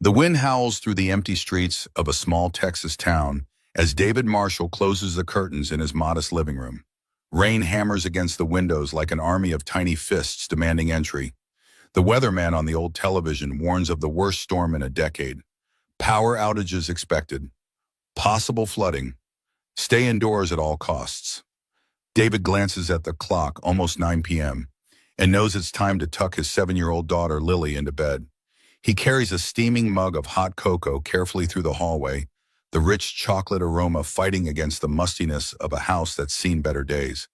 The wind howls through the empty streets of a small Texas town as David Marshall closes the curtains in his modest living room. Rain hammers against the windows like an army of tiny fists demanding entry. The weatherman on the old television warns of the worst storm in a decade. Power outages expected. Possible flooding. Stay indoors at all costs. David glances at the clock, almost 9 p.m., and knows it's time to tuck his 7-year-old daughter, Lily, into bed. He carries a steaming mug of hot cocoa carefully through the hallway, the rich chocolate aroma fighting against the mustiness of a house that's seen better days.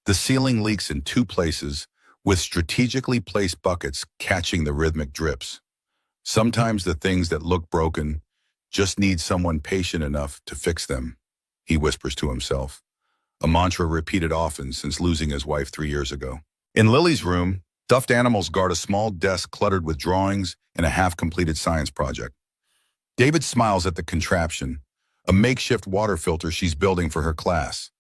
The ceiling leaks in 2 places, with strategically placed buckets catching the rhythmic drips. Sometimes the things that look broken just need someone patient enough to fix them, he whispers to himself, a mantra repeated often since losing his wife 3 years ago. In Lily's room, stuffed animals guard a small desk cluttered with drawings and a half-completed science project. David smiles at the contraption, a makeshift water filter she's building for her class.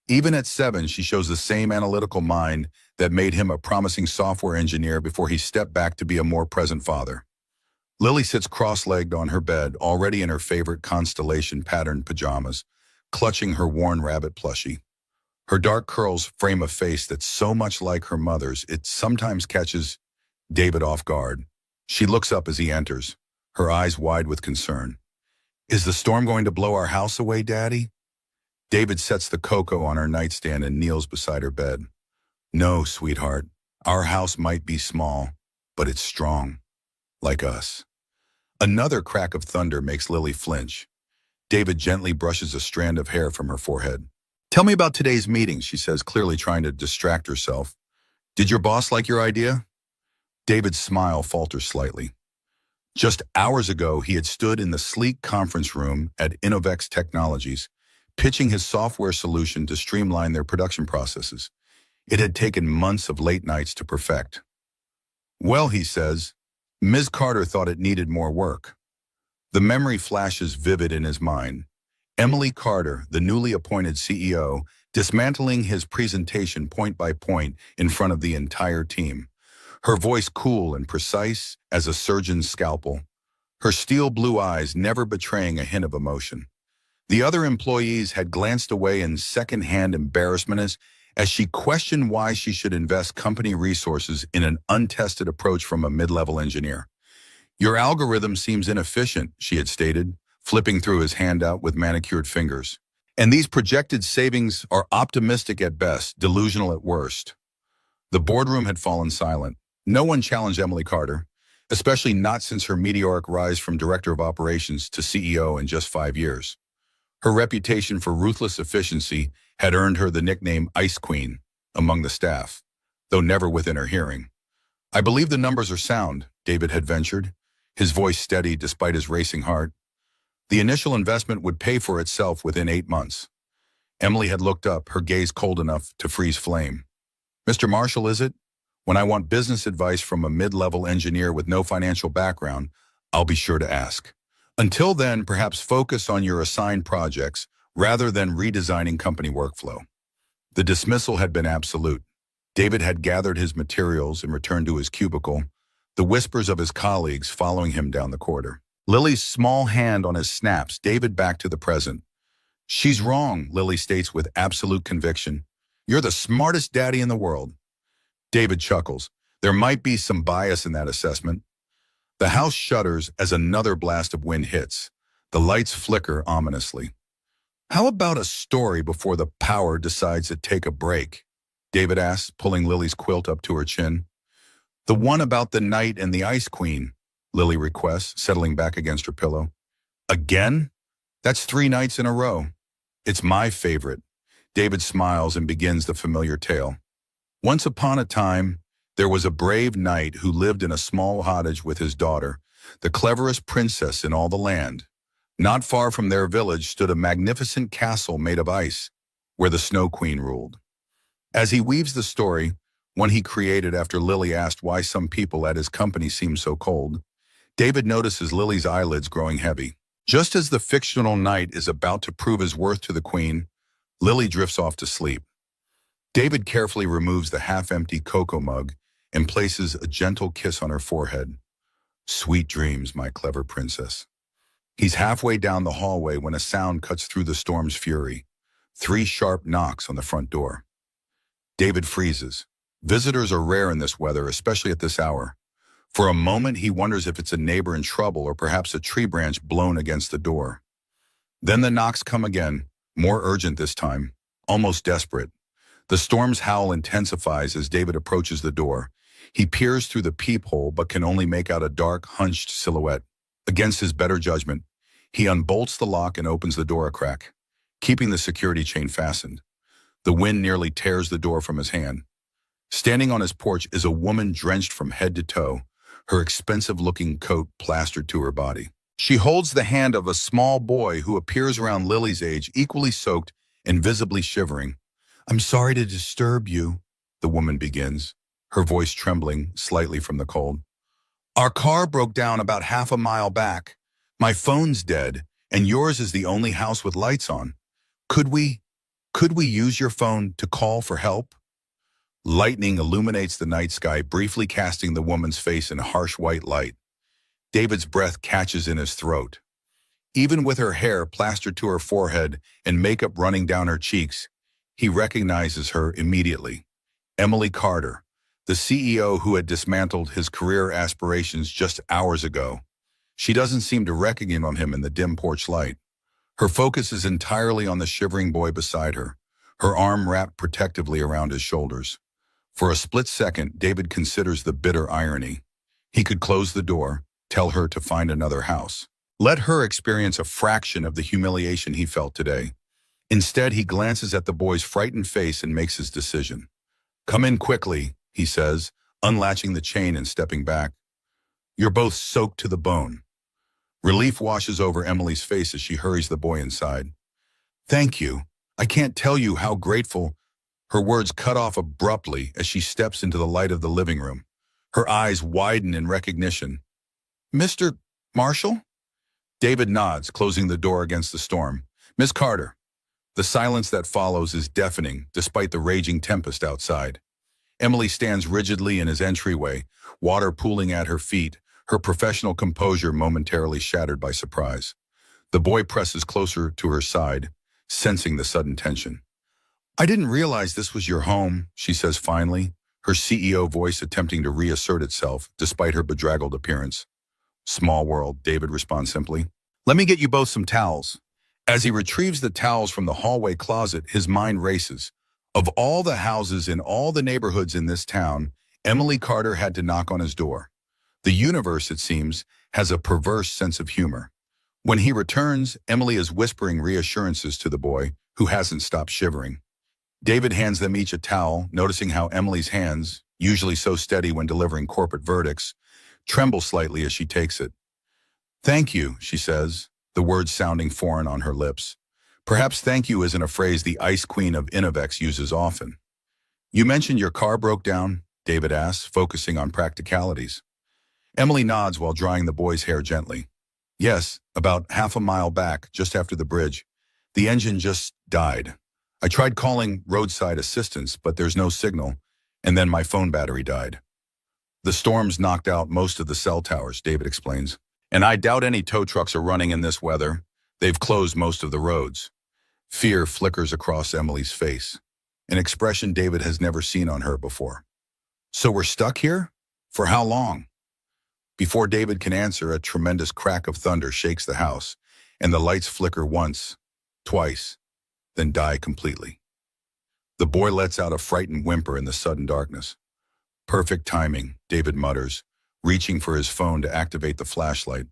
Even at 7, she shows the same analytical mind that made him a promising software engineer before he stepped back to be a more present father. Lily sits cross-legged on her bed, already in her favorite constellation-patterned pajamas, clutching her worn rabbit plushie. Her dark curls frame a face that's so much like her mother's, it sometimes catches David off guard. She looks up as he enters, her eyes wide with concern. "Is the storm going to blow our house away, Daddy?" David sets the cocoa on her nightstand and kneels beside her bed. "No, sweetheart. Our house might be small, but it's strong. Like us." Another crack of thunder makes Lily flinch. David gently brushes a strand of hair from her forehead. "Tell me about today's meeting," she says, clearly trying to distract herself. "Did your boss like your idea?" David's smile falters slightly. Just hours ago, he had stood in the sleek conference room at Innovex Technologies, pitching his software solution to streamline their production processes. It had taken months of late nights to perfect. "Well," he says, "Ms. Carter thought it needed more work." The memory flashes vivid in his mind. Emily Carter, the newly appointed CEO, dismantling his presentation point by point in front of the entire team. Her voice cool and precise as a surgeon's scalpel. Her steel blue eyes never betraying a hint of emotion. The other employees had glanced away in second-hand embarrassment as she questioned why she should invest company resources in an untested approach from a mid-level engineer. "Your algorithm seems inefficient," she had stated, flipping through his handout with manicured fingers. "And these projected savings are optimistic at best, delusional at worst." The boardroom had fallen silent. No one challenged Emily Carter, especially not since her meteoric rise from director of operations to CEO in just 5 years. Her reputation for ruthless efficiency had earned her the nickname Ice Queen among the staff, though never within her hearing. "I believe the numbers are sound," David had ventured, his voice steady despite his racing heart. The initial investment would pay for itself within 8 months. Emily had looked up, her gaze cold enough to freeze flame. "Mr. Marshall, is it? When I want business advice from a mid-level engineer with no financial background, I'll be sure to ask. Until then, perhaps focus on your assigned projects rather than redesigning company workflow." The dismissal had been absolute. David had gathered his materials and returned to his cubicle, the whispers of his colleagues following him down the corridor. Lily's small hand on his snaps David back to the present. "She's wrong," Lily states with absolute conviction. "You're the smartest daddy in the world." David chuckles. There might be some bias in that assessment. The house shudders as another blast of wind hits. The lights flicker ominously. "How about a story before the power decides to take a break?" David asks, pulling Lily's quilt up to her chin. "The one about the knight and the Ice Queen," Lily requests, settling back against her pillow. "Again? That's 3 nights in a row." "It's my favorite." David smiles and begins the familiar tale. "Once upon a time, there was a brave knight who lived in a small cottage with his daughter, the cleverest princess in all the land. Not far from their village stood a magnificent castle made of ice, where the Snow Queen ruled." As he weaves the story, one he created after Lily asked why some people at his company seemed so cold, David notices Lily's eyelids growing heavy. Just as the fictional knight is about to prove his worth to the queen, Lily drifts off to sleep. David carefully removes the half-empty cocoa mug and places a gentle kiss on her forehead. Sweet dreams, my clever princess. He's halfway down the hallway when a sound cuts through the storm's fury. 3 sharp knocks on the front door. David freezes. Visitors are rare in this weather, especially at this hour. For a moment, he wonders if it's a neighbor in trouble or perhaps a tree branch blown against the door. Then the knocks come again, more urgent this time, almost desperate. The storm's howl intensifies as David approaches the door. He peers through the peephole but can only make out a dark, hunched silhouette. Against his better judgment, he unbolts the lock and opens the door a crack, keeping the security chain fastened. The wind nearly tears the door from his hand. Standing on his porch is a woman drenched from head to toe, her expensive-looking coat plastered to her body. She holds the hand of a small boy who appears around Lily's age, equally soaked and visibly shivering. "I'm sorry to disturb you," the woman begins, her voice trembling slightly from the cold. "Our car broke down about half a mile back. My phone's dead, and yours is the only house with lights on. Could we use your phone to call for help?" Lightning illuminates the night sky, briefly casting the woman's face in harsh white light. David's breath catches in his throat. Even with her hair plastered to her forehead and makeup running down her cheeks, he recognizes her immediately. Emily Carter, the CEO who had dismantled his career aspirations just hours ago. She doesn't seem to recognize him in the dim porch light. Her focus is entirely on the shivering boy beside her, her arm wrapped protectively around his shoulders. For a split second, David considers the bitter irony. He could close the door, tell her to find another house. Let her experience a fraction of the humiliation he felt today. Instead, he glances at the boy's frightened face and makes his decision. "Come in quickly," he says, unlatching the chain and stepping back. "You're both soaked to the bone." Relief washes over Emily's face as she hurries the boy inside. "Thank you. I can't tell you how grateful." Her words cut off abruptly as she steps into the light of the living room. Her eyes widen in recognition. "Mr. Marshall?" David nods, closing the door against the storm. "Miss Carter." The silence that follows is deafening, despite the raging tempest outside. Emily stands rigidly in his entryway, water pooling at her feet, her professional composure momentarily shattered by surprise. The boy presses closer to her side, sensing the sudden tension. "I didn't realize this was your home," she says finally, her CEO voice attempting to reassert itself despite her bedraggled appearance. "Small world," David responds simply. "Let me get you both some towels." As he retrieves the towels from the hallway closet, his mind races. Of all the houses in all the neighborhoods in this town, Emily Carter had to knock on his door. The universe, it seems, has a perverse sense of humor. When he returns, Emily is whispering reassurances to the boy, who hasn't stopped shivering. David hands them each a towel, noticing how Emily's hands, usually so steady when delivering corporate verdicts, tremble slightly as she takes it. "Thank you," she says, the words sounding foreign on her lips. Perhaps thank you isn't a phrase the Ice Queen of Innovex uses often. "You mentioned your car broke down?" David asks, focusing on practicalities. Emily nods while drying the boy's hair gently. "Yes, about half a mile back, just after the bridge. The engine just died. I tried calling roadside assistance, but there's no signal, and then my phone battery died." "The storm's knocked out most of the cell towers," David explains. "And I doubt any tow trucks are running in this weather. They've closed most of the roads." Fear flickers across Emily's face, an expression David has never seen on her before. "So we're stuck here? For how long?" Before David can answer, a tremendous crack of thunder shakes the house, and the lights flicker once, twice, then die completely. The boy lets out a frightened whimper in the sudden darkness. "Perfect timing," David mutters, reaching for his phone to activate the flashlight.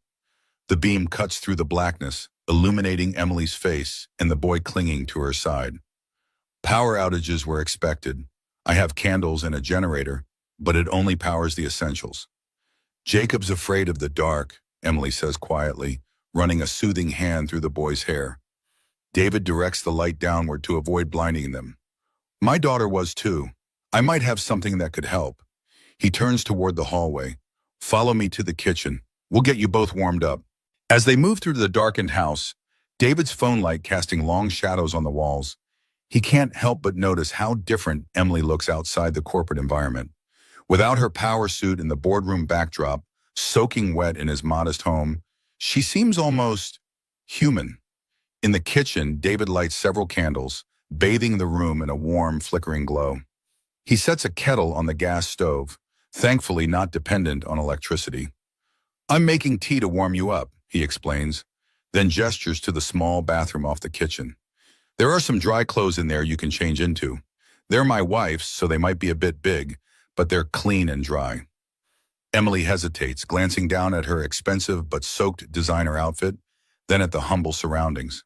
The beam cuts through the blackness, illuminating Emily's face and the boy clinging to her side. "Power outages were expected. I have candles and a generator, but it only powers the essentials." "Jacob's afraid of the dark," Emily says quietly, running a soothing hand through the boy's hair. David directs the light downward to avoid blinding them. "My daughter was too. I might have something that could help." He turns toward the hallway. "Follow me to the kitchen. We'll get you both warmed up." As they move through the darkened house, David's phone light casting long shadows on the walls, he can't help but notice how different Emily looks outside the corporate environment. Without her power suit and the boardroom backdrop, soaking wet in his modest home, she seems almost human. In the kitchen, David lights several candles, bathing the room in a warm, flickering glow. He sets a kettle on the gas stove, thankfully not dependent on electricity. "I'm making tea to warm you up," he explains, then gestures to the small bathroom off the kitchen. "There are some dry clothes in there you can change into. They're my wife's, so they might be a bit big, but they're clean and dry." Emily hesitates, glancing down at her expensive but soaked designer outfit, then at the humble surroundings.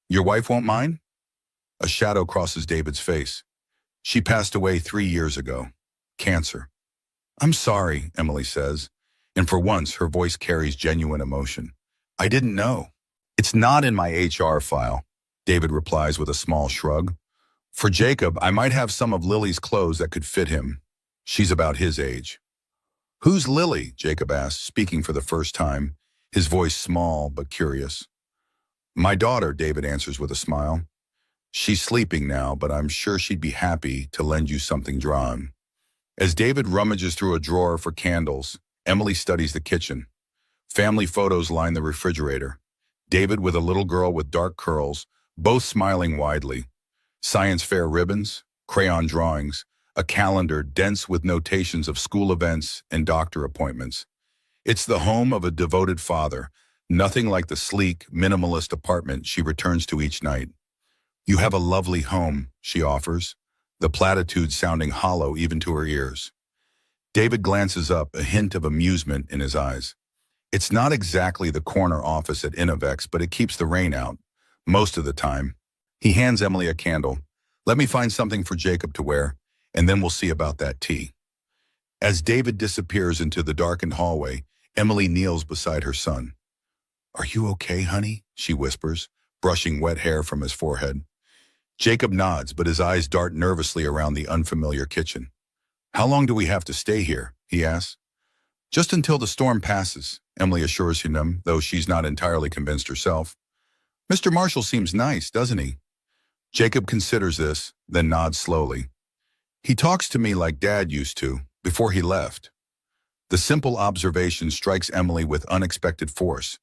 "Your wife won't mind?" A shadow crosses David's face. "She passed away 3 years ago. Cancer." "I'm sorry," Emily says, and for once her voice carries genuine emotion. "I didn't know." "It's not in my HR file," David replies with a small shrug. "For Jacob, I might have some of Lily's clothes that could fit him. She's about his age." "Who's Lily?" Jacob asks, speaking for the first time, his voice small but curious. "My daughter," David answers with a smile. "She's sleeping now, but I'm sure she'd be happy to lend you something drawn." As David rummages through a drawer for candles, Emily studies the kitchen. Family photos line the refrigerator. David with a little girl with dark curls, both smiling widely. Science fair ribbons, crayon drawings, a calendar dense with notations of school events and doctor appointments. It's the home of a devoted father, nothing like the sleek, minimalist apartment she returns to each night. "You have a lovely home," she offers, the platitude sounding hollow even to her ears. David glances up, a hint of amusement in his eyes. "It's not exactly the corner office at Innovex, but it keeps the rain out, most of the time." He hands Emily a candle. "Let me find something for Jacob to wear, and then we'll see about that tea." As David disappears into the darkened hallway, Emily kneels beside her son. "Are you okay, honey?" she whispers, brushing wet hair from his forehead. Jacob nods, but his eyes dart nervously around the unfamiliar kitchen. "How long do we have to stay here?" he asks. "Just until the storm passes," Emily assures him, though she's not entirely convinced herself. "Mr. Marshall seems nice, doesn't he?" Jacob considers this, then nods slowly. "He talks to me like Dad used to, before he left." The simple observation strikes Emily with unexpected force.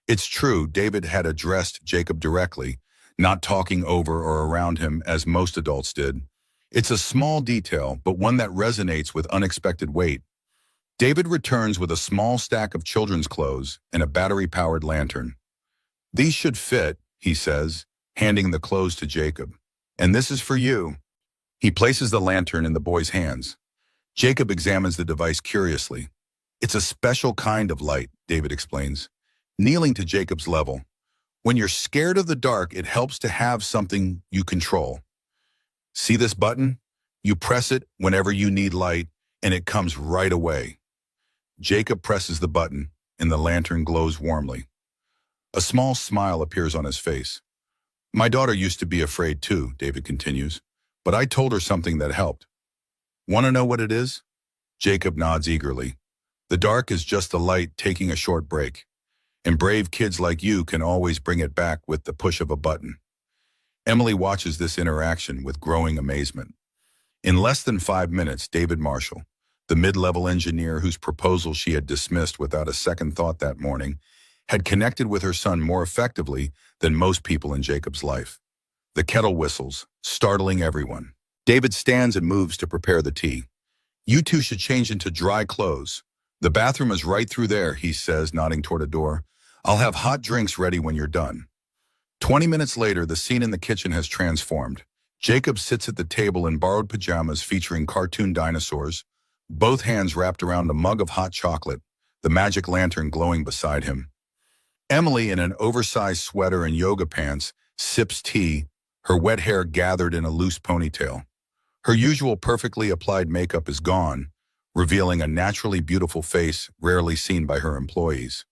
It's true, David had addressed Jacob directly, not talking over or around him as most adults did. It's a small detail, but one that resonates with unexpected weight. David returns with a small stack of children's clothes and a battery-powered lantern. "These should fit," he says, handing the clothes to Jacob. "And this is for you." He places the lantern in the boy's hands. Jacob examines the device curiously. "It's a special kind of light," David explains, kneeling to Jacob's level. "When you're scared of the dark, it helps to have something you control. See this button? You press it whenever you need light, and it comes right away." Jacob presses the button, and the lantern glows warmly. A small smile appears on his face. "My daughter used to be afraid too," David continues, "but I told her something that helped." "Want to know what it is?" Jacob nods eagerly. "The dark is just the light taking a short break, and brave kids like you can always bring it back with the push of a button." Emily watches this interaction with growing amazement. In less than 5 minutes, David Marshall, the mid-level engineer whose proposal she had dismissed without a second thought that morning, had connected with her son more effectively than most people in Jacob's life. The kettle whistles, startling everyone. David stands and moves to prepare the tea. "You two should change into dry clothes. The bathroom is right through there," he says, nodding toward a door. "I'll have hot drinks ready when you're done." 20 minutes later, the scene in the kitchen has transformed. Jacob sits at the table in borrowed pajamas featuring cartoon dinosaurs, both hands wrapped around a mug of hot chocolate, the magic lantern glowing beside him. Emily, in an oversized sweater and yoga pants, sips tea, her wet hair gathered in a loose ponytail. Her usual perfectly applied makeup is gone, revealing a naturally beautiful face rarely seen by her employees.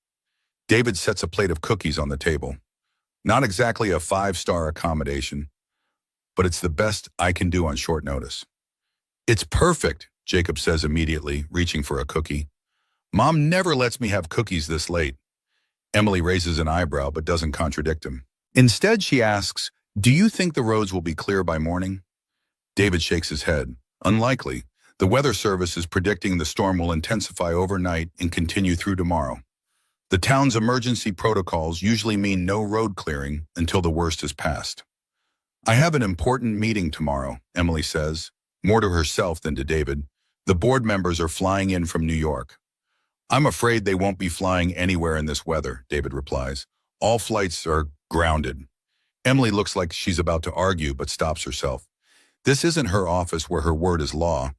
David sets a plate of cookies on the table. Not exactly a 5-star accommodation, but it's the best I can do on short notice. "It's perfect," Jacob says immediately, reaching for a cookie. "Mom never lets me have cookies this late." Emily raises an eyebrow but doesn't contradict him. Instead, she asks, "Do you think the roads will be clear by morning?" David shakes his head. "Unlikely. The weather service is predicting the storm will intensify overnight and continue through tomorrow. The town's emergency protocols usually mean no road clearing until the worst is past. I have an important meeting tomorrow, Emily says, more to herself than to David. The board members are flying in from New York. I'm afraid they won't be flying anywhere in this weather, David replies. All flights are grounded. Emily looks like she's about to argue but stops herself. This isn't her office where her word is law.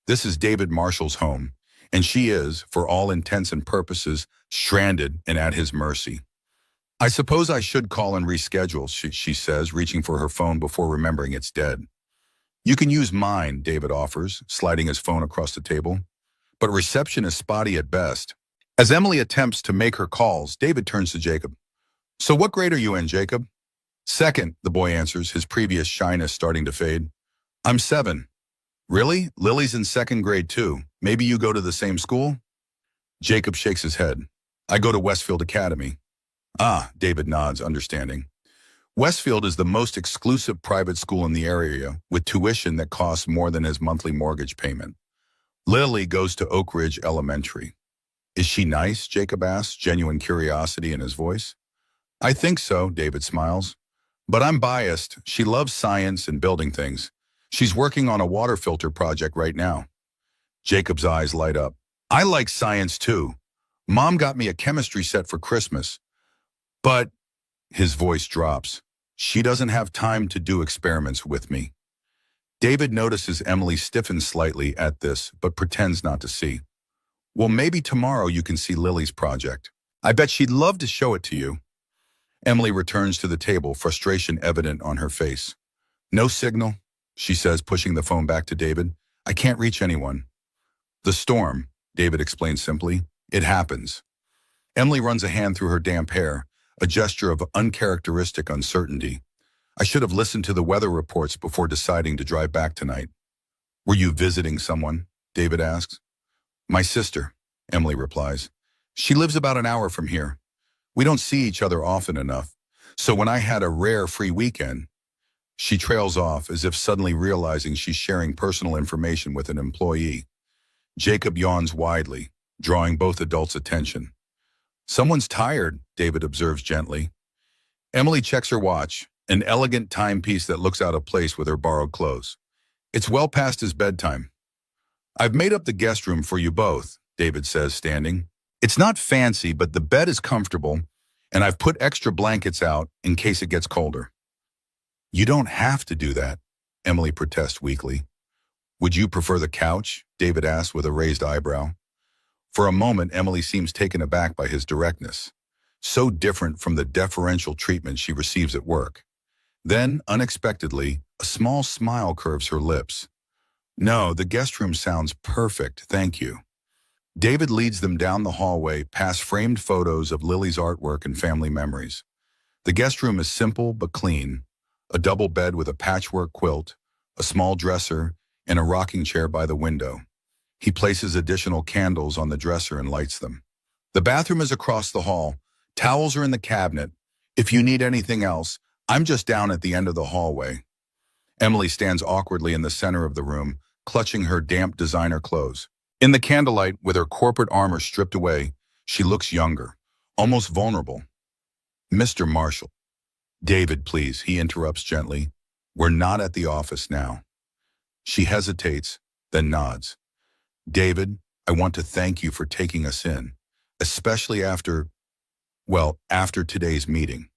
This is David Marshall's home, and she is, for all intents and purposes, stranded and at his mercy. I suppose I should call and reschedule, she says, reaching for her phone before remembering it's dead. You can use mine, David offers, sliding his phone across the table. But reception is spotty at best. As Emily attempts to make her calls, David turns to Jacob. So what grade are you in, Jacob? Second, the boy answers, his previous shyness starting to fade. I'm 7. Really? Lily's in 2nd grade too. Maybe you go to the same school? Jacob shakes his head. I go to Westfield Academy. Ah, David nods, understanding. Westfield is the most exclusive private school in the area, with tuition that costs more than his monthly mortgage payment. Lily goes to Oak Ridge Elementary. Is she nice? Jacob asks, genuine curiosity in his voice. I think so, David smiles. But I'm biased. She loves science and building things. She's working on a water filter project right now. Jacob's eyes light up. I like science too. Mom got me a chemistry set for Christmas. But, his voice drops, she doesn't have time to do experiments with me. David notices Emily stiffens slightly at this, but pretends not to see. Well, maybe tomorrow you can see Lily's project. I bet she'd love to show it to you. Emily returns to the table, frustration evident on her face. No signal, she says, pushing the phone back to David. I can't reach anyone. The storm, David explains simply. It happens. Emily runs a hand through her damp hair, a gesture of uncharacteristic uncertainty. I should have listened to the weather reports before deciding to drive back tonight. Were you visiting someone? David asks. My sister, Emily replies. She lives about an hour from here. We don't see each other often enough, so when I had a rare free weekend, she trails off as if suddenly realizing she's sharing personal information with an employee. Jacob yawns widely, drawing both adults' attention. Someone's tired, David observes gently. Emily checks her watch, an elegant timepiece that looks out of place with her borrowed clothes. It's well past his bedtime. I've made up the guest room for you both, David says, standing. It's not fancy, but the bed is comfortable, and I've put extra blankets out in case it gets colder. You don't have to do that, Emily protests weakly. Would you prefer the couch? David asks with a raised eyebrow. For a moment, Emily seems taken aback by his directness, so different from the deferential treatment she receives at work. Then, unexpectedly, a small smile curves her lips. No, the guest room sounds perfect, thank you. David leads them down the hallway, past framed photos of Lily's artwork and family memories. The guest room is simple but clean. A double bed with a patchwork quilt, a small dresser, and a rocking chair by the window. He places additional candles on the dresser and lights them. The bathroom is across the hall. Towels are in the cabinet. If you need anything else, I'm just down at the end of the hallway. Emily stands awkwardly in the center of the room, clutching her damp designer clothes. In the candlelight, with her corporate armor stripped away, she looks younger, almost vulnerable. Mr. Marshall. David, please, he interrupts gently. We're not at the office now. She hesitates, then nods. David, I want to thank you for taking us in, especially after today's meeting.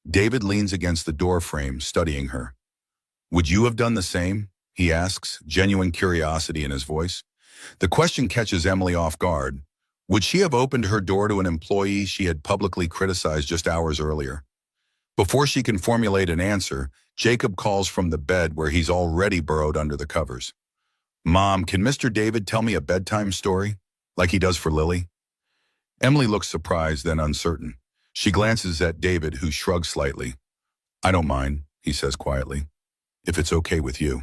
David leans against the door frame, studying her. Would you have done the same? He asks, genuine curiosity in his voice. The question catches Emily off guard. Would she have opened her door to an employee she had publicly criticized just hours earlier? Before she can formulate an answer, Jacob calls from the bed where he's already burrowed under the covers. Mom, can Mr. David tell me a bedtime story, like he does for Lily? Emily looks surprised, then uncertain. She glances at David, who shrugs slightly. I don't mind, he says quietly, if it's okay with you.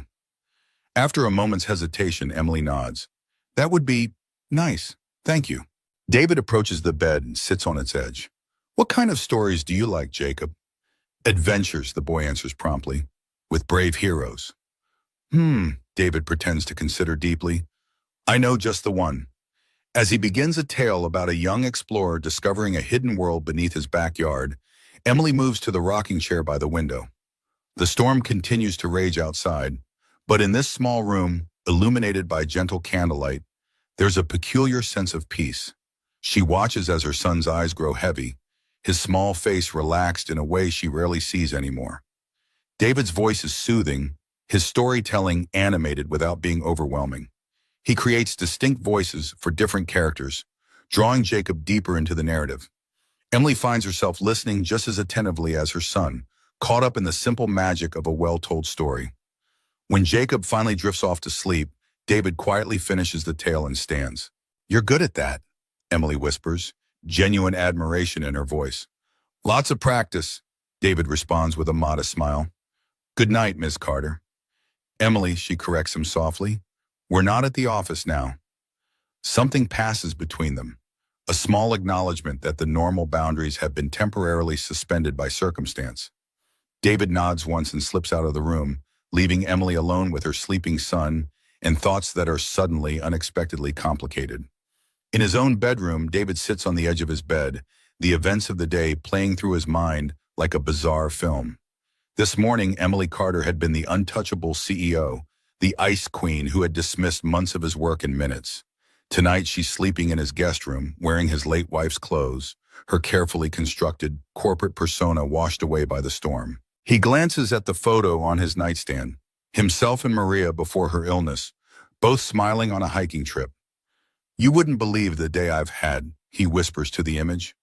After a moment's hesitation, Emily nods. That would be nice, thank you. David approaches the bed and sits on its edge. What kind of stories do you like, Jacob? Adventures, the boy answers promptly, with brave heroes. David pretends to consider deeply. I know just the one. As he begins a tale about a young explorer discovering a hidden world beneath his backyard, Emily moves to the rocking chair by the window. The storm continues to rage outside, but in this small room, illuminated by gentle candlelight, there's a peculiar sense of peace. She watches as her son's eyes grow heavy, his small face relaxed in a way she rarely sees anymore. David's voice is soothing, his storytelling animated without being overwhelming. He creates distinct voices for different characters, drawing Jacob deeper into the narrative. Emily finds herself listening just as attentively as her son, caught up in the simple magic of a well-told story. When Jacob finally drifts off to sleep, David quietly finishes the tale and stands. You're good at that, Emily whispers, genuine admiration in her voice. Lots of practice, David responds with a modest smile. Good night, Miss Carter. Emily, she corrects him softly. We're not at the office now. Something passes between them, a small acknowledgement that the normal boundaries have been temporarily suspended by circumstance. David nods once and slips out of the room, leaving Emily alone with her sleeping son and thoughts that are suddenly, unexpectedly complicated. In his own bedroom, David sits on the edge of his bed, the events of the day playing through his mind like a bizarre film. This morning, Emily Carter had been the untouchable CEO, the ice queen who had dismissed months of his work in minutes. Tonight, she's sleeping in his guest room, wearing his late wife's clothes, her carefully constructed corporate persona washed away by the storm. He glances at the photo on his nightstand, himself and Maria before her illness, both smiling on a hiking trip. You wouldn't believe the day I've had, he whispers to the image.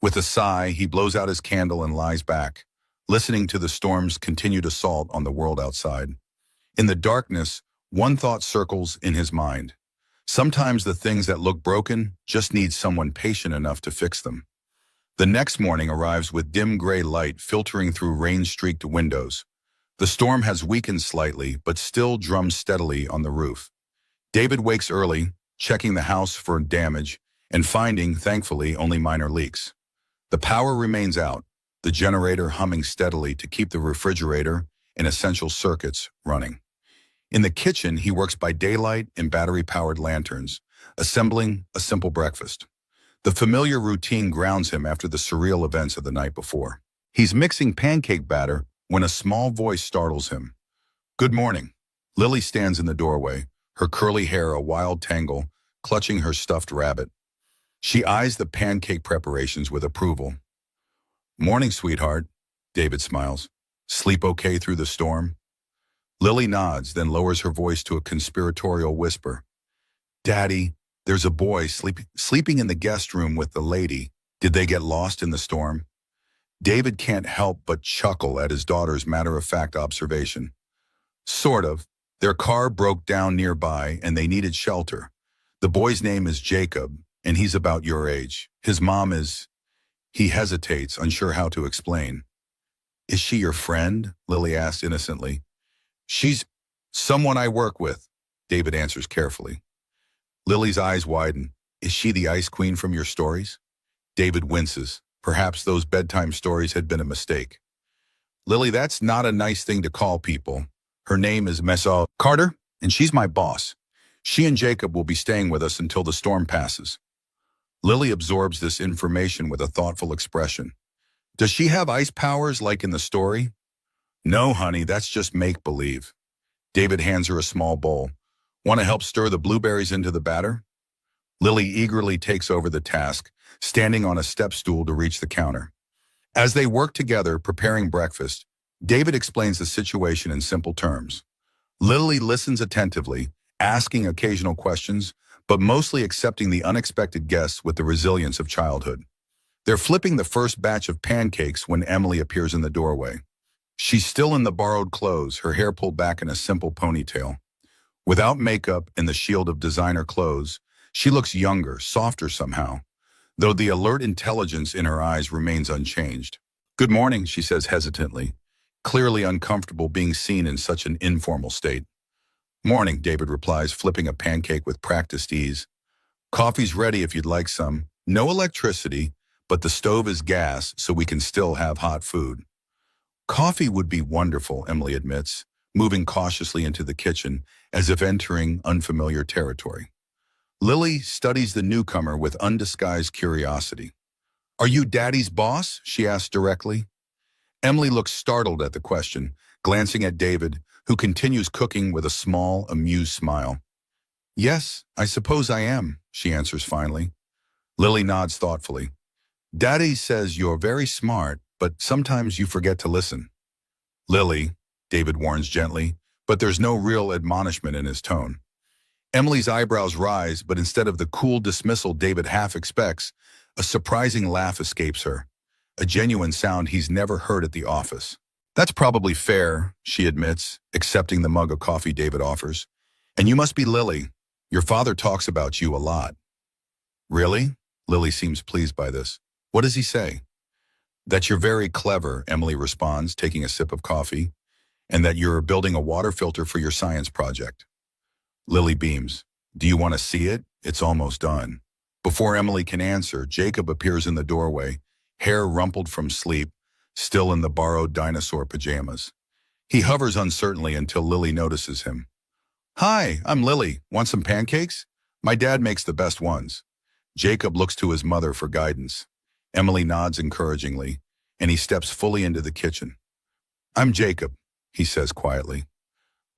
With a sigh, he blows out his candle and lies back, listening to the storm's continued assault on the world outside. In the darkness, one thought circles in his mind. Sometimes the things that look broken just need someone patient enough to fix them. The next morning arrives with dim gray light filtering through rain-streaked windows. The storm has weakened slightly, but still drums steadily on the roof. David wakes early, checking the house for damage, and finding, thankfully, only minor leaks. The power remains out, the generator humming steadily to keep the refrigerator and essential circuits running. In the kitchen, he works by daylight and battery-powered lanterns, assembling a simple breakfast. The familiar routine grounds him after the surreal events of the night before. He's mixing pancake batter when a small voice startles him. Good morning. Lily stands in the doorway, her curly hair a wild tangle, clutching her stuffed rabbit. She eyes the pancake preparations with approval. Morning, sweetheart, David smiles. Sleep okay through the storm? Lily nods, then lowers her voice to a conspiratorial whisper. Daddy, there's a boy sleeping in the guest room with the lady. Did they get lost in the storm? David can't help but chuckle at his daughter's matter-of-fact observation. Sort of. Their car broke down nearby and they needed shelter. The boy's name is Jacob, and he's about your age. His mom is... He hesitates, unsure how to explain. Is she your friend? Lily asked innocently. She's someone I work with, David answers carefully. Lily's eyes widen. Is she the ice queen from your stories? David winces. Perhaps those bedtime stories had been a mistake. Lily, that's not a nice thing to call people. Her name is Miss Carter, and she's my boss. She and Jacob will be staying with us until the storm passes. Lily absorbs this information with a thoughtful expression. Does she have ice powers like in the story? No, honey, that's just make-believe. David hands her a small bowl. Want to help stir the blueberries into the batter? Lily eagerly takes over the task, standing on a step stool to reach the counter. As they work together, preparing breakfast, David explains the situation in simple terms. Lily listens attentively, asking occasional questions, but mostly accepting the unexpected guests with the resilience of childhood. They're flipping the first batch of pancakes when Emily appears in the doorway. She's still in the borrowed clothes, her hair pulled back in a simple ponytail. Without makeup and the shield of designer clothes, she looks younger, softer somehow, though the alert intelligence in her eyes remains unchanged. Good morning, she says hesitantly, clearly uncomfortable being seen in such an informal state. Morning, David replies, flipping a pancake with practiced ease. Coffee's ready if you'd like some. No electricity, but the stove is gas, so we can still have hot food. Coffee would be wonderful, Emily admits, moving cautiously into the kitchen as if entering unfamiliar territory. Lily studies the newcomer with undisguised curiosity. "Are you Daddy's boss?" she asks directly. Emily looks startled at the question, glancing at David, who continues cooking with a small, amused smile. "Yes, I suppose I am," she answers finally. Lily nods thoughtfully. "Daddy says you're very smart, but sometimes you forget to listen." "Lily," David warns gently, but there's no real admonishment in his tone. Emily's eyebrows rise, but instead of the cool dismissal David half expects, a surprising laugh escapes her, a genuine sound he's never heard at the office. "That's probably fair," she admits, accepting the mug of coffee David offers. "And you must be Lily. Your father talks about you a lot." "Really?" Lily seems pleased by this. "What does he say?" "That you're very clever," Emily responds, taking a sip of coffee, "and that you're building a water filter for your science project." Lily beams. "Do you want to see it? It's almost done." Before Emily can answer, Jacob appears in the doorway, hair rumpled from sleep, still in the borrowed dinosaur pajamas. He hovers uncertainly until Lily notices him. "Hi, I'm Lily. Want some pancakes? My dad makes the best ones." Jacob looks to his mother for guidance. Emily nods encouragingly, and he steps fully into the kitchen. "I'm Jacob," he says quietly.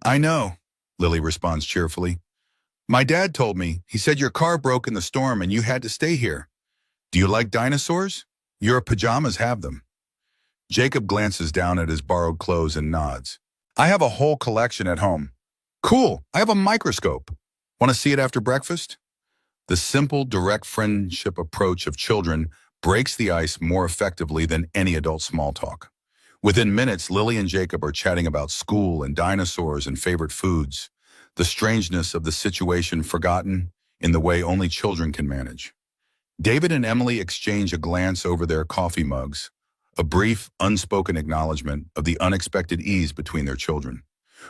"I know," Lily responds cheerfully. "My dad told me. He said your car broke in the storm and you had to stay here. Do you like dinosaurs? Your pajamas have them." Jacob glances down at his borrowed clothes and nods. "I have a whole collection at home." "Cool, I have a microscope. Want to see it after breakfast?" The simple, direct friendship approach of children breaks the ice more effectively than any adult small talk. Within minutes, Lily and Jacob are chatting about school and dinosaurs and favorite foods, the strangeness of the situation forgotten in the way only children can manage. David and Emily exchange a glance over their coffee mugs, a brief, unspoken acknowledgement of the unexpected ease between their children.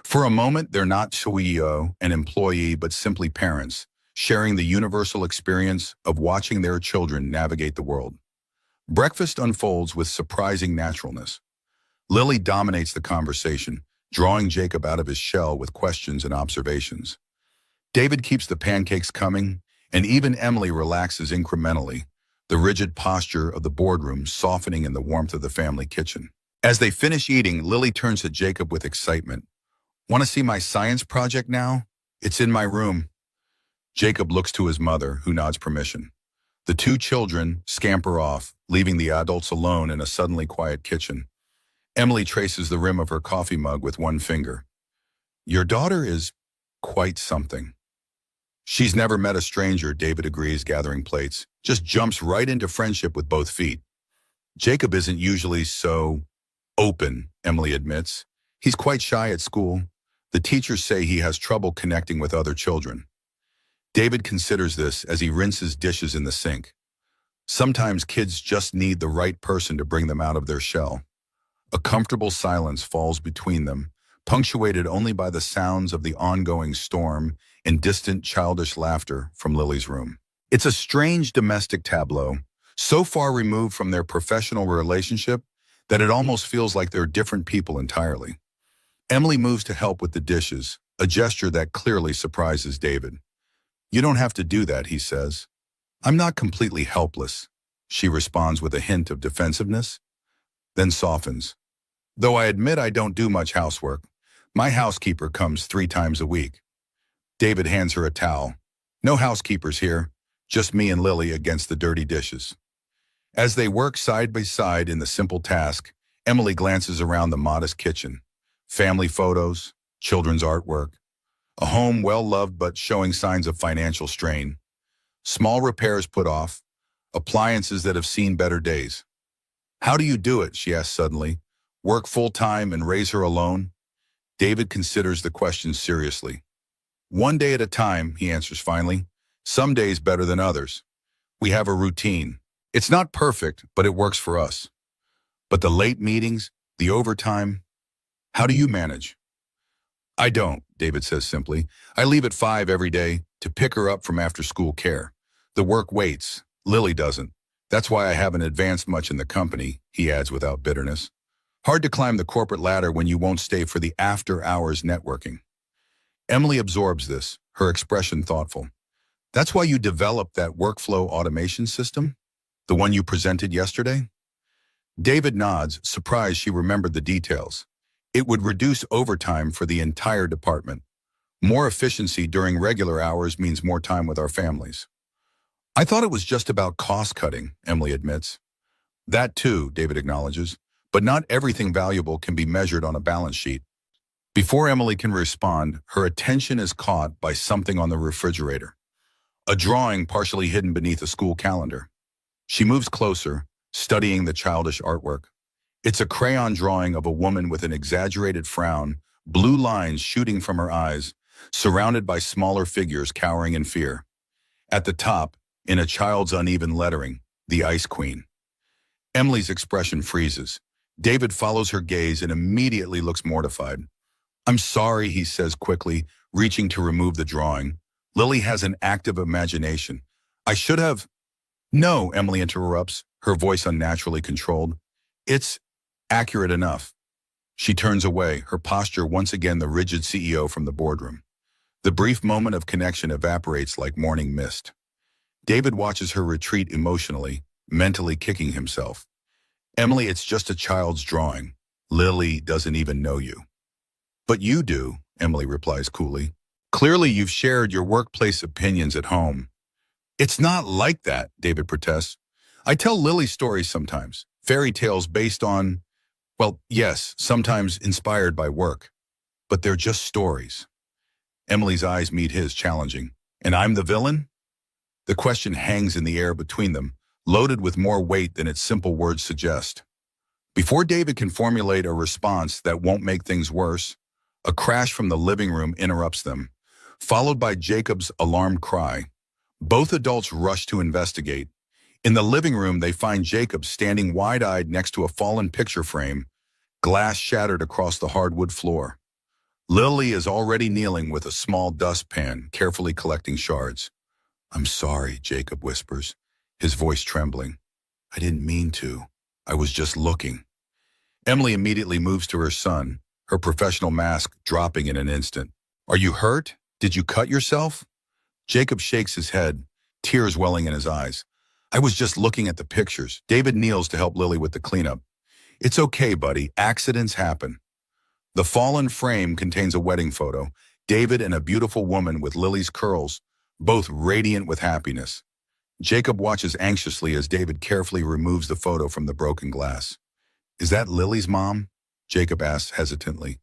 For a moment, they're not CEO, an employee, but simply parents, sharing the universal experience of watching their children navigate the world. Breakfast unfolds with surprising naturalness. Lily dominates the conversation, drawing Jacob out of his shell with questions and observations. David keeps the pancakes coming, and even Emily relaxes incrementally, the rigid posture of the boardroom softening in the warmth of the family kitchen. As they finish eating, Lily turns to Jacob with excitement. "Want to see my science project now? It's in my room." Jacob looks to his mother, who nods permission. The two children scamper off, leaving the adults alone in a suddenly quiet kitchen. Emily traces the rim of her coffee mug with one finger. "Your daughter is quite something." "She's never met a stranger," David agrees, gathering plates. "Just jumps right into friendship with both feet." "Jacob isn't usually so open," Emily admits. "He's quite shy at school. The teachers say he has trouble connecting with other children." David considers this as he rinses dishes in the sink. Sometimes kids just need the right person to bring them out of their shell. A comfortable silence falls between them, punctuated only by the sounds of the ongoing storm and distant childish laughter from Lily's room. It's a strange domestic tableau, so far removed from their professional relationship that it almost feels like they're different people entirely. Emily moves to help with the dishes, a gesture that clearly surprises David. "You don't have to do that," he says. "I'm not completely helpless," she responds with a hint of defensiveness, then softens. "Though I admit I don't do much housework. My housekeeper comes 3 times a week." David hands her a towel. "No housekeepers here, just me and Lily against the dirty dishes." As they work side by side in the simple task, Emily glances around the modest kitchen. Family photos, children's artwork, a home well-loved but showing signs of financial strain. Small repairs put off, appliances that have seen better days. "How do you do it?" she asks suddenly. "Work full-time and raise her alone?" David considers the question seriously. "One day at a time," he answers finally. "Some days better than others. We have a routine. It's not perfect, but it works for us." "But the late meetings, the overtime, how do you manage?" "I don't," David says simply. "I leave at 5 every day to pick her up from after-school care. The work waits. Lily doesn't. That's why I haven't advanced much in the company," he adds without bitterness. Hard to climb the corporate ladder when you won't stay for the after-hours networking. Emily absorbs this, her expression thoughtful. That's why you developed that workflow automation system? The one you presented yesterday? David nods, surprised she remembered the details. It would reduce overtime for the entire department. More efficiency during regular hours means more time with our families. I thought it was just about cost cutting, Emily admits. That too, David acknowledges, but not everything valuable can be measured on a balance sheet. Before Emily can respond, her attention is caught by something on the refrigerator. A drawing partially hidden beneath a school calendar. She moves closer, studying the childish artwork. It's a crayon drawing of a woman with an exaggerated frown, blue lines shooting from her eyes, surrounded by smaller figures cowering in fear. At the top, in a child's uneven lettering, the Ice Queen. Emily's expression freezes. David follows her gaze and immediately looks mortified. I'm sorry, he says quickly, reaching to remove the drawing. Lily has an active imagination. I should have... No, Emily interrupts, her voice unnaturally controlled. It's accurate enough. She turns away, her posture once again the rigid CEO from the boardroom. The brief moment of connection evaporates like morning mist. David watches her retreat emotionally, mentally kicking himself. Emily, it's just a child's drawing. Lily doesn't even know you. But you do, Emily replies coolly. Clearly you've shared your workplace opinions at home. It's not like that, David protests. I tell Lily stories sometimes, fairy tales based on, well, yes, sometimes inspired by work. But they're just stories. Emily's eyes meet his, challenging. And I'm the villain? The question hangs in the air between them, loaded with more weight than its simple words suggest. Before David can formulate a response that won't make things worse, a crash from the living room interrupts them, followed by Jacob's alarmed cry. Both adults rush to investigate. In the living room, they find Jacob standing wide-eyed next to a fallen picture frame, glass shattered across the hardwood floor. Lily is already kneeling with a small dustpan, carefully collecting shards. I'm sorry, Jacob whispers, his voice trembling. I didn't mean to. I was just looking. Emily immediately moves to her son, her professional mask dropping in an instant. Are you hurt? Did you cut yourself? Jacob shakes his head, tears welling in his eyes. I was just looking at the pictures. David kneels to help Lily with the cleanup. It's okay, buddy. Accidents happen. The fallen frame contains a wedding photo, David and a beautiful woman with Lily's curls, both radiant with happiness. Jacob watches anxiously as David carefully removes the photo from the broken glass. Is that Lily's mom? Jacob asks hesitantly.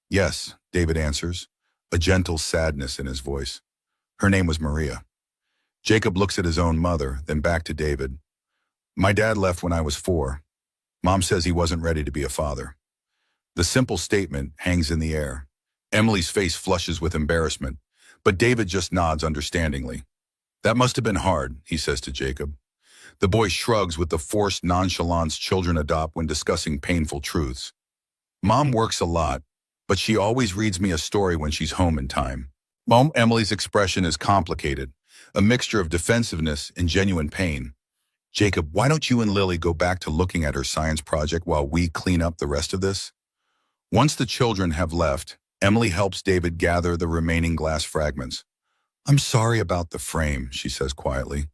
Yes, David answers, a gentle sadness in his voice. Her name was Maria. Jacob looks at his own mother, then back to David. My dad left when I was 4. Mom says he wasn't ready to be a father. The simple statement hangs in the air. Emily's face flushes with embarrassment, but David just nods understandingly. That must have been hard, he says to Jacob. The boy shrugs with the forced nonchalance children adopt when discussing painful truths. Mom works a lot, but she always reads me a story when she's home in time. Emily's expression is complicated, a mixture of defensiveness and genuine pain. Jacob, why don't you and Lily go back to looking at her science project while we clean up the rest of this? Once the children have left, Emily helps David gather the remaining glass fragments. I'm sorry about the frame, she says quietly.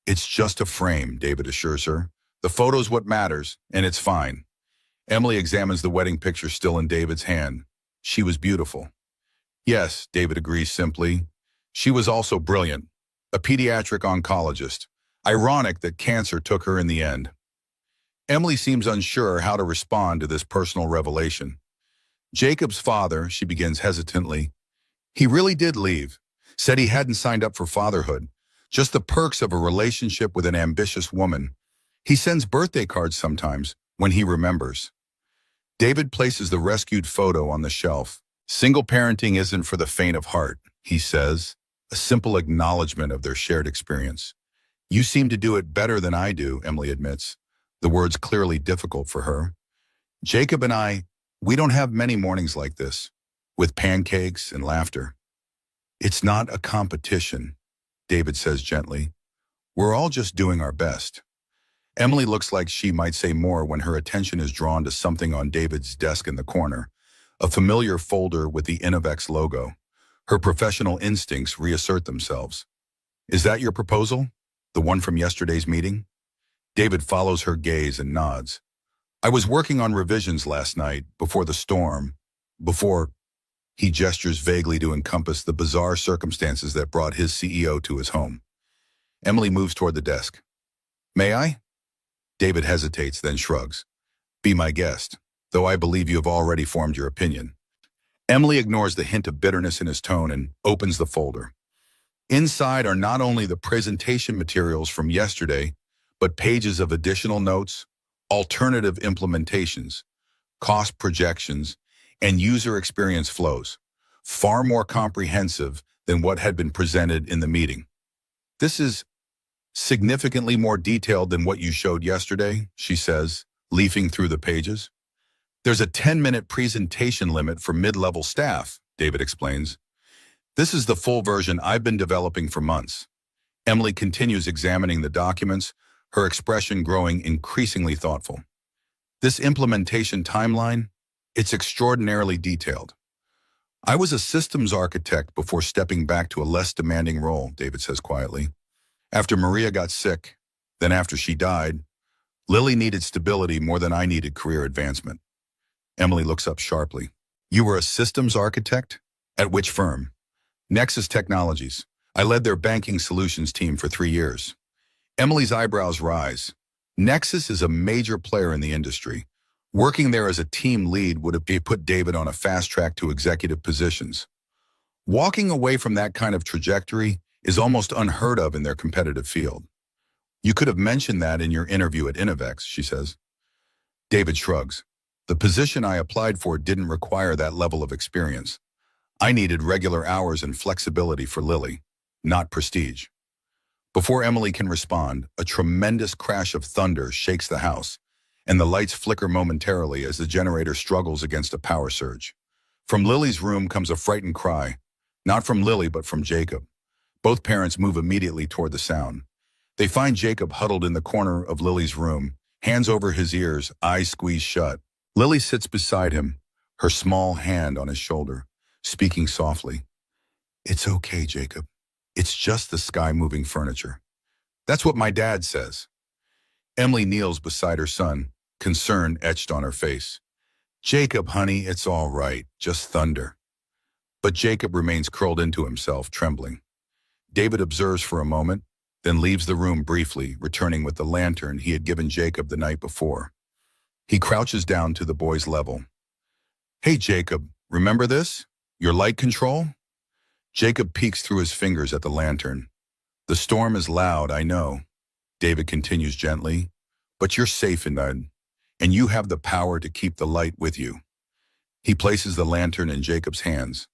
It's just a frame, David assures her. The photo's what matters, and it's fine. Emily examines the wedding picture still in David's hand. She was beautiful. Yes, David agrees simply. She was also brilliant, a pediatric oncologist. Ironic that cancer took her in the end. Emily seems unsure how to respond to this personal revelation. Jacob's father, she begins hesitantly. He really did leave. Said he hadn't signed up for fatherhood. Just the perks of a relationship with an ambitious woman. He sends birthday cards sometimes, when he remembers. David places the rescued photo on the shelf. Single parenting isn't for the faint of heart, he says, a simple acknowledgement of their shared experience. You seem to do it better than I do, Emily admits, the words clearly difficult for her. Jacob and I, we don't have many mornings like this, with pancakes and laughter. It's not a competition, David says gently. We're all just doing our best. Emily looks like she might say more when her attention is drawn to something on David's desk in the corner, a familiar folder with the Innovex logo. Her professional instincts reassert themselves. Is that your proposal? The one from yesterday's meeting? David follows her gaze and nods. I was working on revisions last night, before the storm. Before, he gestures vaguely to encompass the bizarre circumstances that brought his CEO to his home. Emily moves toward the desk. May I? David hesitates, then shrugs. Be my guest, though I believe you have already formed your opinion. Emily ignores the hint of bitterness in his tone and opens the folder. Inside are not only the presentation materials from yesterday, but pages of additional notes, alternative implementations, cost projections, and user experience flows, far more comprehensive than what had been presented in the meeting. This is significantly more detailed than what you showed yesterday, she says, leafing through the pages. There's a 10-minute presentation limit for mid-level staff, David explains. This is the full version I've been developing for months. Emily continues examining the documents, her expression growing increasingly thoughtful. This implementation timeline, it's extraordinarily detailed. I was a systems architect before stepping back to a less demanding role, David says quietly. After Maria got sick, then after she died, Lily needed stability more than I needed career advancement. Emily looks up sharply. You were a systems architect? At which firm? Nexus Technologies. I led their banking solutions team for 3 years. Emily's eyebrows rise. Nexus is a major player in the industry. Working there as a team lead would have put David on a fast track to executive positions. Walking away from that kind of trajectory is almost unheard of in their competitive field. You could have mentioned that in your interview at Innovex, she says. David shrugs. The position I applied for didn't require that level of experience. I needed regular hours and flexibility for Lily, not prestige. Before Emily can respond, a tremendous crash of thunder shakes the house, and the lights flicker momentarily as the generator struggles against a power surge. From Lily's room comes a frightened cry, not from Lily but from Jacob. Both parents move immediately toward the sound. They find Jacob huddled in the corner of Lily's room, hands over his ears, eyes squeezed shut. Lily sits beside him, her small hand on his shoulder, speaking softly. It's okay, Jacob. It's just the sky-moving furniture. That's what my dad says. Emily kneels beside her son, concern etched on her face. Jacob, honey, it's all right, just thunder. But Jacob remains curled into himself, trembling. David observes for a moment, then leaves the room briefly, returning with the lantern he had given Jacob the night before. He crouches down to the boy's level. Hey, Jacob, remember this? Your light control? Jacob peeks through his fingers at the lantern. The storm is loud, I know. David continues gently, but you're safe in that, and you have the power to keep the light with you. He places the lantern in Jacob's hands.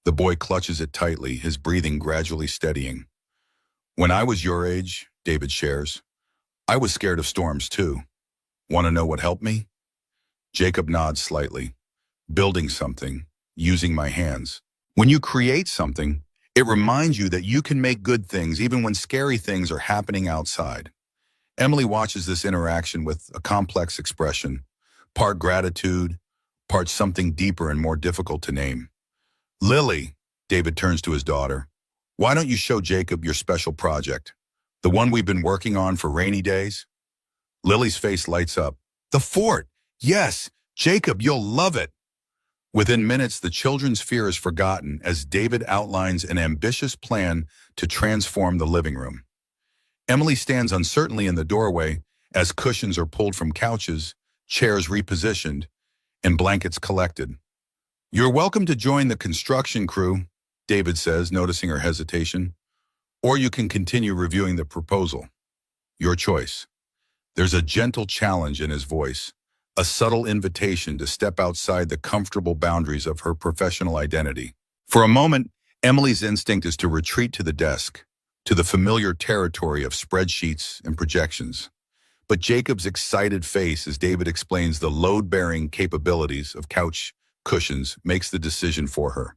The boy clutches it tightly, his breathing gradually steadying. When I was your age, David shares, I was scared of storms too. Want to know what helped me? Jacob nods slightly. Building something, using my hands. When you create something, it reminds you that you can make good things even when scary things are happening outside. Emily watches this interaction with a complex expression, part gratitude, part something deeper and more difficult to name. Lily, David turns to his daughter, why don't you show Jacob your special project, the one we've been working on for rainy days? Lily's face lights up. The fort! Yes! Jacob, you'll love it! Within minutes, the children's fear is forgotten as David outlines an ambitious plan to transform the living room. Emily stands uncertainly in the doorway as cushions are pulled from couches, chairs repositioned, and blankets collected. You're welcome to join the construction crew, David says, noticing her hesitation. Or you can continue reviewing the proposal. Your choice. There's a gentle challenge in his voice, a subtle invitation to step outside the comfortable boundaries of her professional identity. For a moment, Emily's instinct is to retreat to the desk, to the familiar territory of spreadsheets and projections. But Jacob's excited face as David explains the load-bearing capabilities of couch cushions makes the decision for her.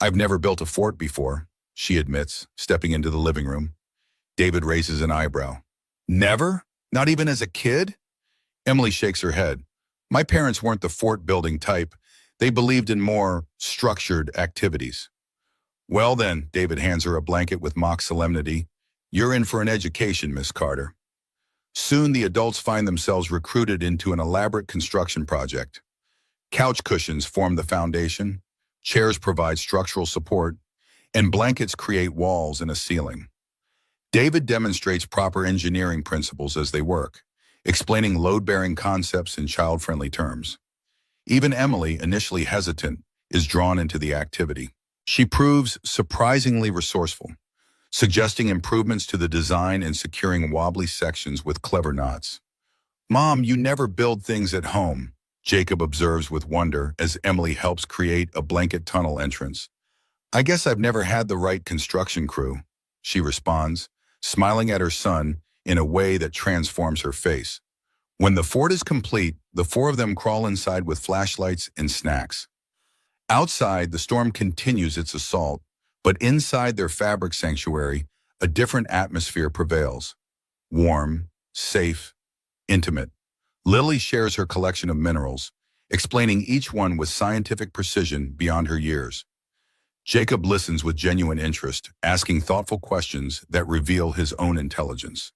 I've never built a fort before, she admits, stepping into the living room. David raises an eyebrow. Never? Not even as a kid? Emily shakes her head. My parents weren't the fort-building type. They believed in more structured activities. Well then, David hands her a blanket with mock solemnity. You're in for an education, Miss Carter. Soon the adults find themselves recruited into an elaborate construction project. Couch cushions form the foundation, chairs provide structural support, and blankets create walls and a ceiling. David demonstrates proper engineering principles as they work, explaining load-bearing concepts in child-friendly terms. Even Emily, initially hesitant, is drawn into the activity. She proves surprisingly resourceful, suggesting improvements to the design and securing wobbly sections with clever knots. Mom, you never build things at home, Jacob observes with wonder as Emily helps create a blanket tunnel entrance. I guess I've never had the right construction crew, she responds, smiling at her son in a way that transforms her face. When the fort is complete, the four of them crawl inside with flashlights and snacks. Outside, the storm continues its assault, but inside their fabric sanctuary, a different atmosphere prevails. Warm, safe, intimate. Lily shares her collection of minerals, explaining each one with scientific precision beyond her years. Jacob listens with genuine interest, asking thoughtful questions that reveal his own intelligence.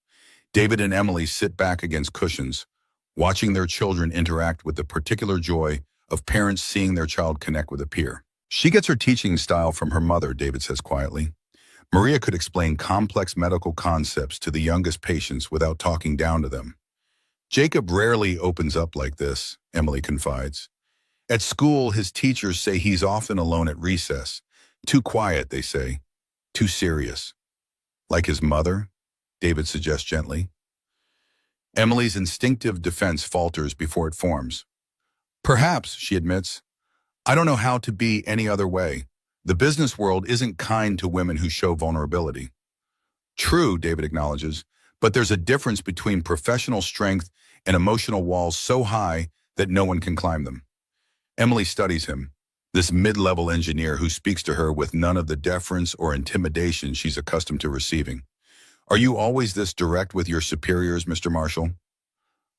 David and Emily sit back against cushions, watching their children interact with the particular joy of parents seeing their child connect with a peer. She gets her teaching style from her mother, David says quietly. Maria could explain complex medical concepts to the youngest patients without talking down to them. Jacob rarely opens up like this, Emily confides. At school, his teachers say he's often alone at recess. Too quiet, they say. Too serious. Like his mother, David suggests gently. Emily's instinctive defense falters before it forms. Perhaps, she admits. I don't know how to be any other way. The business world isn't kind to women who show vulnerability. True, David acknowledges, but there's a difference between professional strength and emotional walls so high that no one can climb them. Emily studies him, this mid-level engineer who speaks to her with none of the deference or intimidation she's accustomed to receiving. Are you always this direct with your superiors, Mr. Marshall?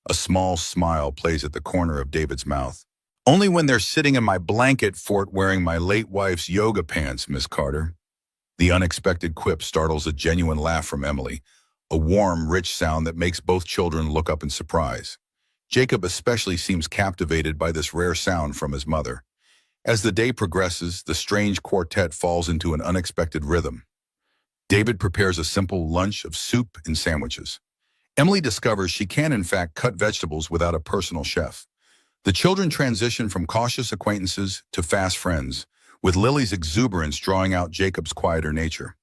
A small smile plays at the corner of David's mouth. Only when they're sitting in my blanket fort wearing my late wife's yoga pants, Miss Carter. The unexpected quip startles a genuine laugh from Emily, a warm, rich sound that makes both children look up in surprise. Jacob especially seems captivated by this rare sound from his mother. As the day progresses, the strange quartet falls into an unexpected rhythm. David prepares a simple lunch of soup and sandwiches. Emily discovers she can, in fact, cut vegetables without a personal chef. The children transition from cautious acquaintances to fast friends, with Lily's exuberance drawing out Jacob's quieter nature.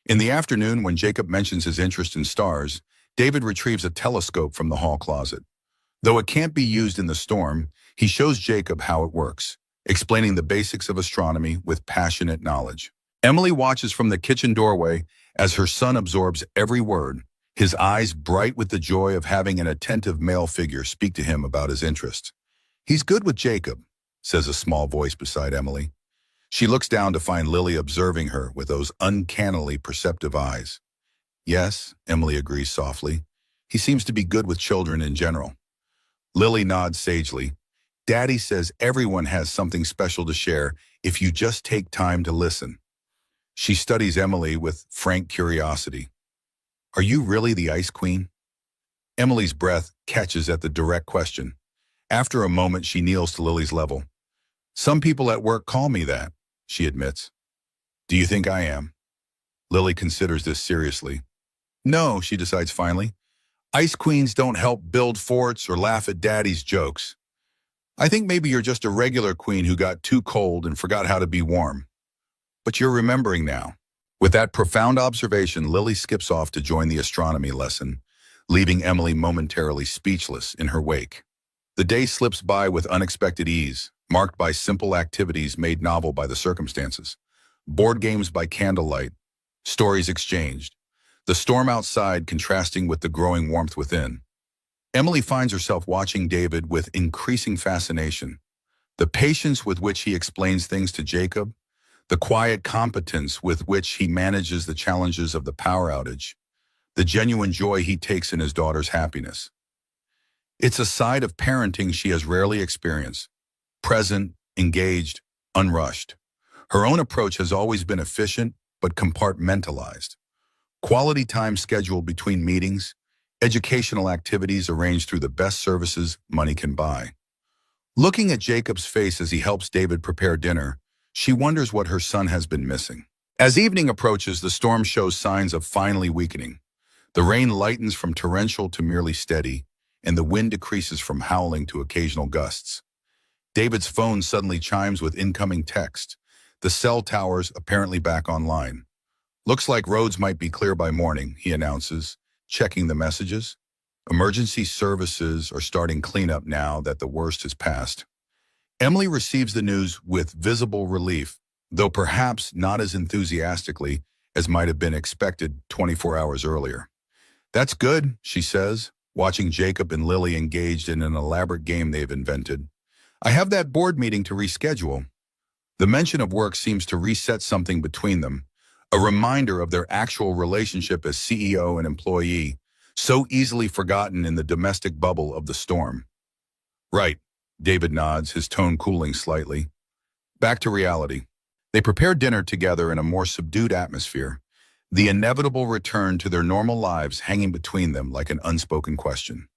In the afternoon, when Jacob mentions his interest in stars, David retrieves a telescope from the hall closet. Though it can't be used in the storm, he shows Jacob how it works, explaining the basics of astronomy with passionate knowledge. Emily watches from the kitchen doorway as her son absorbs every word, his eyes bright with the joy of having an attentive male figure speak to him about his interests. He's good with Jacob, says a small voice beside Emily. She looks down to find Lily observing her with those uncannily perceptive eyes. Yes, Emily agrees softly. He seems to be good with children in general. Lily nods sagely. Daddy says everyone has something special to share if you just take time to listen. She studies Emily with frank curiosity. Are you really the Ice Queen? Emily's breath catches at the direct question. After a moment, she kneels to Lily's level. Some people at work call me that, she admits. Do you think I am? Lily considers this seriously. No, she decides finally. Ice Queens don't help build forts or laugh at Daddy's jokes. I think maybe you're just a regular queen who got too cold and forgot how to be warm. But you're remembering now. With that profound observation, Lily skips off to join the astronomy lesson, leaving Emily momentarily speechless in her wake. The day slips by with unexpected ease, marked by simple activities made novel by the circumstances. Board games by candlelight, stories exchanged, the storm outside contrasting with the growing warmth within. Emily finds herself watching David with increasing fascination. The patience with which he explains things to Jacob, the quiet competence with which he manages the challenges of the power outage, the genuine joy he takes in his daughter's happiness. It's a side of parenting she has rarely experienced. Present, engaged, unrushed. Her own approach has always been efficient but compartmentalized. Quality time scheduled between meetings, educational activities arranged through the best services money can buy. Looking at Jacob's face as he helps David prepare dinner, she wonders what her son has been missing. As evening approaches, the storm shows signs of finally weakening. The rain lightens from torrential to merely steady, and the wind decreases from howling to occasional gusts. David's phone suddenly chimes with incoming text. The cell tower's apparently back online. Looks like roads might be clear by morning, he announces, checking the messages. Emergency services are starting cleanup now that the worst has passed. Emily receives the news with visible relief, though perhaps not as enthusiastically as might have been expected 24 hours earlier. That's good, she says, watching Jacob and Lily engaged in an elaborate game they've invented. I have that board meeting to reschedule. The mention of work seems to reset something between them, a reminder of their actual relationship as CEO and employee, so easily forgotten in the domestic bubble of the storm. Right, David nods, his tone cooling slightly. Back to reality. They prepare dinner together in a more subdued atmosphere, the inevitable return to their normal lives hanging between them like an unspoken question.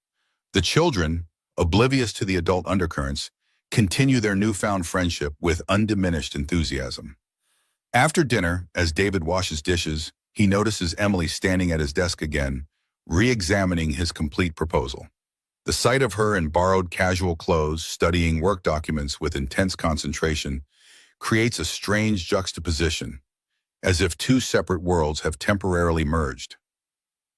The children, oblivious to the adult undercurrents, continue their newfound friendship with undiminished enthusiasm. After dinner, as David washes dishes, he notices Emily standing at his desk again, re-examining his complete proposal. The sight of her in borrowed casual clothes, studying work documents with intense concentration, creates a strange juxtaposition, as if two separate worlds have temporarily merged.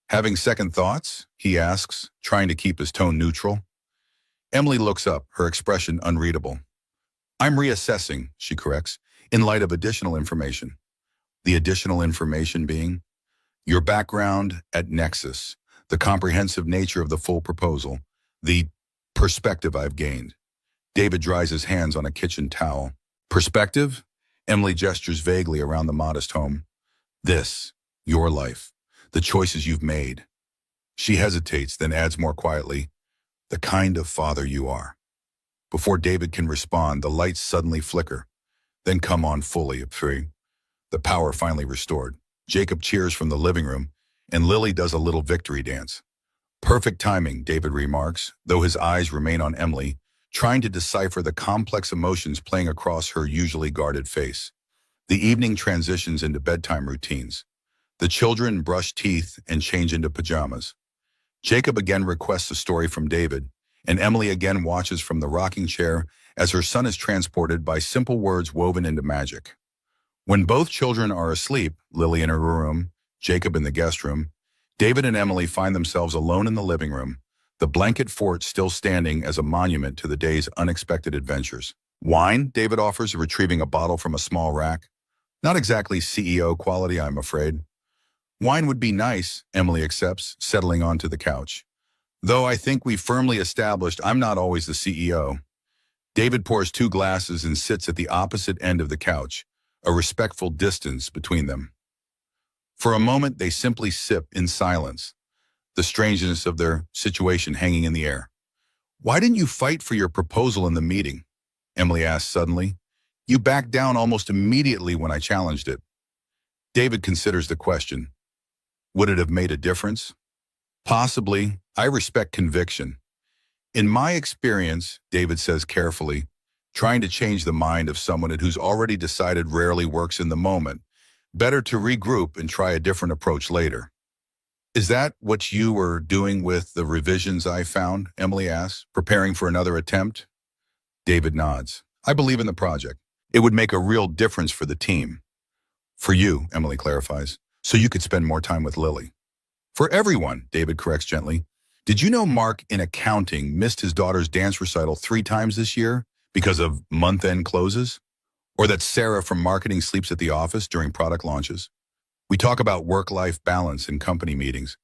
Having second thoughts? He asks, trying to keep his tone neutral. Emily looks up, her expression unreadable. I'm reassessing, she corrects, in light of additional information. The additional information being your background at Nexus, the comprehensive nature of the full proposal, the perspective I've gained. David dries his hands on a kitchen towel. Perspective? Emily gestures vaguely around the modest home. This, your life, the choices you've made. She hesitates, then adds more quietly, the kind of father you are. Before David can respond, the lights suddenly flicker, then come on fully at 3. The power finally restored. Jacob cheers from the living room, and Lily does a little victory dance. Perfect timing, David remarks, though his eyes remain on Emily, trying to decipher the complex emotions playing across her usually guarded face. The evening transitions into bedtime routines. The children brush teeth and change into pajamas. Jacob again requests a story from David, and Emily again watches from the rocking chair as her son is transported by simple words woven into magic. When both children are asleep, Lily in her room, Jacob in the guest room, David and Emily find themselves alone in the living room, the blanket fort still standing as a monument to the day's unexpected adventures. Wine, David offers, retrieving a bottle from a small rack. Not exactly CEO quality, I'm afraid. Wine would be nice, Emily accepts, settling onto the couch. Though I think we firmly established I'm not always the CEO. David pours 2 glasses and sits at the opposite end of the couch, a respectful distance between them. For a moment, they simply sip in silence, the strangeness of their situation hanging in the air. Why didn't you fight for your proposal in the meeting? Emily asked suddenly. You backed down almost immediately when I challenged it. David considers the question. Would it have made a difference? Possibly. I respect conviction. In my experience, David says carefully, trying to change the mind of someone who's already decided rarely works in the moment. Better to regroup and try a different approach later. Is that what you were doing with the revisions I found? Emily asks, preparing for another attempt. David nods. I believe in the project. It would make a real difference for the team. For you, Emily clarifies, so you could spend more time with Lily. For everyone, David corrects gently. Did you know Mark in accounting missed his daughter's dance recital 3 times this year because of month-end closes? Or that Sarah from marketing sleeps at the office during product launches? We talk about work-life balance in company meetings,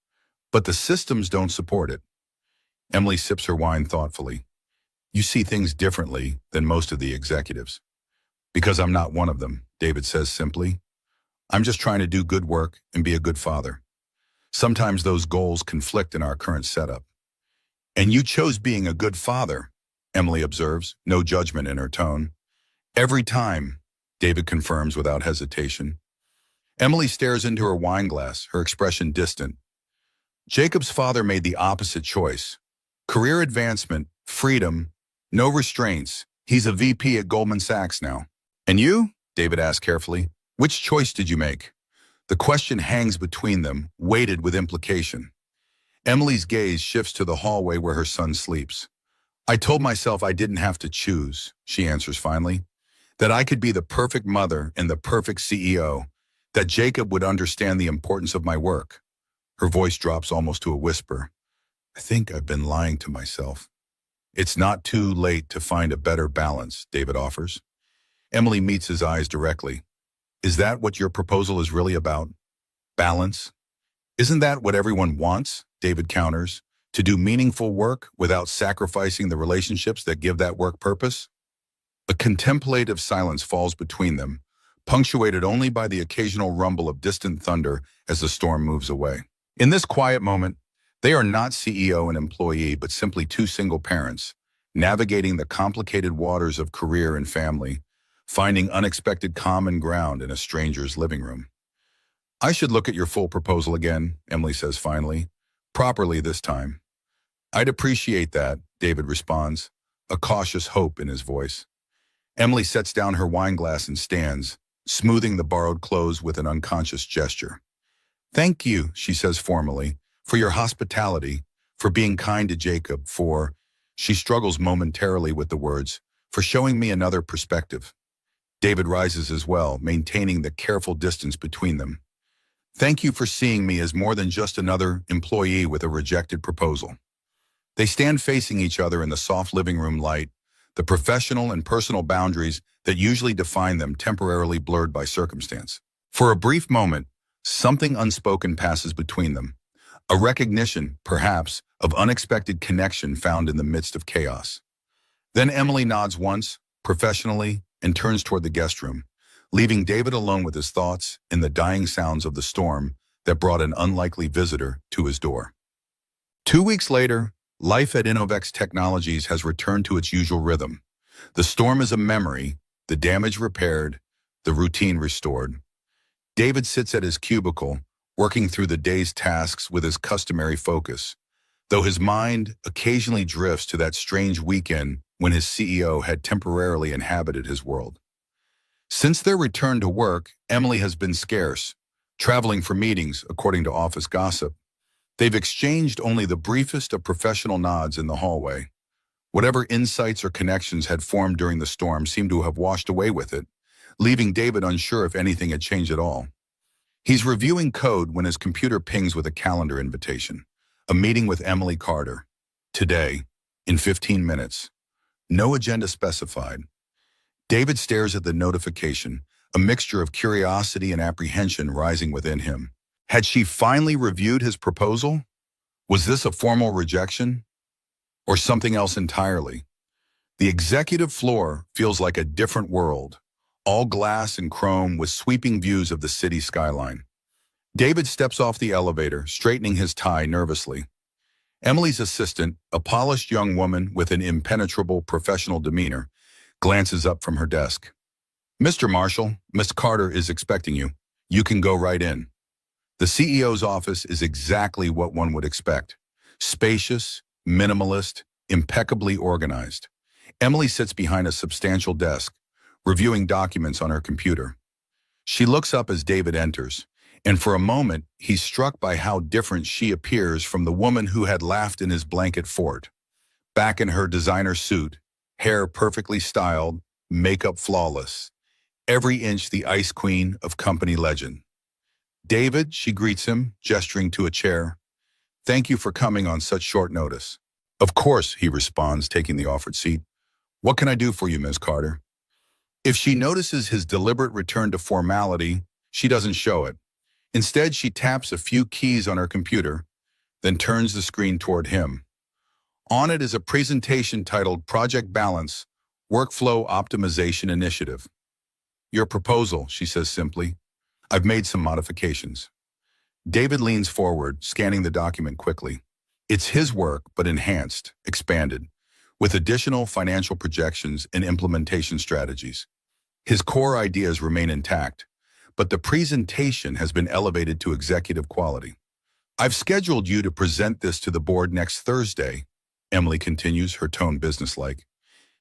but the systems don't support it. Emily sips her wine thoughtfully. You see things differently than most of the executives. Because I'm not one of them, David says simply. I'm just trying to do good work and be a good father. Sometimes those goals conflict in our current setup. And you chose being a good father, Emily observes, no judgment in her tone. Every time, David confirms without hesitation. Emily stares into her wine glass, her expression distant. Jacob's father made the opposite choice. Career advancement, freedom, no restraints. He's a VP at Goldman Sachs now. And you? David asked carefully. Which choice did you make? The question hangs between them, weighted with implication. Emily's gaze shifts to the hallway where her son sleeps. I told myself I didn't have to choose, she answers finally. That I could be the perfect mother and the perfect CEO. That Jacob would understand the importance of my work. Her voice drops almost to a whisper. I think I've been lying to myself. It's not too late to find a better balance, David offers. Emily meets his eyes directly. Is that what your proposal is really about? Balance? Isn't that what everyone wants? David counters. To do meaningful work without sacrificing the relationships that give that work purpose? A contemplative silence falls between them, punctuated only by the occasional rumble of distant thunder as the storm moves away. In this quiet moment, they are not CEO and employee, but simply two single parents, navigating the complicated waters of career and family, finding unexpected common ground in a stranger's living room. I should look at your full proposal again, Emily says finally, properly this time. I'd appreciate that, David responds, a cautious hope in his voice. Emily sets down her wine glass and stands, smoothing the borrowed clothes with an unconscious gesture. Thank you, she says formally, for your hospitality, for being kind to Jacob, she struggles momentarily with the words, for showing me another perspective. David rises as well, maintaining the careful distance between them. Thank you for seeing me as more than just another employee with a rejected proposal. They stand facing each other in the soft living room light, the professional and personal boundaries that usually define them temporarily blurred by circumstance. For a brief moment, something unspoken passes between them, a recognition, perhaps, of unexpected connection found in the midst of chaos. Then Emily nods once, professionally, and turns toward the guest room, leaving David alone with his thoughts in the dying sounds of the storm that brought an unlikely visitor to his door. 2 weeks later, life at Innovex Technologies has returned to its usual rhythm. The storm is a memory, the damage repaired, the routine restored. David sits at his cubicle, working through the day's tasks with his customary focus, though his mind occasionally drifts to that strange weekend when his CEO had temporarily inhabited his world. Since their return to work, Emily has been scarce, traveling for meetings, according to office gossip. They've exchanged only the briefest of professional nods in the hallway. Whatever insights or connections had formed during the storm seemed to have washed away with it, leaving David unsure if anything had changed at all. He's reviewing code when his computer pings with a calendar invitation. A meeting with Emily Carter. Today, in 15 minutes. No agenda specified. David stares at the notification, a mixture of curiosity and apprehension rising within him. Had she finally reviewed his proposal? Was this a formal rejection? Or something else entirely? The executive floor feels like a different world, all glass and chrome with sweeping views of the city skyline. David steps off the elevator, straightening his tie nervously. Emily's assistant, a polished young woman with an impenetrable professional demeanor, glances up from her desk. Mr. Marshall, Miss Carter is expecting you. You can go right in. The CEO's office is exactly what one would expect. Spacious, minimalist, impeccably organized. Emily sits behind a substantial desk, reviewing documents on her computer. She looks up as David enters, and for a moment, he's struck by how different she appears from the woman who had laughed in his blanket fort. Back in her designer suit, hair perfectly styled, makeup flawless. Every inch the ice queen of company legend. David, she greets him, gesturing to a chair. Thank you for coming on such short notice. Of course, he responds, taking the offered seat. What can I do for you, Ms. Carter? If she notices his deliberate return to formality, she doesn't show it. Instead, she taps a few keys on her computer, then turns the screen toward him. On it is a presentation titled Project Balance, Workflow Optimization Initiative. Your proposal, she says simply. I've made some modifications. David leans forward, scanning the document quickly. It's his work, but enhanced, expanded, with additional financial projections and implementation strategies. His core ideas remain intact, but the presentation has been elevated to executive quality. I've scheduled you to present this to the board next Thursday, Emily continues, her tone businesslike.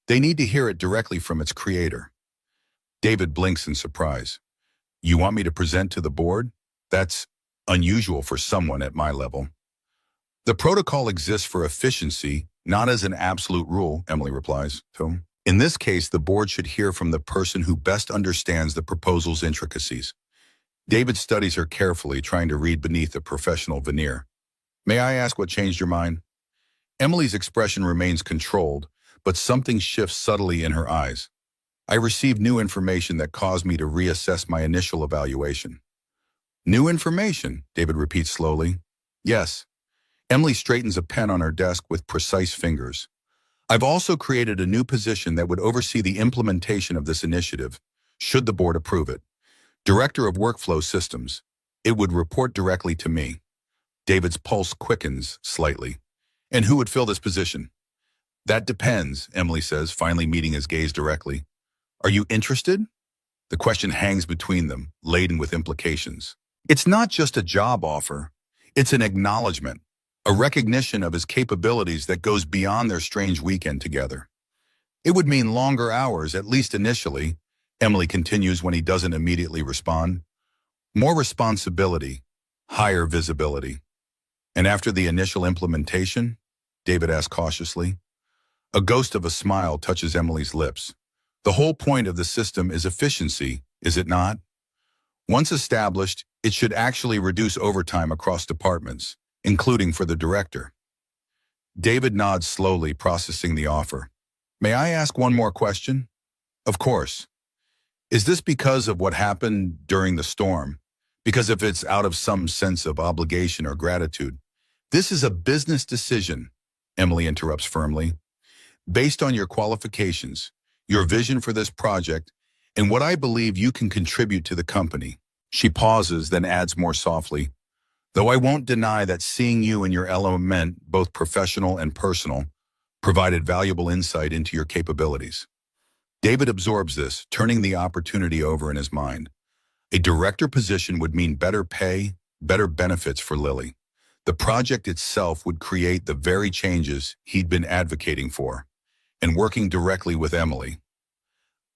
They need to hear it directly from its creator. David blinks in surprise. You want me to present to the board? That's unusual for someone at my level. The protocol exists for efficiency, not as an absolute rule, Emily replies. So, in this case, the board should hear from the person who best understands the proposal's intricacies. David studies her carefully, trying to read beneath a professional veneer. May I ask what changed your mind? Emily's expression remains controlled, but something shifts subtly in her eyes. I received new information that caused me to reassess my initial evaluation. New information, David repeats slowly. Yes. Emily straightens a pen on her desk with precise fingers. I've also created a new position that would oversee the implementation of this initiative, should the board approve it. Director of Workflow Systems. It would report directly to me. David's pulse quickens slightly. And who would fill this position? That depends, Emily says, finally meeting his gaze directly. Are you interested? The question hangs between them, laden with implications. It's not just a job offer. It's an acknowledgement, a recognition of his capabilities that goes beyond their strange weekend together. It would mean longer hours, at least initially, Emily continues when he doesn't immediately respond. More responsibility, higher visibility. And after the initial implementation, David asks cautiously. A ghost of a smile touches Emily's lips. The whole point of the system is efficiency, is it not? Once established, it should actually reduce overtime across departments, including for the director. David nods slowly, processing the offer. May I ask one more question? Of course. Is this because of what happened during the storm? Because if it's out of some sense of obligation or gratitude? This is a business decision, Emily interrupts firmly. Based on your qualifications, your vision for this project, and what I believe you can contribute to the company. She pauses, then adds more softly. Though I won't deny that seeing you in your element, both professional and personal, provided valuable insight into your capabilities. David absorbs this, turning the opportunity over in his mind. A director position would mean better pay, better benefits for Lily. The project itself would create the very changes he'd been advocating for, and working directly with Emily.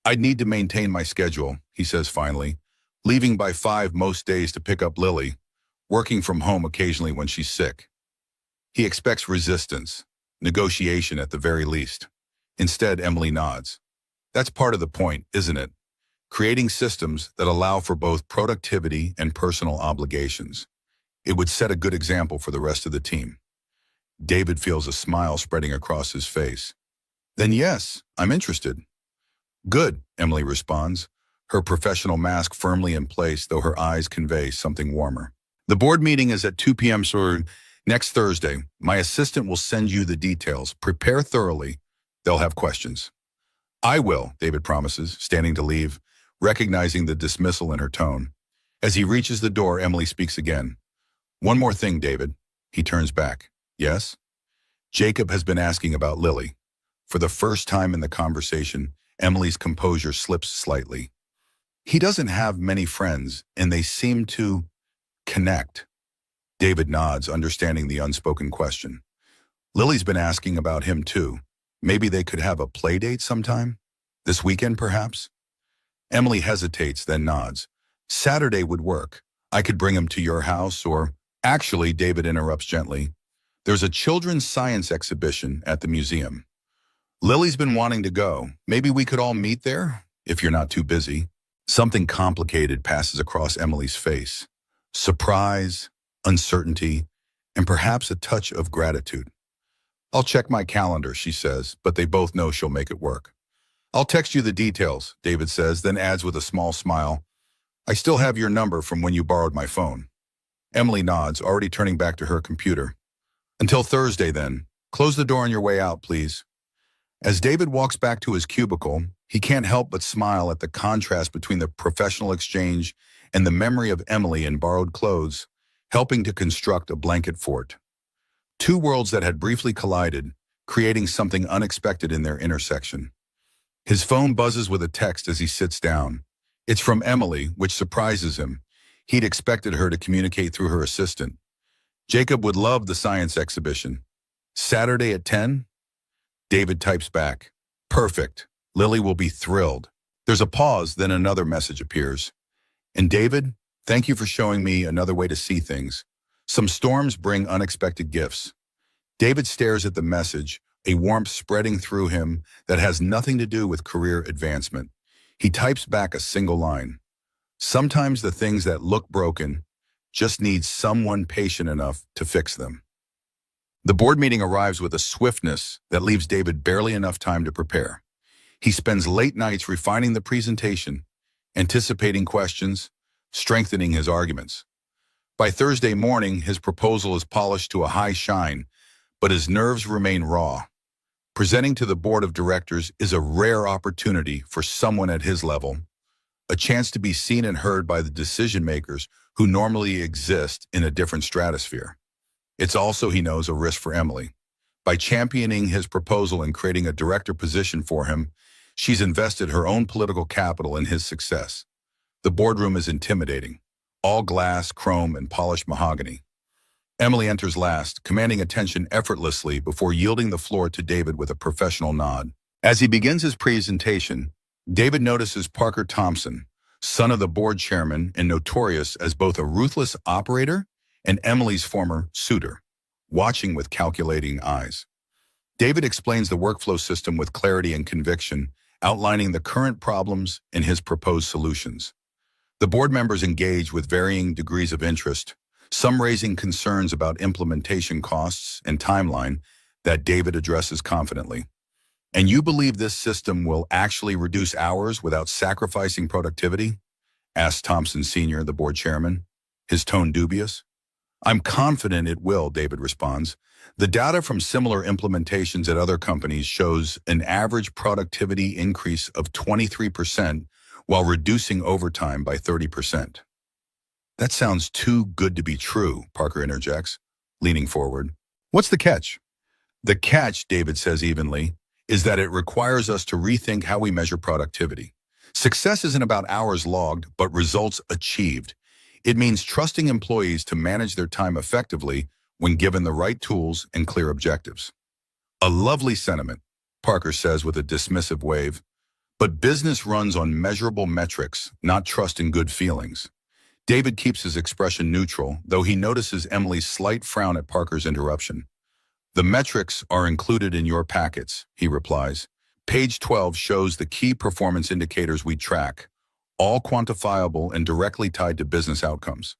I'd need to maintain my schedule, he says finally, leaving by 5 most days to pick up Lily, working from home occasionally when she's sick. He expects resistance, negotiation at the very least. Instead, Emily nods. That's part of the point, isn't it? Creating systems that allow for both productivity and personal obligations. It would set a good example for the rest of the team. David feels a smile spreading across his face. Then yes, I'm interested. Good, Emily responds, her professional mask firmly in place, though her eyes convey something warmer. The board meeting is at 2 p.m. so next Thursday. My assistant will send you the details. Prepare thoroughly. They'll have questions. I will, David promises, standing to leave, recognizing the dismissal in her tone. As he reaches the door, Emily speaks again. One more thing, David. He turns back. Yes? Jacob has been asking about Lily. For the first time in the conversation, Emily's composure slips slightly. He doesn't have many friends, and they seem to connect. David nods, understanding the unspoken question. Lily's been asking about him too. Maybe they could have a play date sometime? This weekend, perhaps? Emily hesitates, then nods. Saturday would work. I could bring him to your house, or... Actually, David interrupts gently. There's a children's science exhibition at the museum. Lily's been wanting to go. Maybe we could all meet there, if you're not too busy. Something complicated passes across Emily's face. Surprise, uncertainty, and perhaps a touch of gratitude. I'll check my calendar, she says, but they both know she'll make it work. I'll text you the details, David says, then adds with a small smile. I still have your number from when you borrowed my phone. Emily nods, already turning back to her computer. Until Thursday, then. Close the door on your way out, please. As David walks back to his cubicle, he can't help but smile at the contrast between the professional exchange and the memory of Emily in borrowed clothes, helping to construct a blanket fort. Two worlds that had briefly collided, creating something unexpected in their intersection. His phone buzzes with a text as he sits down. It's from Emily, which surprises him. He'd expected her to communicate through her assistant. Jacob would love the science exhibition. Saturday at 10? David types back. Perfect. Lily will be thrilled. There's a pause, then another message appears. And David, thank you for showing me another way to see things. Some storms bring unexpected gifts. David stares at the message, a warmth spreading through him that has nothing to do with career advancement. He types back a single line. Sometimes the things that look broken just need someone patient enough to fix them. The board meeting arrives with a swiftness that leaves David barely enough time to prepare. He spends late nights refining the presentation, anticipating questions, strengthening his arguments. By Thursday morning, his proposal is polished to a high shine, but his nerves remain raw. Presenting to the board of directors is a rare opportunity for someone at his level, a chance to be seen and heard by the decision makers who normally exist in a different stratosphere. It's also, he knows, a risk for Emily. By championing his proposal and creating a director position for him, she's invested her own political capital in his success. The boardroom is intimidating, all glass, chrome, and polished mahogany. Emily enters last, commanding attention effortlessly before yielding the floor to David with a professional nod. As he begins his presentation, David notices Parker Thompson, son of the board chairman and notorious as both a ruthless operator and Emily's former suitor, watching with calculating eyes. David explains the workflow system with clarity and conviction, outlining the current problems and his proposed solutions. The board members engage with varying degrees of interest, some raising concerns about implementation costs and timeline that David addresses confidently. And you believe this system will actually reduce hours without sacrificing productivity? Asked Thompson Sr., the board chairman, his tone dubious. I'm confident it will, David responds. The data from similar implementations at other companies shows an average productivity increase of 23% while reducing overtime by 30%. That sounds too good to be true, Parker interjects, leaning forward. What's the catch? The catch, David says evenly, is that it requires us to rethink how we measure productivity. Success isn't about hours logged, but results achieved. It means trusting employees to manage their time effectively when given the right tools and clear objectives. A lovely sentiment, Parker says with a dismissive wave. But business runs on measurable metrics, not trust in good feelings. David keeps his expression neutral, though he notices Emily's slight frown at Parker's interruption. The metrics are included in your packets, he replies. Page 12 shows the key performance indicators we track, all quantifiable and directly tied to business outcomes.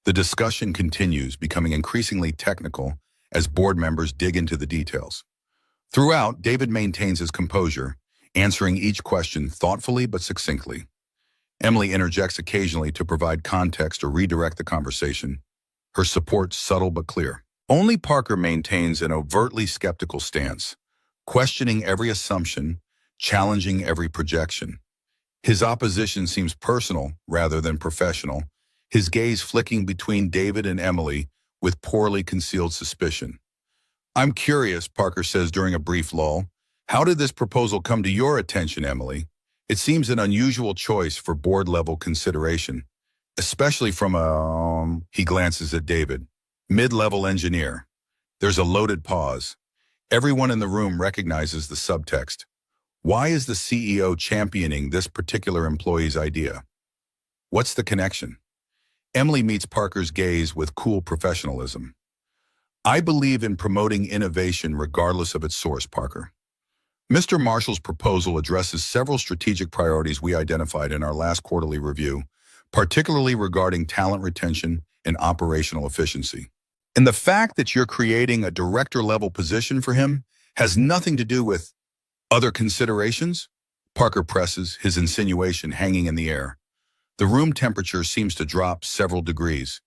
The discussion continues, becoming increasingly technical as board members dig into the details. Throughout, David maintains his composure, answering each question thoughtfully but succinctly. Emily interjects occasionally to provide context or redirect the conversation, her support subtle but clear. Only Parker maintains an overtly skeptical stance, questioning every assumption, challenging every projection. His opposition seems personal rather than professional, his gaze flicking between David and Emily with poorly concealed suspicion. I'm curious, Parker says during a brief lull. How did this proposal come to your attention, Emily? It seems an unusual choice for board-level consideration, especially from he glances at David, mid-level engineer. There's a loaded pause. Everyone in the room recognizes the subtext. Why is the CEO championing this particular employee's idea? What's the connection? Emily meets Parker's gaze with cool professionalism. I believe in promoting innovation regardless of its source, Parker. Mr. Marshall's proposal addresses several strategic priorities we identified in our last quarterly review, particularly regarding talent retention and operational efficiency. And the fact that you're creating a director-level position for him has nothing to do with other considerations? Parker presses, his insinuation hanging in the air. The room temperature seems to drop several degrees.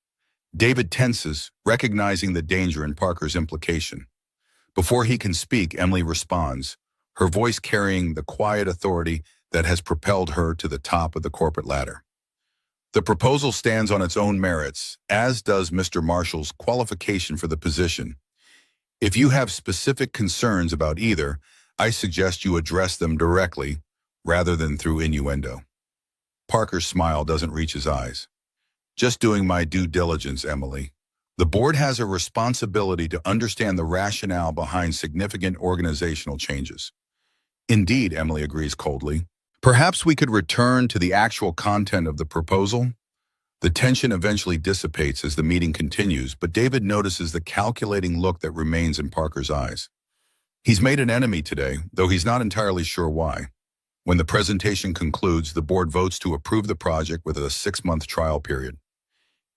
David tenses, recognizing the danger in Parker's implication. Before he can speak, Emily responds, her voice carrying the quiet authority that has propelled her to the top of the corporate ladder. The proposal stands on its own merits, as does Mr. Marshall's qualification for the position. If you have specific concerns about either, I suggest you address them directly, rather than through innuendo. Parker's smile doesn't reach his eyes. Just doing my due diligence, Emily. The board has a responsibility to understand the rationale behind significant organizational changes. Indeed, Emily agrees coldly. Perhaps we could return to the actual content of the proposal. The tension eventually dissipates as the meeting continues, but David notices the calculating look that remains in Parker's eyes. He's made an enemy today, though he's not entirely sure why. When the presentation concludes, the board votes to approve the project with a 6-month trial period.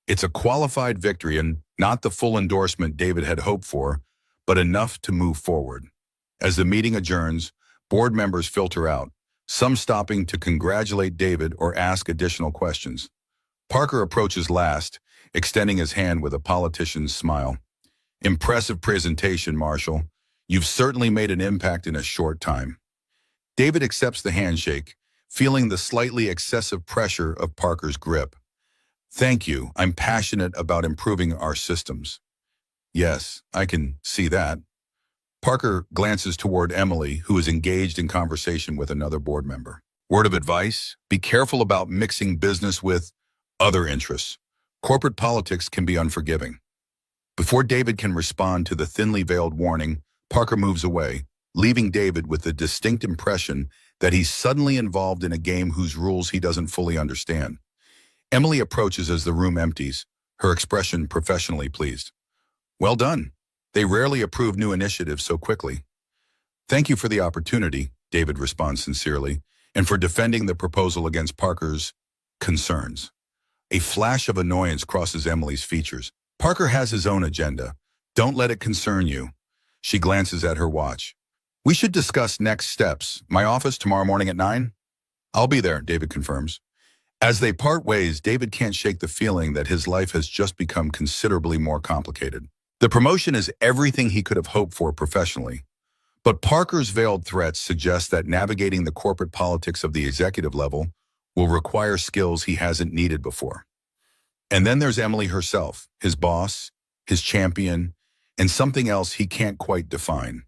It's a qualified victory and not the full endorsement David had hoped for, but enough to move forward. As the meeting adjourns, board members filter out, some stopping to congratulate David or ask additional questions. Parker approaches last, extending his hand with a politician's smile. Impressive presentation, Marshall. You've certainly made an impact in a short time. David accepts the handshake, feeling the slightly excessive pressure of Parker's grip. Thank you. I'm passionate about improving our systems. Yes, I can see that. Parker glances toward Emily, who is engaged in conversation with another board member. Word of advice: be careful about mixing business with other interests. Corporate politics can be unforgiving. Before David can respond to the thinly veiled warning, Parker moves away, leaving David with the distinct impression that he's suddenly involved in a game whose rules he doesn't fully understand. Emily approaches as the room empties, her expression professionally pleased. Well done. They rarely approve new initiatives so quickly. Thank you for the opportunity, David responds sincerely, and for defending the proposal against Parker's concerns. A flash of annoyance crosses Emily's features. Parker has his own agenda. Don't let it concern you. She glances at her watch. We should discuss next steps. My office tomorrow morning at 9? I'll be there, David confirms. As they part ways, David can't shake the feeling that his life has just become considerably more complicated. The promotion is everything he could have hoped for professionally. But Parker's veiled threats suggest that navigating the corporate politics of the executive level will require skills he hasn't needed before. And then there's Emily herself, his boss, his champion, and something else he can't quite define.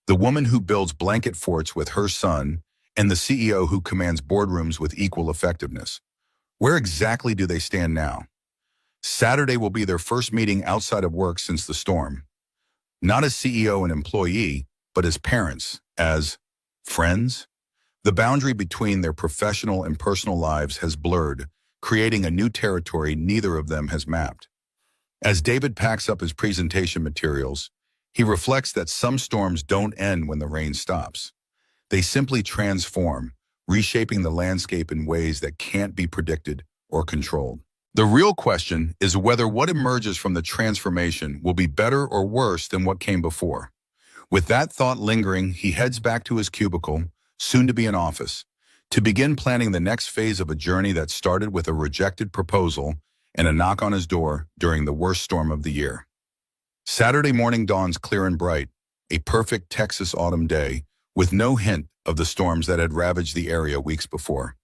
The woman who builds blanket forts with her son, and the CEO who commands boardrooms with equal effectiveness. Where exactly do they stand now? Saturday will be their first meeting outside of work since the storm. Not as CEO and employee, but as parents, as friends. The boundary between their professional and personal lives has blurred, creating a new territory neither of them has mapped. As David packs up his presentation materials, he reflects that some storms don't end when the rain stops. They simply transform, reshaping the landscape in ways that can't be predicted or controlled. The real question is whether what emerges from the transformation will be better or worse than what came before. With that thought lingering, he heads back to his cubicle, soon to be an office, to begin planning the next phase of a journey that started with a rejected proposal and a knock on his door during the worst storm of the year. Saturday morning dawns clear and bright, a perfect Texas autumn day, with no hint of the storms that had ravaged the area weeks before.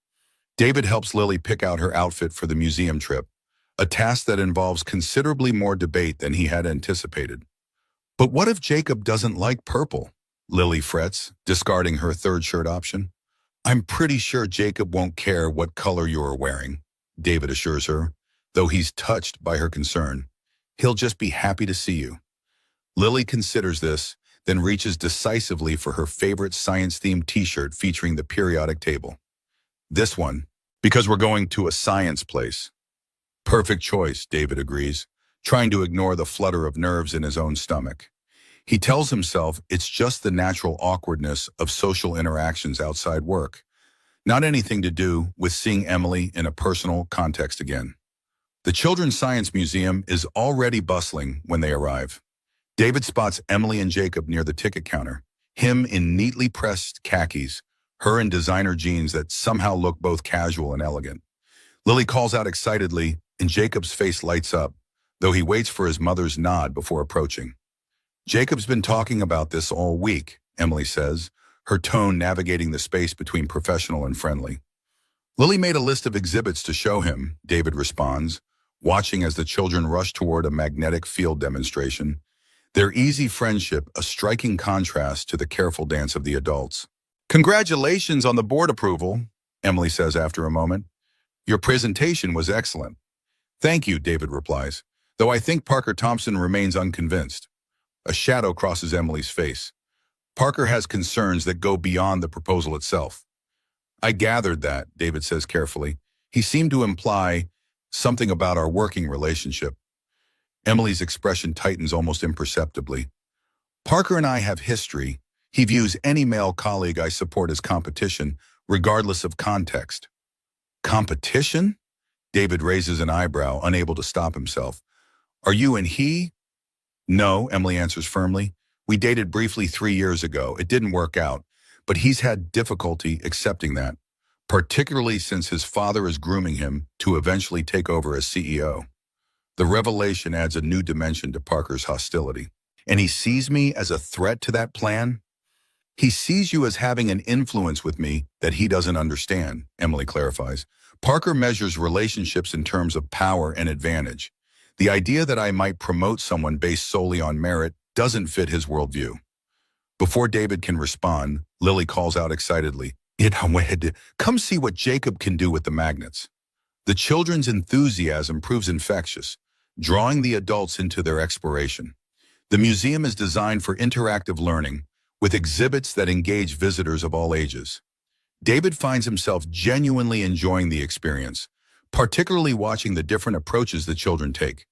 David helps Lily pick out her outfit for the museum trip, a task that involves considerably more debate than he had anticipated. But what if Jacob doesn't like purple? Lily frets, discarding her third shirt option. I'm pretty sure Jacob won't care what color you're wearing, David assures her, though he's touched by her concern. He'll just be happy to see you. Lily considers this, then reaches decisively for her favorite science-themed t-shirt featuring the periodic table. This one, because we're going to a science place. Perfect choice, David agrees, trying to ignore the flutter of nerves in his own stomach. He tells himself it's just the natural awkwardness of social interactions outside work, not anything to do with seeing Emily in a personal context again. The Children's Science Museum is already bustling when they arrive. David spots Emily and Jacob near the ticket counter, him in neatly pressed khakis, her in designer jeans that somehow look both casual and elegant. Lily calls out excitedly, and Jacob's face lights up, though he waits for his mother's nod before approaching. Jacob's been talking about this all week, Emily says, her tone navigating the space between professional and friendly. Lily made a list of exhibits to show him, David responds, watching as the children rush toward a magnetic field demonstration. Their easy friendship, a striking contrast to the careful dance of the adults. Congratulations on the board approval, Emily says after a moment. Your presentation was excellent. Thank you, David replies, though I think Parker Thompson remains unconvinced. A shadow crosses Emily's face. Parker has concerns that go beyond the proposal itself. I gathered that, David says carefully. He seemed to imply something about our working relationship. Emily's expression tightens almost imperceptibly. Parker and I have history. He views any male colleague I support as competition, regardless of context. Competition? David raises an eyebrow, unable to stop himself. Are you and he? No, Emily answers firmly. We dated briefly 3 years ago. It didn't work out, but he's had difficulty accepting that, particularly since his father is grooming him to eventually take over as CEO. The revelation adds a new dimension to Parker's hostility. And he sees me as a threat to that plan? He sees you as having an influence with me that he doesn't understand, Emily clarifies. Parker measures relationships in terms of power and advantage. The idea that I might promote someone based solely on merit doesn't fit his worldview. Before David can respond, Lily calls out excitedly, "Come see what Jacob can do with the magnets." The children's enthusiasm proves infectious, drawing the adults into their exploration. The museum is designed for interactive learning, with exhibits that engage visitors of all ages. David finds himself genuinely enjoying the experience, particularly watching the different approaches the children take.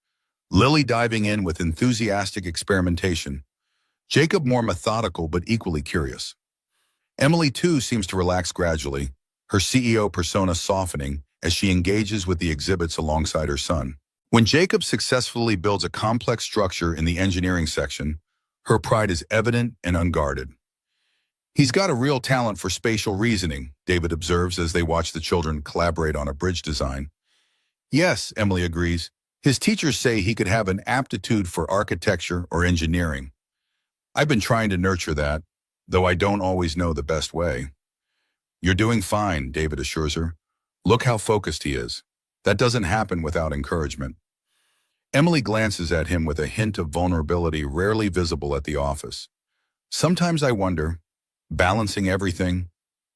Lily diving in with enthusiastic experimentation. Jacob more methodical but equally curious. Emily, too, seems to relax gradually, her CEO persona softening as she engages with the exhibits alongside her son. When Jacob successfully builds a complex structure in the engineering section, her pride is evident and unguarded. He's got a real talent for spatial reasoning, David observes as they watch the children collaborate on a bridge design. Yes, Emily agrees. His teachers say he could have an aptitude for architecture or engineering. I've been trying to nurture that, though I don't always know the best way. You're doing fine, David assures her. Look how focused he is. That doesn't happen without encouragement. Emily glances at him with a hint of vulnerability rarely visible at the office. Sometimes I wonder, balancing everything,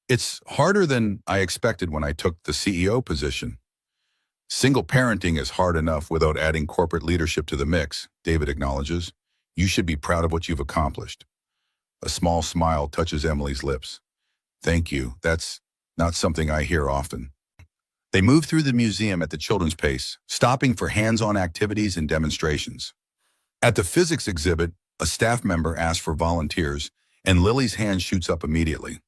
it's harder than I expected when I took the CEO position. Single parenting is hard enough without adding corporate leadership to the mix, David acknowledges. You should be proud of what you've accomplished. A small smile touches Emily's lips. Thank you. That's not something I hear often. They move through the museum at the children's pace, stopping for hands-on activities and demonstrations. At the physics exhibit, a staff member asks for volunteers, and Lily's hand shoots up immediately.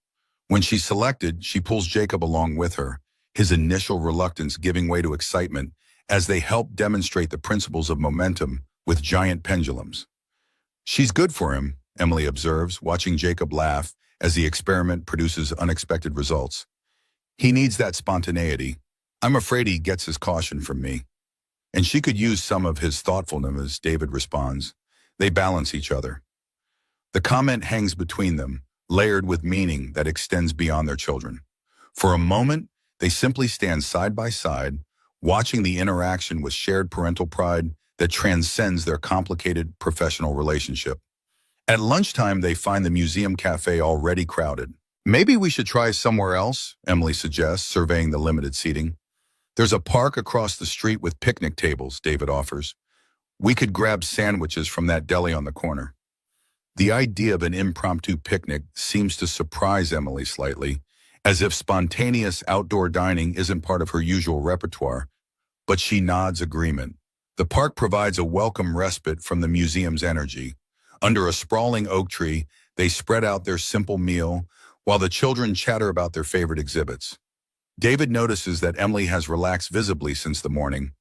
When she's selected, she pulls Jacob along with her, his initial reluctance giving way to excitement as they help demonstrate the principles of momentum with giant pendulums. She's good for him, Emily observes, watching Jacob laugh as the experiment produces unexpected results. He needs that spontaneity. I'm afraid he gets his caution from me. And she could use some of his thoughtfulness, David responds. They balance each other. The comment hangs between them, layered with meaning that extends beyond their children. For a moment, they simply stand side by side, watching the interaction with shared parental pride that transcends their complicated professional relationship. At lunchtime, they find the museum cafe already crowded. Maybe we should try somewhere else, Emily suggests, surveying the limited seating. There's a park across the street with picnic tables, David offers. We could grab sandwiches from that deli on the corner. The idea of an impromptu picnic seems to surprise Emily slightly, as if spontaneous outdoor dining isn't part of her usual repertoire, but she nods agreement. The park provides a welcome respite from the museum's energy. Under a sprawling oak tree, they spread out their simple meal, while the children chatter about their favorite exhibits. David notices that Emily has relaxed visibly since the morning,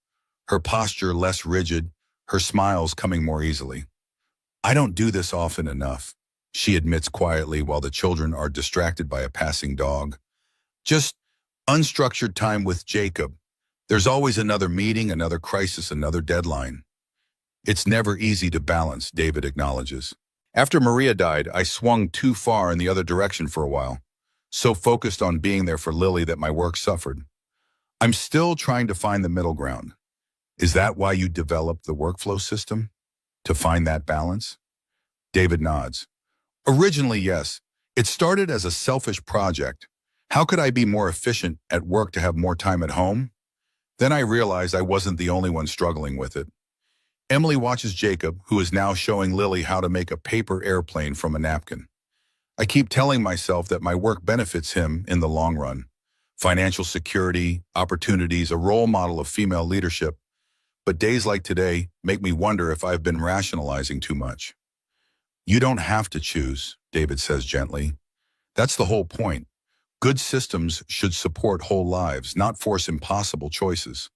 her posture less rigid, her smiles coming more easily. I don't do this often enough, she admits quietly while the children are distracted by a passing dog. Just unstructured time with Jacob. There's always another meeting, another crisis, another deadline. It's never easy to balance, David acknowledges. After Maria died, I swung too far in the other direction for a while, so focused on being there for Lily that my work suffered. I'm still trying to find the middle ground. Is that why you developed the workflow system? To find that balance? David nods. Originally, yes. It started as a selfish project. How could I be more efficient at work to have more time at home? Then I realized I wasn't the only one struggling with it. Emily watches Jacob, who is now showing Lily how to make a paper airplane from a napkin. I keep telling myself that my work benefits him in the long run. Financial security, opportunities, a role model of female leadership. But days like today make me wonder if I've been rationalizing too much. You don't have to choose, David says gently. That's the whole point. Good systems should support whole lives, not force impossible choices.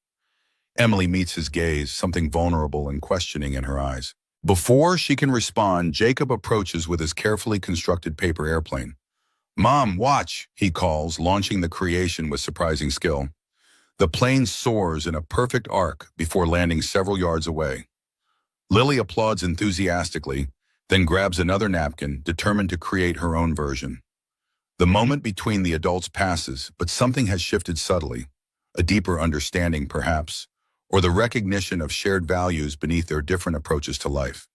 Emily meets his gaze, something vulnerable and questioning in her eyes. Before she can respond, Jacob approaches with his carefully constructed paper airplane. Mom, watch, he calls, launching the creation with surprising skill. The plane soars in a perfect arc before landing several yards away. Lily applauds enthusiastically, then grabs another napkin, determined to create her own version. The moment between the adults passes, but something has shifted subtly. A deeper understanding, perhaps, or the recognition of shared values beneath their different approaches to life.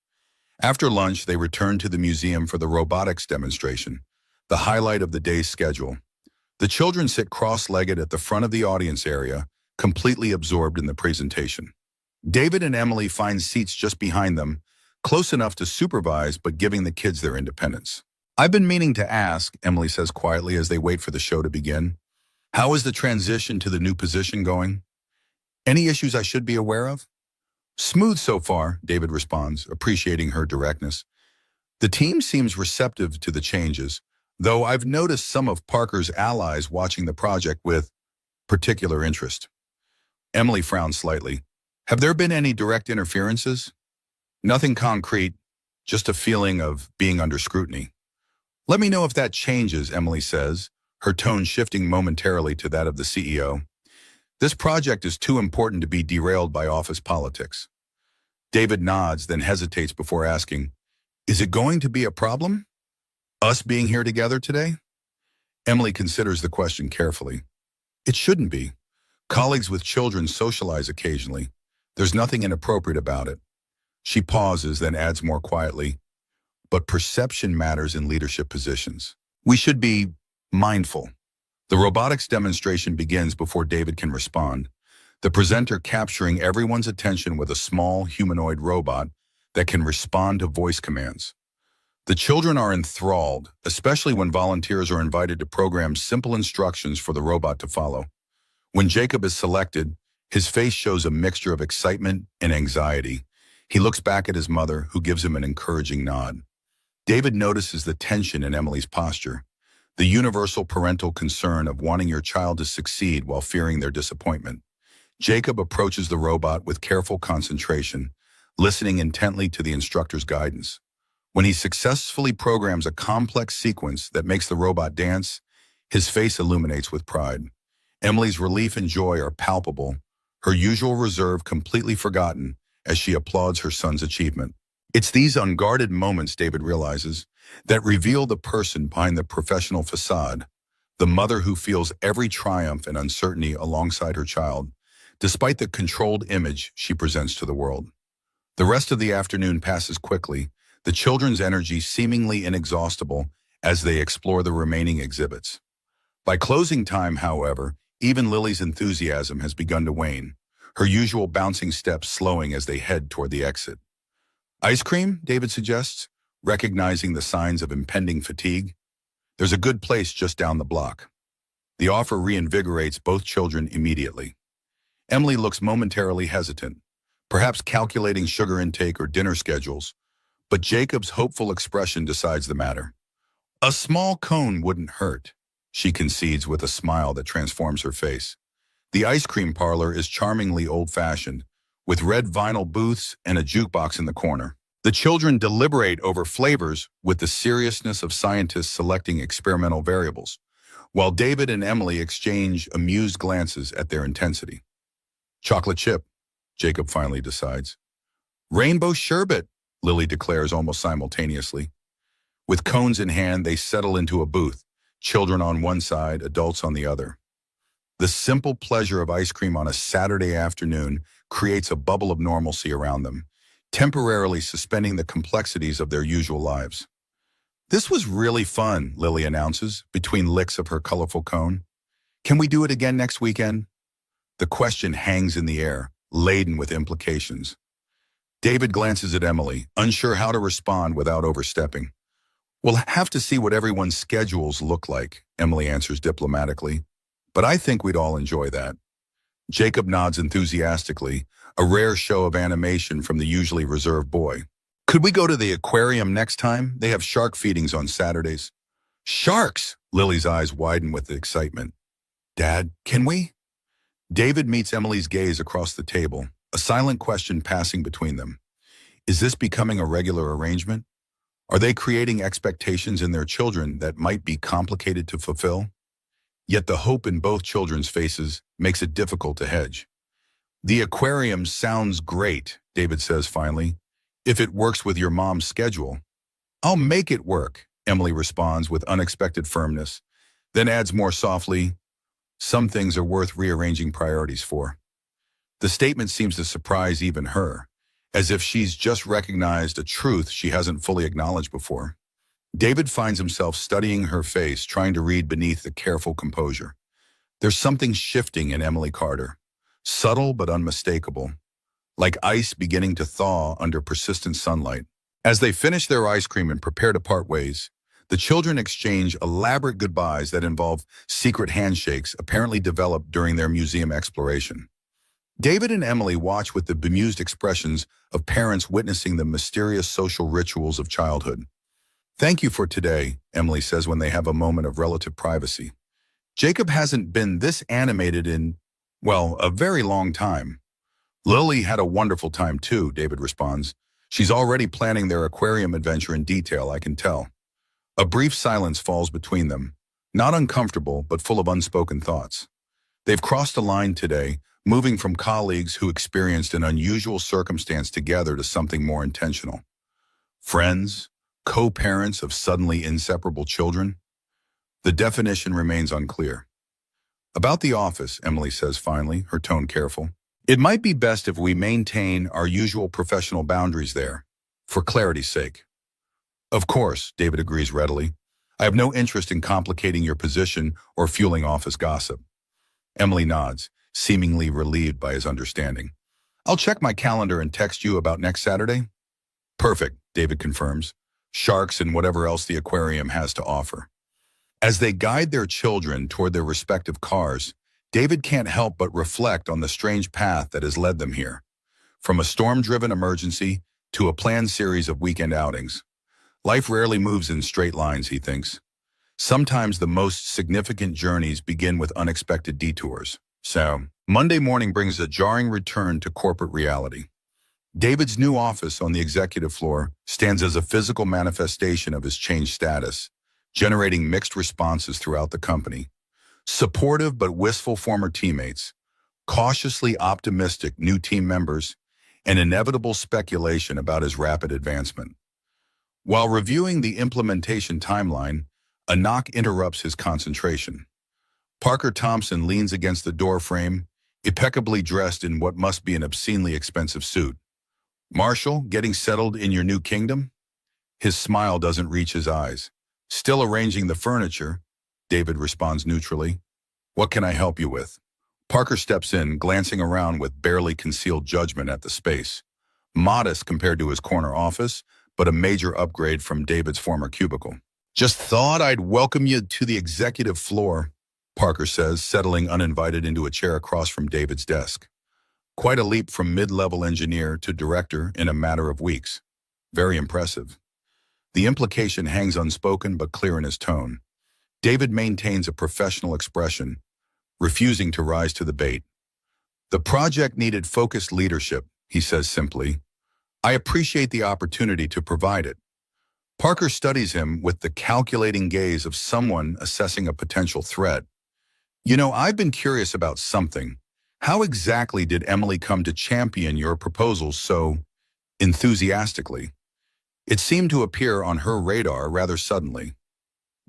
After lunch, they return to the museum for the robotics demonstration, the highlight of the day's schedule. The children sit cross-legged at the front of the audience area, completely absorbed in the presentation. David and Emily find seats just behind them, close enough to supervise but giving the kids their independence. I've been meaning to ask, Emily says quietly as they wait for the show to begin. How is the transition to the new position going? Any issues I should be aware of? Smooth so far, David responds, appreciating her directness. The team seems receptive to the changes, though I've noticed some of Parker's allies watching the project with particular interest. Emily frowns slightly. Have there been any direct interferences? Nothing concrete, just a feeling of being under scrutiny. Let me know if that changes, Emily says, her tone shifting momentarily to that of the CEO. This project is too important to be derailed by office politics. David nods, then hesitates before asking, is it going to be a problem? Us being here together today? Emily considers the question carefully. It shouldn't be. Colleagues with children socialize occasionally. There's nothing inappropriate about it. She pauses, then adds more quietly, but perception matters in leadership positions. We should be mindful. The robotics demonstration begins before David can respond, the presenter capturing everyone's attention with a small humanoid robot that can respond to voice commands. The children are enthralled, especially when volunteers are invited to program simple instructions for the robot to follow. When Jacob is selected, his face shows a mixture of excitement and anxiety. He looks back at his mother, who gives him an encouraging nod. David notices the tension in Emily's posture, the universal parental concern of wanting your child to succeed while fearing their disappointment. Jacob approaches the robot with careful concentration, listening intently to the instructor's guidance. When he successfully programs a complex sequence that makes the robot dance, his face illuminates with pride. Emily's relief and joy are palpable, her usual reserve completely forgotten as she applauds her son's achievement. It's these unguarded moments, David realizes, that reveal the person behind the professional facade, the mother who feels every triumph and uncertainty alongside her child, despite the controlled image she presents to the world. The rest of the afternoon passes quickly, the children's energy seemingly inexhaustible as they explore the remaining exhibits. By closing time, however, even Lily's enthusiasm has begun to wane, her usual bouncing steps slowing as they head toward the exit. Ice cream, David suggests, recognizing the signs of impending fatigue. There's a good place just down the block. The offer reinvigorates both children immediately. Emily looks momentarily hesitant, perhaps calculating sugar intake or dinner schedules, but Jacob's hopeful expression decides the matter. A small cone wouldn't hurt, she concedes with a smile that transforms her face. The ice cream parlor is charmingly old-fashioned, with red vinyl booths and a jukebox in the corner. The children deliberate over flavors with the seriousness of scientists selecting experimental variables, while David and Emily exchange amused glances at their intensity. Chocolate chip, Jacob finally decides. Rainbow sherbet, Lily declares almost simultaneously. With cones in hand, they settle into a booth, children on one side, adults on the other. The simple pleasure of ice cream on a Saturday afternoon creates a bubble of normalcy around them, temporarily suspending the complexities of their usual lives. This was really fun, Lily announces, between licks of her colorful cone. Can we do it again next weekend? The question hangs in the air, laden with implications. David glances at Emily, unsure how to respond without overstepping. We'll have to see what everyone's schedules look like, Emily answers diplomatically. But I think we'd all enjoy that. Jacob nods enthusiastically, a rare show of animation from the usually reserved boy. Could we go to the aquarium next time? They have shark feedings on Saturdays. Sharks! Lily's eyes widen with excitement. Dad, can we? David meets Emily's gaze across the table, a silent question passing between them. Is this becoming a regular arrangement? Are they creating expectations in their children that might be complicated to fulfill? Yet the hope in both children's faces makes it difficult to hedge. The aquarium sounds great, David says finally, if it works with your mom's schedule. I'll make it work, Emily responds with unexpected firmness, then adds more softly, some things are worth rearranging priorities for. The statement seems to surprise even her, as if she's just recognized a truth she hasn't fully acknowledged before. David finds himself studying her face, trying to read beneath the careful composure. There's something shifting in Emily Carter, subtle but unmistakable, like ice beginning to thaw under persistent sunlight. As they finish their ice cream and prepare to part ways, the children exchange elaborate goodbyes that involve secret handshakes apparently developed during their museum exploration. David and Emily watch with the bemused expressions of parents witnessing the mysterious social rituals of childhood. Thank you for today, Emily says when they have a moment of relative privacy. Jacob hasn't been this animated in, well, a very long time. Lily had a wonderful time too, David responds. She's already planning their aquarium adventure in detail, I can tell. A brief silence falls between them, not uncomfortable but full of unspoken thoughts. They've crossed a line today, moving from colleagues who experienced an unusual circumstance together to something more intentional. Friends, co-parents of suddenly inseparable children? The definition remains unclear. About the office, Emily says finally, her tone careful. It might be best if we maintain our usual professional boundaries there, for clarity's sake. Of course, David agrees readily. I have no interest in complicating your position or fueling office gossip. Emily nods, seemingly relieved by his understanding. I'll check my calendar and text you about next Saturday. Perfect, David confirms. Sharks and whatever else the aquarium has to offer. As they guide their children toward their respective cars, David can't help but reflect on the strange path that has led them here. From a storm-driven emergency to a planned series of weekend outings. Life rarely moves in straight lines, he thinks. Sometimes the most significant journeys begin with unexpected detours. So, Monday morning brings a jarring return to corporate reality. David's new office on the executive floor stands as a physical manifestation of his changed status, generating mixed responses throughout the company. Supportive but wistful former teammates, cautiously optimistic new team members, and inevitable speculation about his rapid advancement. While reviewing the implementation timeline, a knock interrupts his concentration. Parker Thompson leans against the doorframe, impeccably dressed in what must be an obscenely expensive suit. Marshall, getting settled in your new kingdom? His smile doesn't reach his eyes. Still arranging the furniture, David responds neutrally. What can I help you with? Parker steps in, glancing around with barely concealed judgment at the space. Modest compared to his corner office, but a major upgrade from David's former cubicle. Just thought I'd welcome you to the executive floor, Parker says, settling uninvited into a chair across from David's desk. Quite a leap from mid-level engineer to director in a matter of weeks. Very impressive. The implication hangs unspoken but clear in his tone. David maintains a professional expression, refusing to rise to the bait. The project needed focused leadership, he says simply. I appreciate the opportunity to provide it. Parker studies him with the calculating gaze of someone assessing a potential threat. You know, I've been curious about something. How exactly did Emily come to champion your proposals so enthusiastically? It seemed to appear on her radar rather suddenly.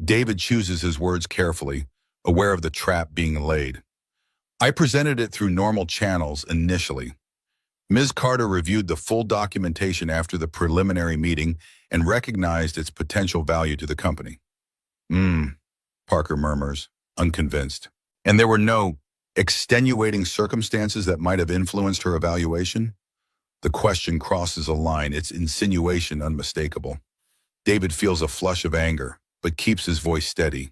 David chooses his words carefully, aware of the trap being laid. I presented it through normal channels initially. Ms. Carter reviewed the full documentation after the preliminary meeting and recognized its potential value to the company. Parker murmurs, unconvinced. And there were no extenuating circumstances that might have influenced her evaluation? The question crosses a line, its insinuation unmistakable. David feels a flush of anger, but keeps his voice steady.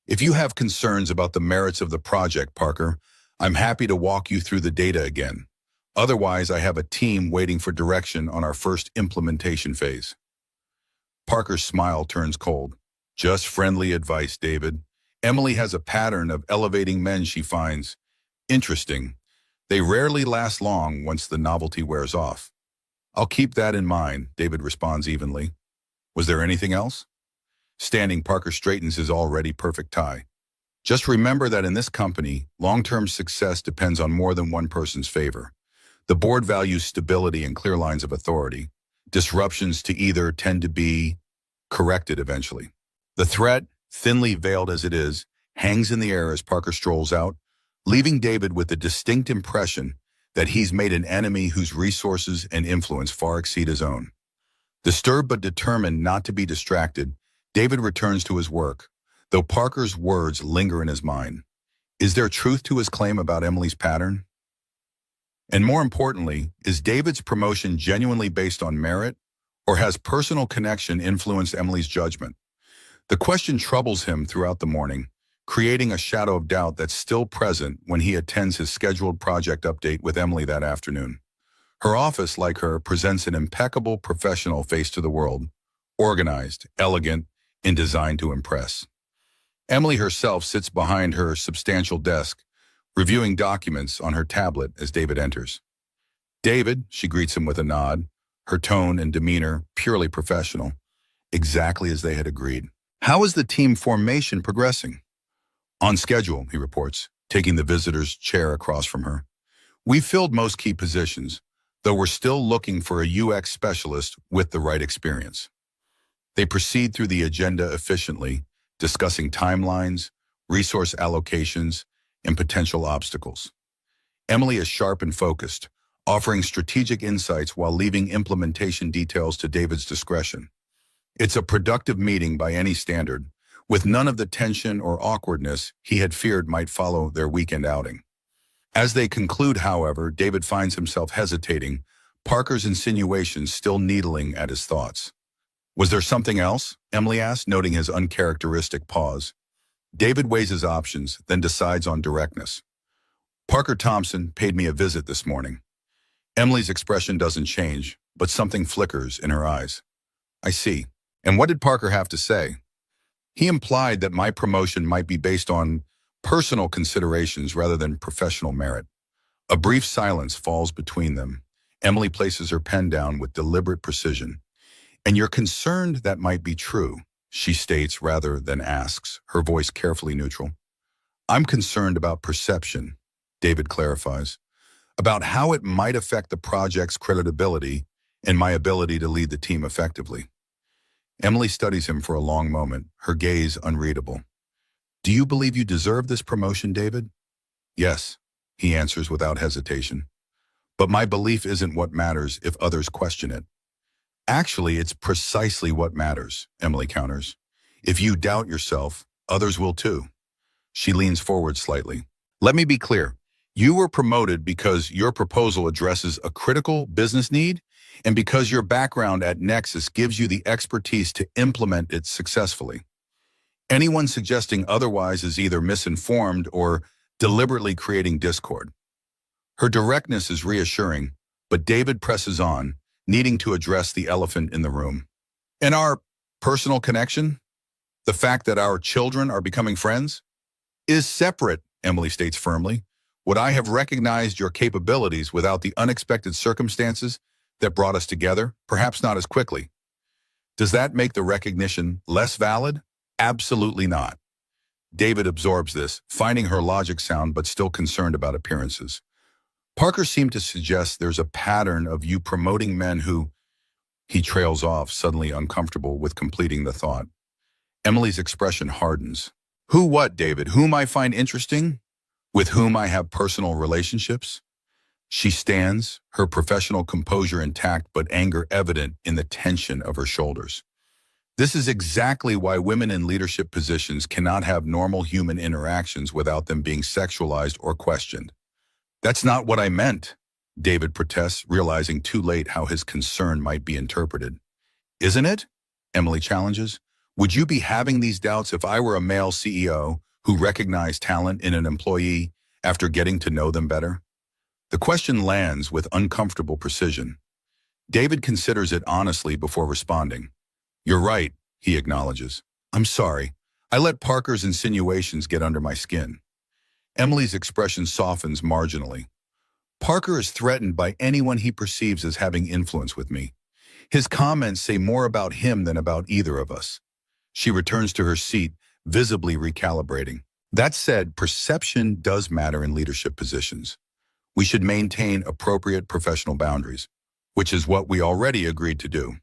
If you have concerns about the merits of the project, Parker, I'm happy to walk you through the data again. Otherwise, I have a team waiting for direction on our first implementation phase. Parker's smile turns cold. Just friendly advice, David. Emily has a pattern of elevating men she finds interesting. They rarely last long once the novelty wears off. I'll keep that in mind, David responds evenly. Was there anything else? Standing, Parker straightens his already perfect tie. Just remember that in this company, long-term success depends on more than one person's favor. The board values stability and clear lines of authority. Disruptions to either tend to be corrected eventually. The threat, thinly veiled as it is, hangs in the air as Parker strolls out, leaving David with the distinct impression that he's made an enemy whose resources and influence far exceed his own. Disturbed but determined not to be distracted, David returns to his work, though Parker's words linger in his mind. Is there truth to his claim about Emily's pattern? And more importantly, is David's promotion genuinely based on merit, or has personal connection influenced Emily's judgment? The question troubles him throughout the morning, creating a shadow of doubt that's still present when he attends his scheduled project update with Emily that afternoon. Her office, like her, presents an impeccable professional face to the world, organized, elegant, and designed to impress. Emily herself sits behind her substantial desk, reviewing documents on her tablet as David enters. David, she greets him with a nod, her tone and demeanor purely professional, exactly as they had agreed. How is the team formation progressing? On schedule, he reports, taking the visitor's chair across from her. We filled most key positions, though we're still looking for a UX specialist with the right experience. They proceed through the agenda efficiently, discussing timelines, resource allocations, and potential obstacles. Emily is sharp and focused, offering strategic insights while leaving implementation details to David's discretion. It's a productive meeting by any standard, with none of the tension or awkwardness he had feared might follow their weekend outing. As they conclude, however, David finds himself hesitating, Parker's insinuations still needling at his thoughts. Was there something else? Emily asked, noting his uncharacteristic pause. David weighs his options, then decides on directness. Parker Thompson paid me a visit this morning. Emily's expression doesn't change, but something flickers in her eyes. I see. And what did Parker have to say? He implied that my promotion might be based on personal considerations rather than professional merit. A brief silence falls between them. Emily places her pen down with deliberate precision. And you're concerned that might be true, she states rather than asks, her voice carefully neutral. I'm concerned about perception, David clarifies, about how it might affect the project's credibility and my ability to lead the team effectively. Emily studies him for a long moment, her gaze unreadable. Do you believe you deserve this promotion, David? Yes, he answers without hesitation. But my belief isn't what matters if others question it. Actually, it's precisely what matters, Emily counters. If you doubt yourself, others will too. She leans forward slightly. Let me be clear. You were promoted because your proposal addresses a critical business need and because your background at Nexus gives you the expertise to implement it successfully. Anyone suggesting otherwise is either misinformed or deliberately creating discord. Her directness is reassuring, but David presses on, needing to address the elephant in the room. In our personal connection, the fact that our children are becoming friends is separate, Emily states firmly. Would I have recognized your capabilities without the unexpected circumstances that brought us together? Perhaps not as quickly. Does that make the recognition less valid? Absolutely not. David absorbs this, finding her logic sound but still concerned about appearances. Parker seemed to suggest there's a pattern of you promoting men who... He trails off, suddenly uncomfortable with completing the thought. Emily's expression hardens. Who what, David? Whom I find interesting? with whom I have personal relationships? She stands, her professional composure intact but anger evident in the tension of her shoulders. This is exactly why women in leadership positions cannot have normal human interactions without them being sexualized or questioned. That's not what I meant, David protests, realizing too late how his concern might be interpreted. Isn't it? Emily challenges. Would you be having these doubts if I were a male CEO who recognized talent in an employee after getting to know them better? The question lands with uncomfortable precision. David considers it honestly before responding. You're right, he acknowledges. I'm sorry. I let Parker's insinuations get under my skin. Emily's expression softens marginally. Parker is threatened by anyone he perceives as having influence with me. His comments say more about him than about either of us. She returns to her seat, visibly recalibrating. That said, perception does matter in leadership positions. We should maintain appropriate professional boundaries, which is what we already agreed to do.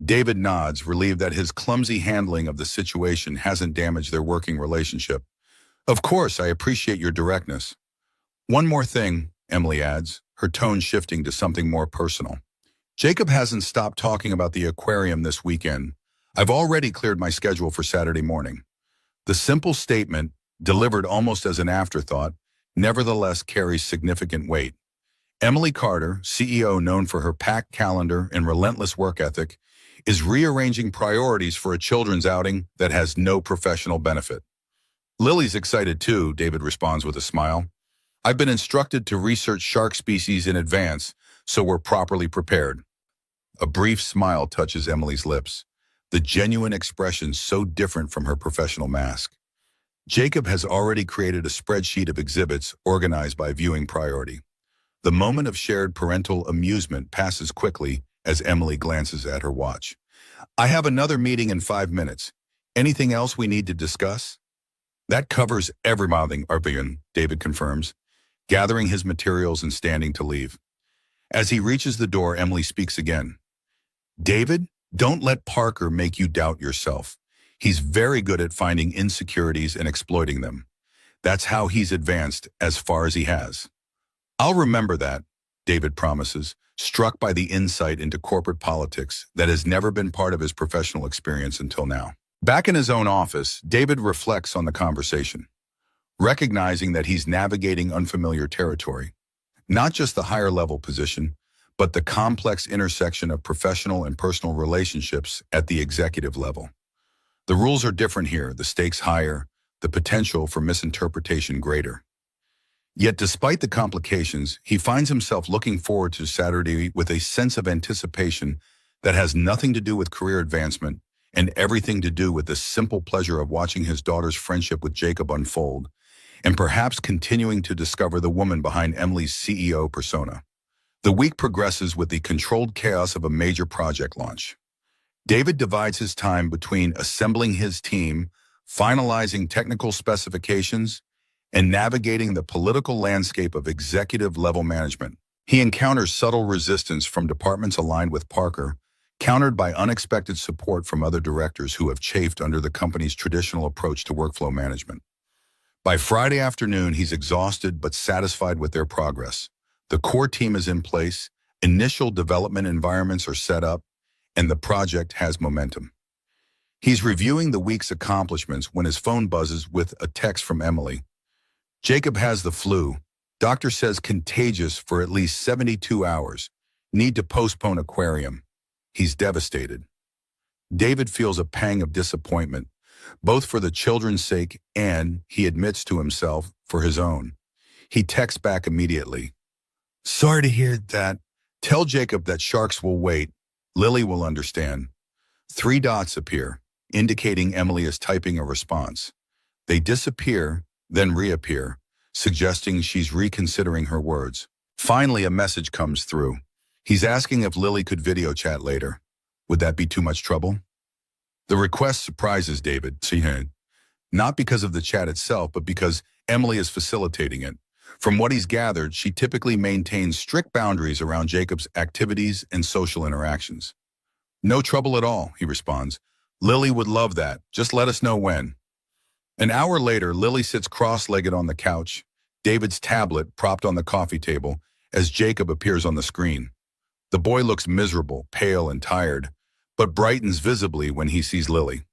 David nods, relieved that his clumsy handling of the situation hasn't damaged their working relationship. Of course, I appreciate your directness. One more thing, Emily adds, her tone shifting to something more personal. Jacob hasn't stopped talking about the aquarium this weekend. I've already cleared my schedule for Saturday morning. The simple statement, delivered almost as an afterthought, nevertheless carries significant weight. Emily Carter, CEO known for her packed calendar and relentless work ethic, is rearranging priorities for a children's outing that has no professional benefit. Lily's excited too, David responds with a smile. I've been instructed to research shark species in advance, so we're properly prepared. A brief smile touches Emily's lips, the genuine expression so different from her professional mask. Jacob has already created a spreadsheet of exhibits organized by viewing priority. The moment of shared parental amusement passes quickly as Emily glances at her watch. I have another meeting in 5 minutes. Anything else we need to discuss? That covers everything, Arvian, David confirms, gathering his materials and standing to leave. As he reaches the door, Emily speaks again. David, don't let Parker make you doubt yourself. He's very good at finding insecurities and exploiting them. That's how he's advanced as far as he has. I'll remember that, David promises, struck by the insight into corporate politics that has never been part of his professional experience until now. Back in his own office, David reflects on the conversation, recognizing that he's navigating unfamiliar territory, not just the higher-level position, but the complex intersection of professional and personal relationships at the executive level. The rules are different here, the stakes higher, the potential for misinterpretation greater. Yet despite the complications, he finds himself looking forward to Saturday with a sense of anticipation that has nothing to do with career advancement and everything to do with the simple pleasure of watching his daughter's friendship with Jacob unfold, and perhaps continuing to discover the woman behind Emily's CEO persona. The week progresses with the controlled chaos of a major project launch. David divides his time between assembling his team, finalizing technical specifications, and navigating the political landscape of executive-level management. He encounters subtle resistance from departments aligned with Parker, countered by unexpected support from other directors who have chafed under the company's traditional approach to workflow management. By Friday afternoon, he's exhausted but satisfied with their progress. The core team is in place, initial development environments are set up, and the project has momentum. He's reviewing the week's accomplishments when his phone buzzes with a text from Emily. Jacob has the flu. Doctor says contagious for at least 72 hours. Need to postpone aquarium. He's devastated. David feels a pang of disappointment, both for the children's sake and, he admits to himself, for his own. He texts back immediately. Sorry to hear that. Tell Jacob that sharks will wait. Lily will understand. 3 dots appear, indicating Emily is typing a response. They disappear, then reappear, suggesting she's reconsidering her words. Finally, a message comes through. He's asking if Lily could video chat later. Would that be too much trouble? The request surprises David, not because of the chat itself, but because Emily is facilitating it. From what he's gathered, she typically maintains strict boundaries around Jacob's activities and social interactions. No trouble at all, he responds. Lily would love that. Just let us know when. An hour later, Lily sits cross-legged on the couch, David's tablet propped on the coffee table as Jacob appears on the screen. The boy looks miserable, pale, and tired, but brightens visibly when he sees Lily.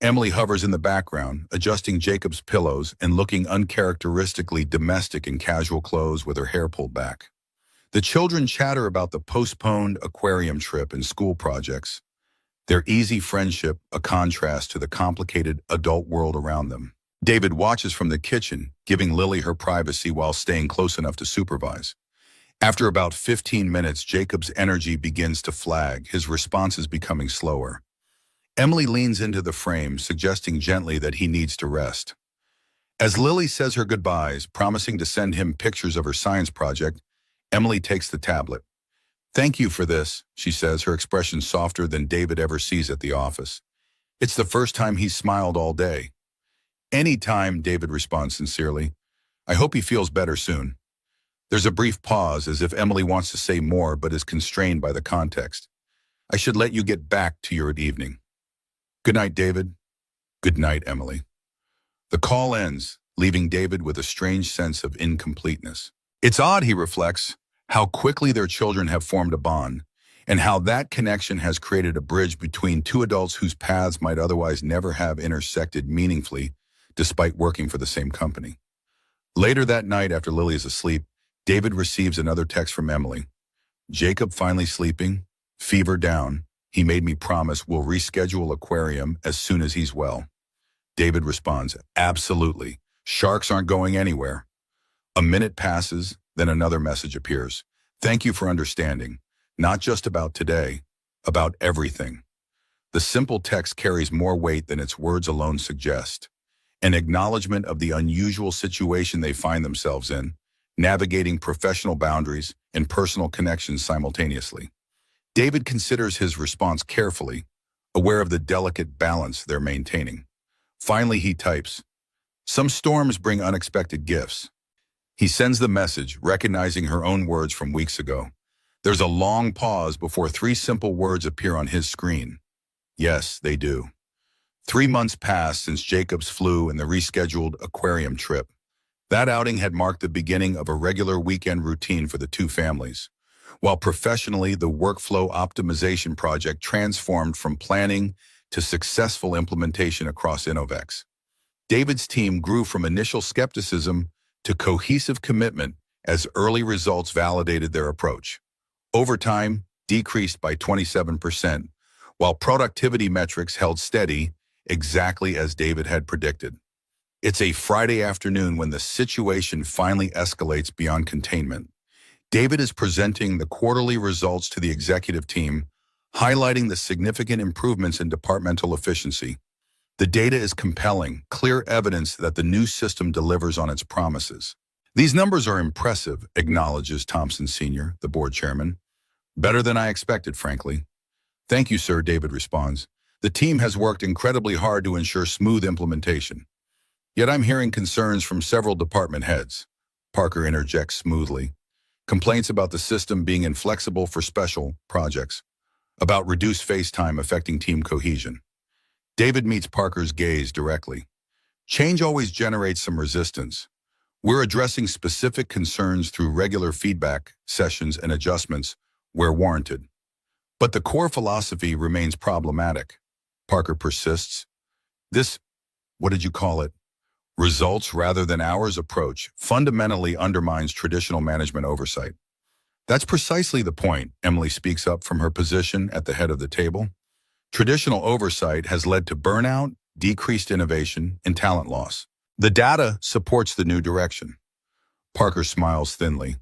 Emily hovers in the background, adjusting Jacob's pillows and looking uncharacteristically domestic in casual clothes with her hair pulled back. The children chatter about the postponed aquarium trip and school projects, their easy friendship a contrast to the complicated adult world around them. David watches from the kitchen, giving Lily her privacy while staying close enough to supervise. After about 15 minutes, Jacob's energy begins to flag, his responses becoming slower. Emily leans into the frame, suggesting gently that he needs to rest. As Lily says her goodbyes, promising to send him pictures of her science project, Emily takes the tablet. "Thank you for this," she says, her expression softer than David ever sees at the office. It's the first time he's smiled all day. "Any time," David responds sincerely. "I hope he feels better soon." There's a brief pause, as if Emily wants to say more but is constrained by the context. "I should let you get back to your evening." "Good night, David." "Good night, Emily." The call ends, leaving David with a strange sense of incompleteness. It's odd, he reflects, how quickly their children have formed a bond, and how that connection has created a bridge between two adults whose paths might otherwise never have intersected meaningfully, despite working for the same company. Later that night, after Lily is asleep, David receives another text from Emily. "Jacob finally sleeping, fever down. He made me promise we'll reschedule aquarium as soon as he's well." David responds, "Absolutely. Sharks aren't going anywhere." A minute passes, then another message appears. "Thank you for understanding. Not just about today, about everything." The simple text carries more weight than its words alone suggest. An acknowledgement of the unusual situation they find themselves in, navigating professional boundaries and personal connections simultaneously. David considers his response carefully, aware of the delicate balance they're maintaining. Finally, he types, "Some storms bring unexpected gifts." He sends the message, recognizing her own words from weeks ago. There's a long pause before 3 simple words appear on his screen. Yes, they do. 3 months passed since Jacob's flu and the rescheduled aquarium trip. That outing had marked the beginning of a regular weekend routine for the two families, while professionally the workflow optimization project transformed from planning to successful implementation across Innovex. David's team grew from initial skepticism to cohesive commitment as early results validated their approach. Overtime decreased by 27%, while productivity metrics held steady, exactly as David had predicted. It's a Friday afternoon when the situation finally escalates beyond containment. David is presenting the quarterly results to the executive team, highlighting the significant improvements in departmental efficiency. The data is compelling, clear evidence that the new system delivers on its promises. "These numbers are impressive," acknowledges Thompson Sr., the board chairman. "Better than I expected, frankly." "Thank you, sir," David responds. "The team has worked incredibly hard to ensure smooth implementation. Yet I'm hearing concerns from several department heads." Parker interjects smoothly. "Complaints about the system being inflexible for special projects, about reduced face time affecting team cohesion." David meets Parker's gaze directly. "Change always generates some resistance. We're addressing specific concerns through regular feedback sessions and adjustments where warranted. But the core philosophy remains problematic." Parker persists. "This, what did you call it, results rather than hours approach fundamentally undermines traditional management oversight." "That's precisely the point," Emily speaks up from her position at the head of the table. "Traditional oversight has led to burnout, decreased innovation, and talent loss. The data supports the new direction." Parker smiles thinly.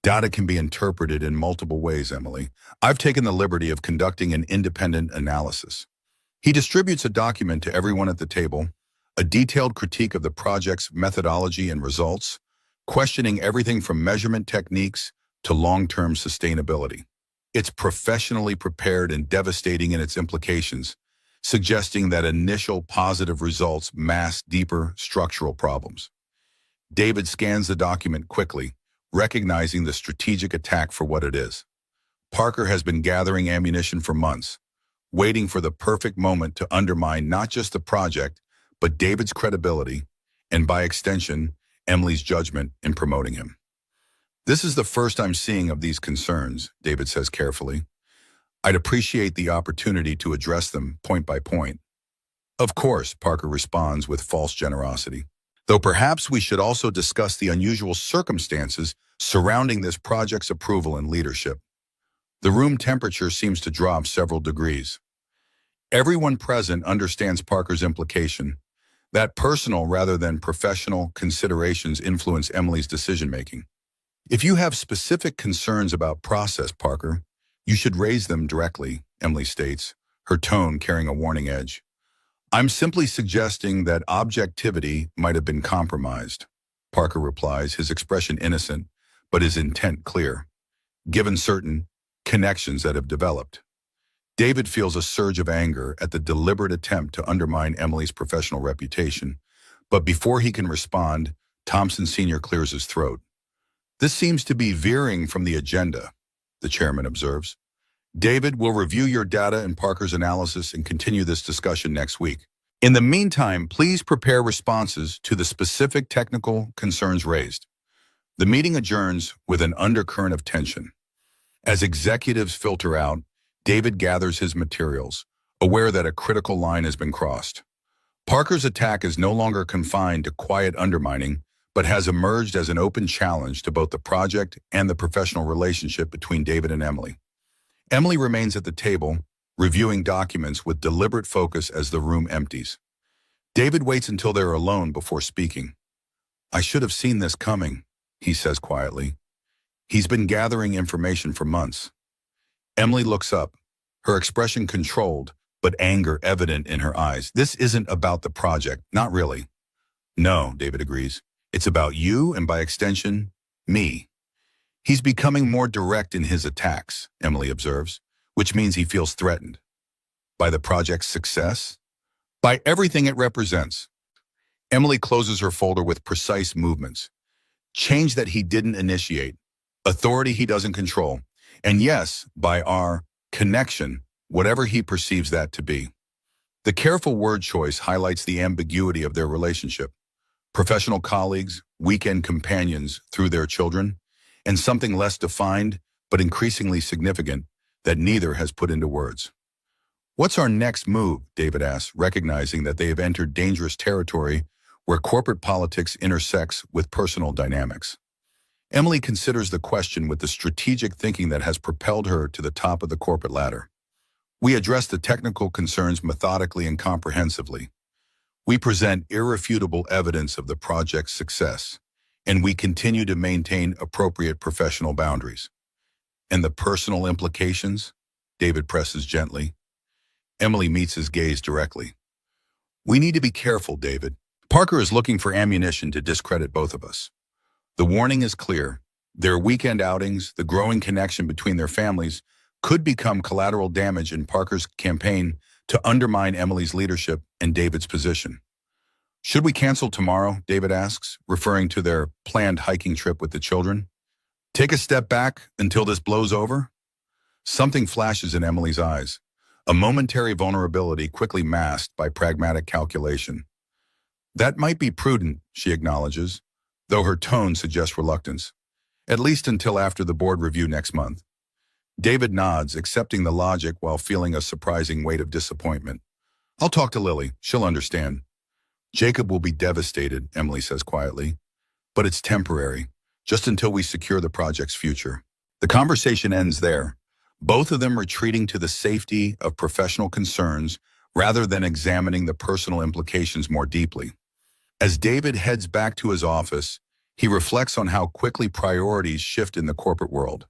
"Data can be interpreted in multiple ways, Emily. I've taken the liberty of conducting an independent analysis." He distributes a document to everyone at the table, a detailed critique of the project's methodology and results, questioning everything from measurement techniques to long-term sustainability. It's professionally prepared and devastating in its implications, suggesting that initial positive results mask deeper structural problems. David scans the document quickly, recognizing the strategic attack for what it is. Parker has been gathering ammunition for months, waiting for the perfect moment to undermine not just the project, but David's credibility, and by extension, Emily's judgment in promoting him. This is the first I'm seeing of these concerns, David says carefully. I'd appreciate the opportunity to address them point by point. Of course, Parker responds with false generosity. Though perhaps we should also discuss the unusual circumstances surrounding this project's approval and leadership. The room temperature seems to drop several degrees. Everyone present understands Parker's implication that personal rather than professional considerations influence Emily's decision-making. If you have specific concerns about process, Parker, you should raise them directly, Emily states, her tone carrying a warning edge. I'm simply suggesting that objectivity might have been compromised, Parker replies, his expression innocent, but his intent clear, given certain connections that have developed. David feels a surge of anger at the deliberate attempt to undermine Emily's professional reputation, but before he can respond, Thompson Sr. clears his throat. This seems to be veering from the agenda, the chairman observes. David will review your data and Parker's analysis and continue this discussion next week. In the meantime, please prepare responses to the specific technical concerns raised. The meeting adjourns with an undercurrent of tension. As executives filter out, David gathers his materials, aware that a critical line has been crossed. Parker's attack is no longer confined to quiet undermining, but has emerged as an open challenge to both the project and the professional relationship between David and Emily. Emily remains at the table, reviewing documents with deliberate focus as the room empties. David waits until they're alone before speaking. I should have seen this coming, he says quietly. He's been gathering information for months. Emily looks up, her expression controlled, but anger evident in her eyes. This isn't about the project, not really. No, David agrees. It's about you and by extension, me. He's becoming more direct in his attacks, Emily observes, which means he feels threatened. By the project's success? By everything it represents. Emily closes her folder with precise movements. Change that he didn't initiate, authority he doesn't control, and yes, by our connection, whatever he perceives that to be. The careful word choice highlights the ambiguity of their relationship. Professional colleagues, weekend companions through their children, and something less defined but increasingly significant that neither has put into words. What's our next move, David asks, recognizing that they have entered dangerous territory where corporate politics intersects with personal dynamics. Emily considers the question with the strategic thinking that has propelled her to the top of the corporate ladder. We address the technical concerns methodically and comprehensively. We present irrefutable evidence of the project's success, and we continue to maintain appropriate professional boundaries. And the personal implications? David presses gently. Emily meets his gaze directly. We need to be careful, David. Parker is looking for ammunition to discredit both of us. The warning is clear. Their weekend outings, the growing connection between their families, could become collateral damage in Parker's campaign to undermine Emily's leadership and David's position. Should we cancel tomorrow, David asks, referring to their planned hiking trip with the children? Take a step back until this blows over? Something flashes in Emily's eyes, a momentary vulnerability quickly masked by pragmatic calculation. That might be prudent, she acknowledges, though her tone suggests reluctance, at least until after the board review next month. David nods, accepting the logic while feeling a surprising weight of disappointment. I'll talk to Lily. She'll understand. Jacob will be devastated, Emily says quietly, but it's temporary, just until we secure the project's future. The conversation ends there, both of them retreating to the safety of professional concerns rather than examining the personal implications more deeply. As David heads back to his office, he reflects on how quickly priorities shift in the corporate world,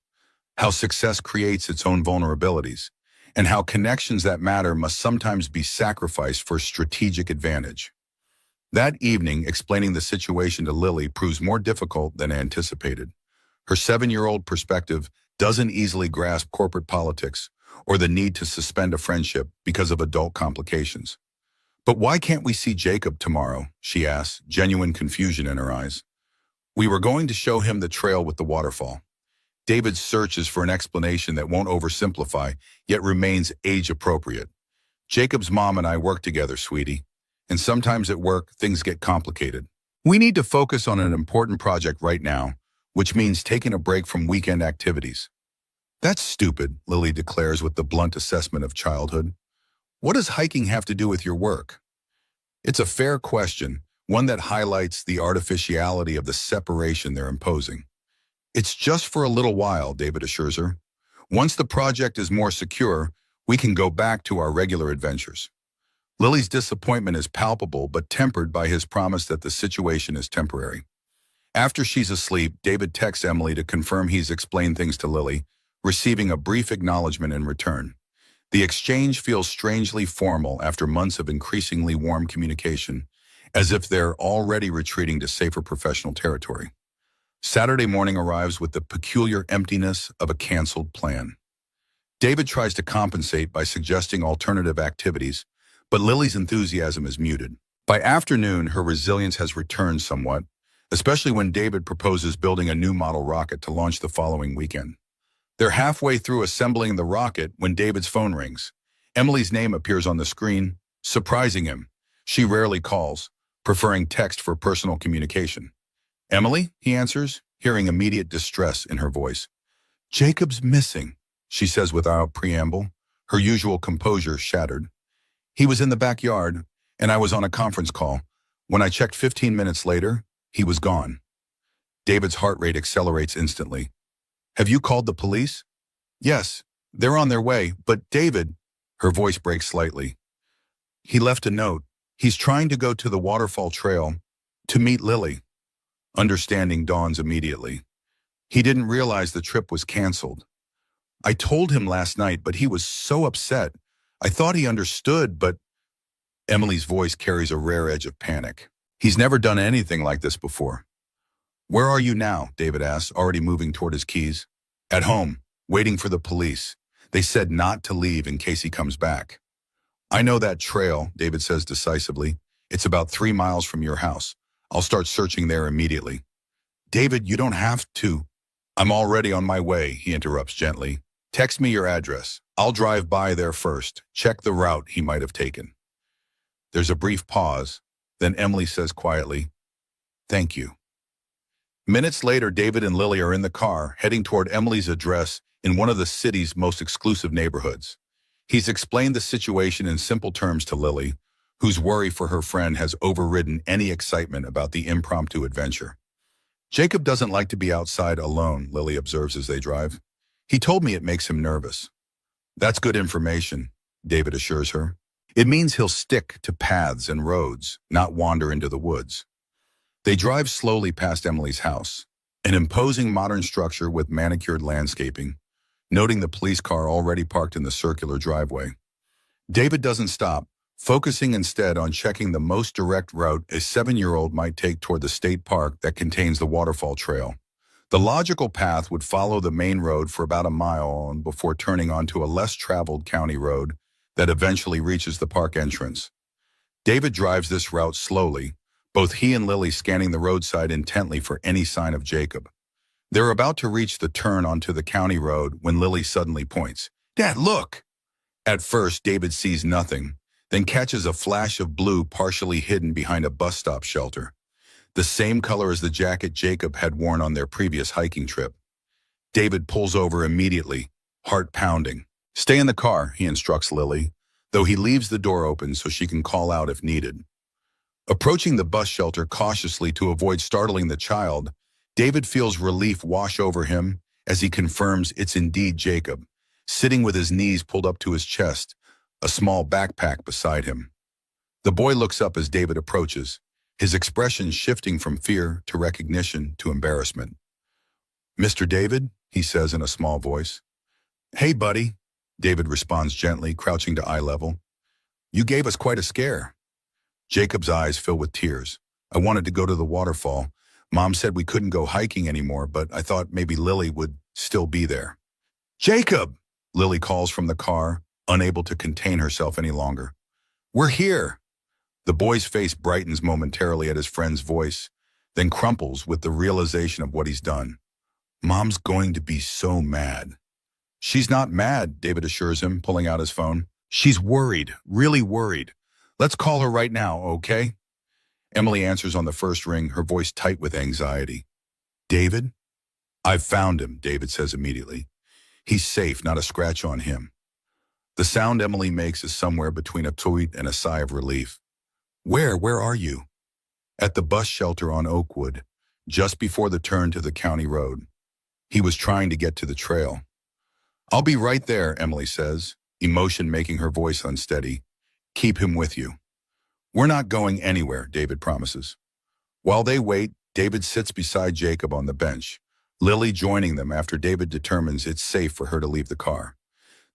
how success creates its own vulnerabilities, and how connections that matter must sometimes be sacrificed for strategic advantage. That evening, explaining the situation to Lily proves more difficult than anticipated. Her 7-year-old perspective doesn't easily grasp corporate politics or the need to suspend a friendship because of adult complications. But why can't we see Jacob tomorrow? She asks, genuine confusion in her eyes. We were going to show him the trail with the waterfall. David searches for an explanation that won't oversimplify, yet remains age-appropriate. Jacob's mom and I work together, sweetie. And sometimes at work, things get complicated. We need to focus on an important project right now, which means taking a break from weekend activities. That's stupid, Lily declares with the blunt assessment of childhood. What does hiking have to do with your work? It's a fair question, one that highlights the artificiality of the separation they're imposing. It's just for a little while, David assures her. Once the project is more secure, we can go back to our regular adventures. Lily's disappointment is palpable but tempered by his promise that the situation is temporary. After she's asleep, David texts Emily to confirm he's explained things to Lily, receiving a brief acknowledgement in return. The exchange feels strangely formal after months of increasingly warm communication, as if they're already retreating to safer professional territory. Saturday morning arrives with the peculiar emptiness of a canceled plan. David tries to compensate by suggesting alternative activities, but Lily's enthusiasm is muted. By afternoon, her resilience has returned somewhat, especially when David proposes building a new model rocket to launch the following weekend. They're halfway through assembling the rocket when David's phone rings. Emily's name appears on the screen, surprising him. She rarely calls, preferring text for personal communication. Emily, he answers, hearing immediate distress in her voice. Jacob's missing, she says without preamble, her usual composure shattered. He was in the backyard, and I was on a conference call. When I checked 15 minutes later, he was gone. David's heart rate accelerates instantly. Have you called the police? Yes, they're on their way, but David, her voice breaks slightly. He left a note. He's trying to go to the waterfall trail to meet Lily. Understanding dawns immediately. He didn't realize the trip was canceled. I told him last night, but he was so upset. I thought he understood, but Emily's voice carries a rare edge of panic. He's never done anything like this before. Where are you now? David asks, already moving toward his keys. At home, waiting for the police. They said not to leave in case he comes back. I know that trail, David says decisively. It's about 3 miles from your house. I'll start searching there immediately. David, you don't have to. I'm already on my way, he interrupts gently. Text me your address. I'll drive by there first. Check the route he might have taken. There's a brief pause. Then Emily says quietly, Thank you. Minutes later, David and Lily are in the car, heading toward Emily's address in one of the city's most exclusive neighborhoods. He's explained the situation in simple terms to Lily, whose worry for her friend has overridden any excitement about the impromptu adventure. Jacob doesn't like to be outside alone, Lily observes as they drive. He told me it makes him nervous. That's good information, David assures her. It means he'll stick to paths and roads, not wander into the woods. They drive slowly past Emily's house, an imposing modern structure with manicured landscaping, noting the police car already parked in the circular driveway. David doesn't stop, focusing instead on checking the most direct route a 7-year-old might take toward the state park that contains the waterfall trail. The logical path would follow the main road for about a mile before turning onto a less traveled county road that eventually reaches the park entrance. David drives this route slowly, both he and Lily scanning the roadside intently for any sign of Jacob. They're about to reach the turn onto the county road when Lily suddenly points. Dad, look! At first, David sees nothing, then catches a flash of blue partially hidden behind a bus stop shelter, the same color as the jacket Jacob had worn on their previous hiking trip. David pulls over immediately, heart pounding. Stay in the car, he instructs Lily, though he leaves the door open so she can call out if needed. Approaching the bus shelter cautiously to avoid startling the child, David feels relief wash over him as he confirms it's indeed Jacob, sitting with his knees pulled up to his chest, a small backpack beside him. The boy looks up as David approaches, his expression shifting from fear to recognition to embarrassment. Mr. David, he says in a small voice. Hey, buddy, David responds gently, crouching to eye level. You gave us quite a scare. Jacob's eyes fill with tears. I wanted to go to the waterfall. Mom said we couldn't go hiking anymore, but I thought maybe Lily would still be there. Jacob! Lily calls from the car, unable to contain herself any longer. We're here! The boy's face brightens momentarily at his friend's voice, then crumples with the realization of what he's done. Mom's going to be so mad. She's not mad, David assures him, pulling out his phone. She's worried, really worried. Let's call her right now, okay? Emily answers on the first ring, her voice tight with anxiety. David? I've found him, David says immediately. He's safe, not a scratch on him. The sound Emily makes is somewhere between a tweet and a sigh of relief. Where are you? At the bus shelter on Oakwood, just before the turn to the county road. He was trying to get to the trail. I'll be right there, Emily says, emotion making her voice unsteady. Keep him with you. We're not going anywhere, David promises. While they wait, David sits beside Jacob on the bench, Lily joining them after David determines it's safe for her to leave the car.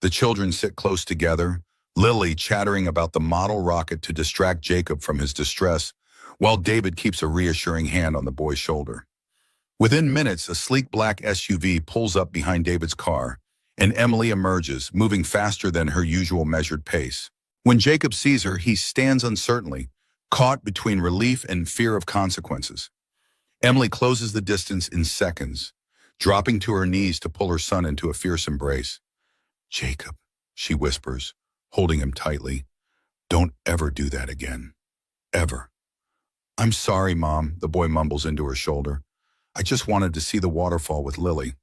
The children sit close together, Lily chattering about the model rocket to distract Jacob from his distress, while David keeps a reassuring hand on the boy's shoulder. Within minutes, a sleek black SUV pulls up behind David's car, and Emily emerges, moving faster than her usual measured pace. When Jacob sees her, he stands uncertainly, caught between relief and fear of consequences. Emily closes the distance in seconds, dropping to her knees to pull her son into a fierce embrace. Jacob, she whispers, holding him tightly. Don't ever do that again. Ever. I'm sorry, Mom, the boy mumbles into her shoulder. I just wanted to see the waterfall with Lily.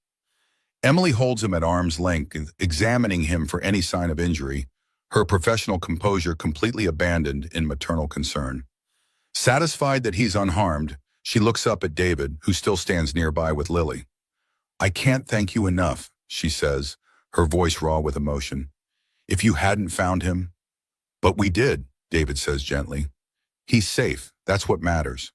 Emily holds him at arm's length, examining him for any sign of injury, her professional composure completely abandoned in maternal concern. Satisfied that he's unharmed, she looks up at David, who still stands nearby with Lily. I can't thank you enough, she says, her voice raw with emotion. If you hadn't found him. But we did, David says gently. He's safe, that's what matters.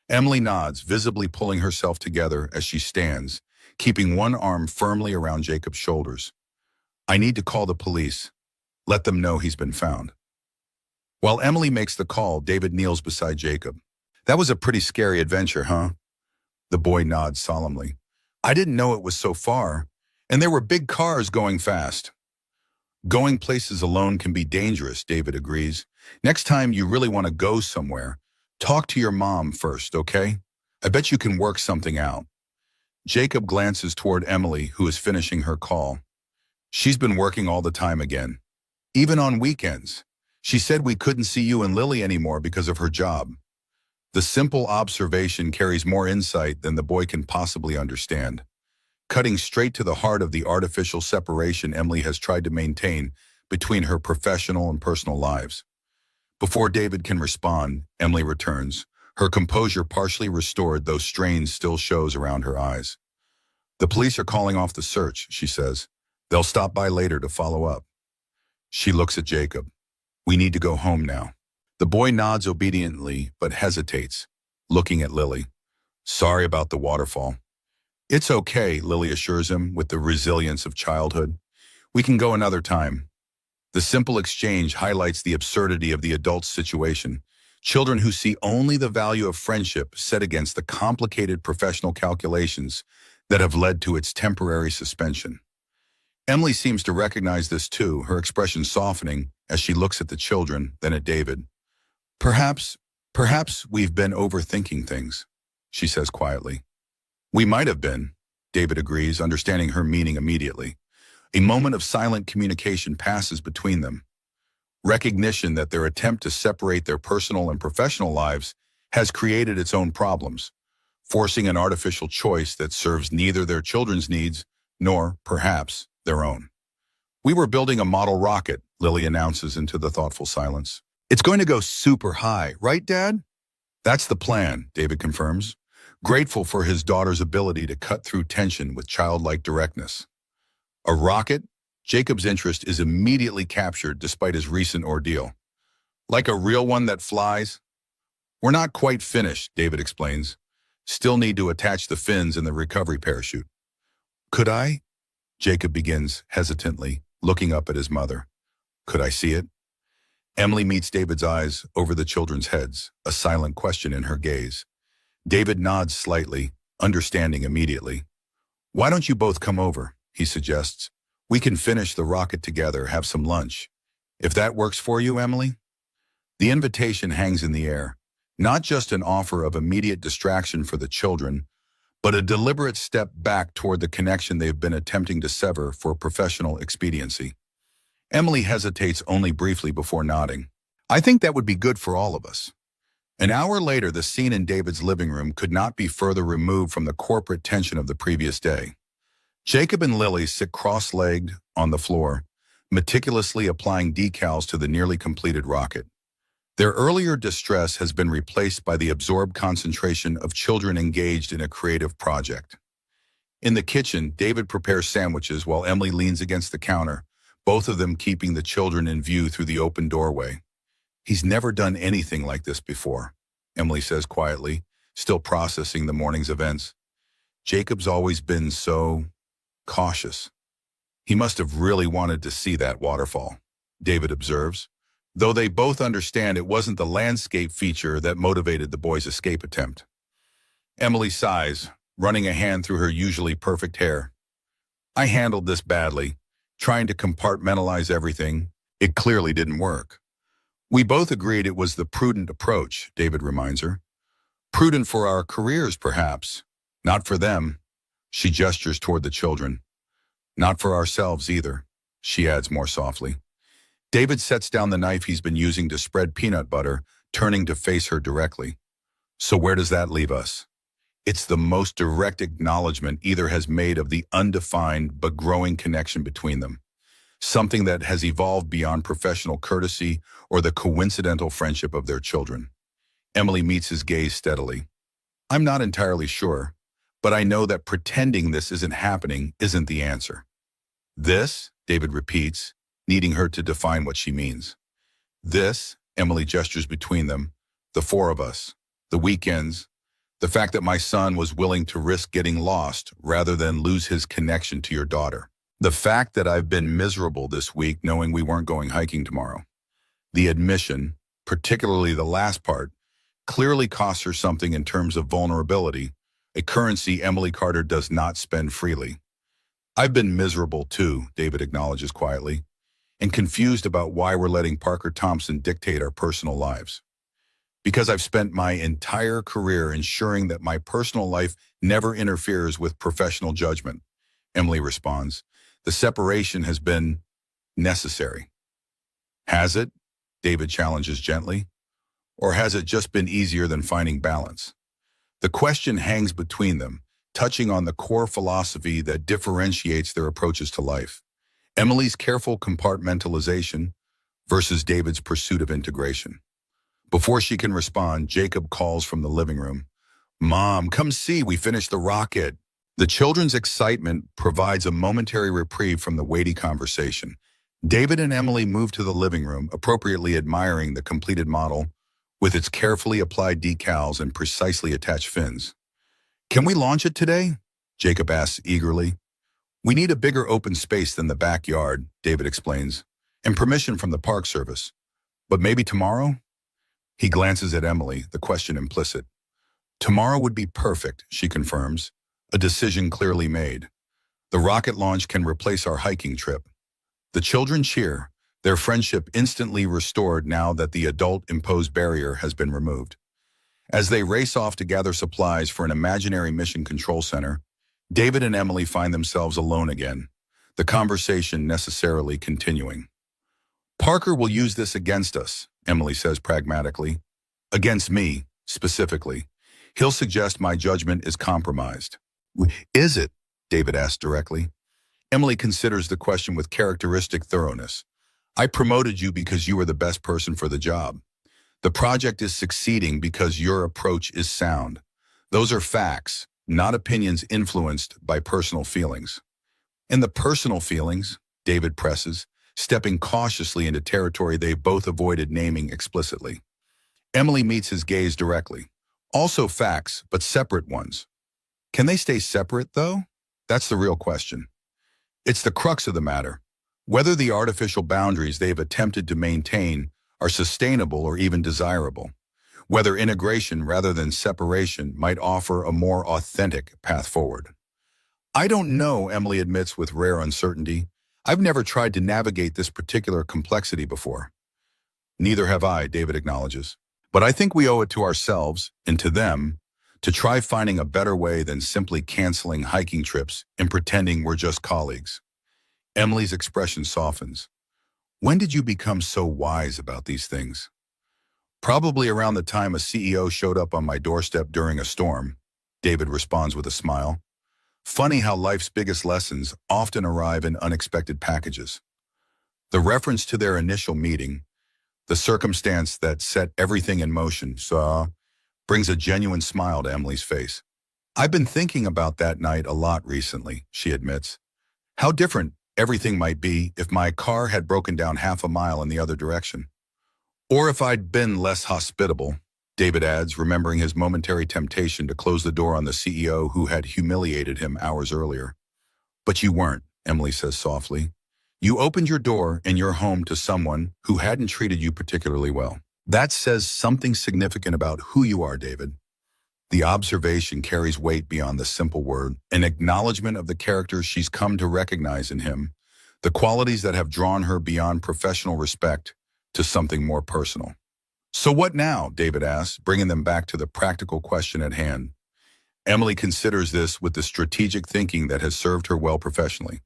Emily nods, visibly pulling herself together as she stands, keeping one arm firmly around Jacob's shoulders. I need to call the police. Let them know he's been found. While Emily makes the call, David kneels beside Jacob. That was a pretty scary adventure, huh? The boy nods solemnly. I didn't know it was so far, and there were big cars going fast. Going places alone can be dangerous, David agrees. Next time you really want to go somewhere, talk to your mom first, okay? I bet you can work something out. Jacob glances toward Emily, who is finishing her call. She's been working all the time again. Even on weekends. She said we couldn't see you and Lily anymore because of her job. The simple observation carries more insight than the boy can possibly understand, cutting straight to the heart of the artificial separation Emily has tried to maintain between her professional and personal lives. Before David can respond, Emily returns, her composure partially restored though strain still shows around her eyes. The police are calling off the search, she says. They'll stop by later to follow up. She looks at Jacob. We need to go home now. The boy nods obediently, but hesitates, looking at Lily. Sorry about the waterfall. It's okay, Lily assures him with the resilience of childhood. We can go another time. The simple exchange highlights the absurdity of the adult's situation. Children who see only the value of friendship set against the complicated professional calculations that have led to its temporary suspension. Emily seems to recognize this too, her expression softening as she looks at the children, then at David. Perhaps we've been overthinking things, she says quietly. We might have been, David agrees, understanding her meaning immediately. A moment of silent communication passes between them. Recognition that their attempt to separate their personal and professional lives has created its own problems, forcing an artificial choice that serves neither their children's needs nor, perhaps, their own. We were building a model rocket, Lily announces into the thoughtful silence. It's going to go super high, right, Dad? That's the plan, David confirms, grateful for his daughter's ability to cut through tension with childlike directness. A rocket? Jacob's interest is immediately captured despite his recent ordeal. Like a real one that flies? We're not quite finished, David explains. Still need to attach the fins and the recovery parachute. Could I? Jacob begins hesitantly, looking up at his mother. Could I see it? Emily meets David's eyes over the children's heads, a silent question in her gaze. David nods slightly, understanding immediately. Why don't you both come over, he suggests. We can finish the rocket together, have some lunch. If that works for you, Emily? The invitation hangs in the air, not just an offer of immediate distraction for the children, but a deliberate step back toward the connection they've been attempting to sever for professional expediency. Emily hesitates only briefly before nodding. I think that would be good for all of us. An hour later, the scene in David's living room could not be further removed from the corporate tension of the previous day. Jacob and Lily sit cross-legged on the floor, meticulously applying decals to the nearly completed rocket. Their earlier distress has been replaced by the absorbed concentration of children engaged in a creative project. In the kitchen, David prepares sandwiches while Emily leans against the counter, both of them keeping the children in view through the open doorway. "He's never done anything like this before," Emily says quietly, still processing the morning's events. "Jacob's always been so cautious. He must have really wanted to see that waterfall," David observes, though they both understand it wasn't the landscape feature that motivated the boy's escape attempt. Emily sighs, running a hand through her usually perfect hair. "I handled this badly, trying to compartmentalize everything. It clearly didn't work." "We both agreed it was the prudent approach," David reminds her. "Prudent for our careers, perhaps. Not for them." She gestures toward the children. "Not for ourselves either," she adds more softly. David sets down the knife he's been using to spread peanut butter, turning to face her directly. "So where does that leave us?" It's the most direct acknowledgement either has made of the undefined but growing connection between them, something that has evolved beyond professional courtesy or the coincidental friendship of their children. Emily meets his gaze steadily. "I'm not entirely sure, but I know that pretending this isn't happening isn't the answer." "This?" David repeats, needing her to define what she means. "This," Emily gestures between them, "the four of us, the weekends, the fact that my son was willing to risk getting lost rather than lose his connection to your daughter. The fact that I've been miserable this week knowing we weren't going hiking tomorrow." The admission, particularly the last part, clearly costs her something in terms of vulnerability, a currency Emily Carter does not spend freely. "I've been miserable too," David acknowledges quietly, "and confused about why we're letting Parker Thompson dictate our personal lives. Because I've spent my entire career ensuring that my personal life never interferes with professional judgment," Emily responds. "The separation has been necessary." "Has it?" David challenges gently. "Or has it just been easier than finding balance?" The question hangs between them, touching on the core philosophy that differentiates their approaches to life. Emily's careful compartmentalization versus David's pursuit of integration. Before she can respond, Jacob calls from the living room. "Mom, come see, we finished the rocket." The children's excitement provides a momentary reprieve from the weighty conversation. David and Emily move to the living room, appropriately admiring the completed model with its carefully applied decals and precisely attached fins. "Can we launch it today?" Jacob asks eagerly. "We need a bigger open space than the backyard," David explains, "and permission from the Park Service. But maybe tomorrow?" He glances at Emily, the question implicit. "Tomorrow would be perfect," she confirms, a decision clearly made. The rocket launch can replace our hiking trip. The children cheer, their friendship instantly restored now that the adult-imposed barrier has been removed. As they race off to gather supplies for an imaginary mission control center, David and Emily find themselves alone again, the conversation necessarily continuing. "Parker will use this against us," Emily says pragmatically. "Against me, specifically. He'll suggest my judgment is compromised." "Is it?" David asks directly. Emily considers the question with characteristic thoroughness. "I promoted you because you were the best person for the job. The project is succeeding because your approach is sound. Those are facts, not opinions influenced by personal feelings." "And the personal feelings," David presses, stepping cautiously into territory they both avoided naming explicitly. Emily meets his gaze directly. "Also facts, but separate ones." Can they stay separate, though? That's the real question. It's the crux of the matter. Whether the artificial boundaries they've attempted to maintain are sustainable or even desirable. Whether integration rather than separation might offer a more authentic path forward. "I don't know," Emily admits with rare uncertainty. "I've never tried to navigate this particular complexity before." "Neither have I," David acknowledges. "But I think we owe it to ourselves, and to them, to try finding a better way than simply canceling hiking trips and pretending we're just colleagues." Emily's expression softens. "When did you become so wise about these things?" Probably around the time a CEO showed up on my doorstep during a storm, David responds with a smile. Funny how life's biggest lessons often arrive in unexpected packages. The reference to their initial meeting, the circumstance that set everything in motion, brings a genuine smile to Emily's face. I've been thinking about that night a lot recently, she admits. How different everything might be if my car had broken down half a mile in the other direction. Or if I'd been less hospitable, David adds, remembering his momentary temptation to close the door on the CEO who had humiliated him hours earlier. But you weren't, Emily says softly. You opened your door in your home to someone who hadn't treated you particularly well. That says something significant about who you are, David. The observation carries weight beyond the simple word, an acknowledgement of the character she's come to recognize in him, the qualities that have drawn her beyond professional respect to something more personal. So what now, David asks, bringing them back to the practical question at hand. Emily considers this with the strategic thinking that has served her well professionally.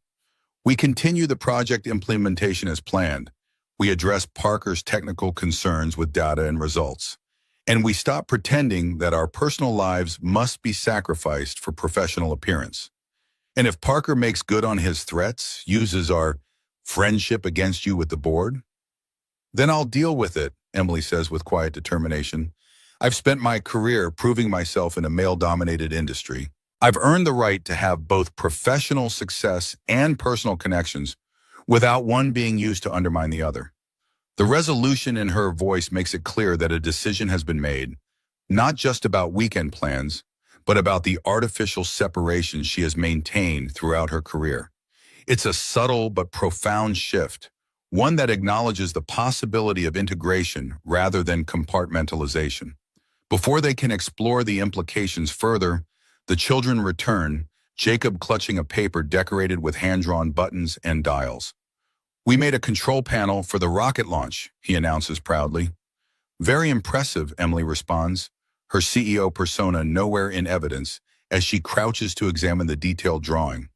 We continue the project implementation as planned. We address Parker's technical concerns with data and results. And we stop pretending that our personal lives must be sacrificed for professional appearance. And if Parker makes good on his threats, uses our friendship against you with the board, then I'll deal with it, Emily says with quiet determination. I've spent my career proving myself in a male-dominated industry. I've earned the right to have both professional success and personal connections without one being used to undermine the other. The resolution in her voice makes it clear that a decision has been made, not just about weekend plans, but about the artificial separation she has maintained throughout her career. It's a subtle but profound shift, one that acknowledges the possibility of integration rather than compartmentalization. Before they can explore the implications further, the children return, Jacob clutching a paper decorated with hand-drawn buttons and dials. We made a control panel for the rocket launch, he announces proudly. Very impressive, Emily responds, her CEO persona nowhere in evidence as she crouches to examine the detailed drawing.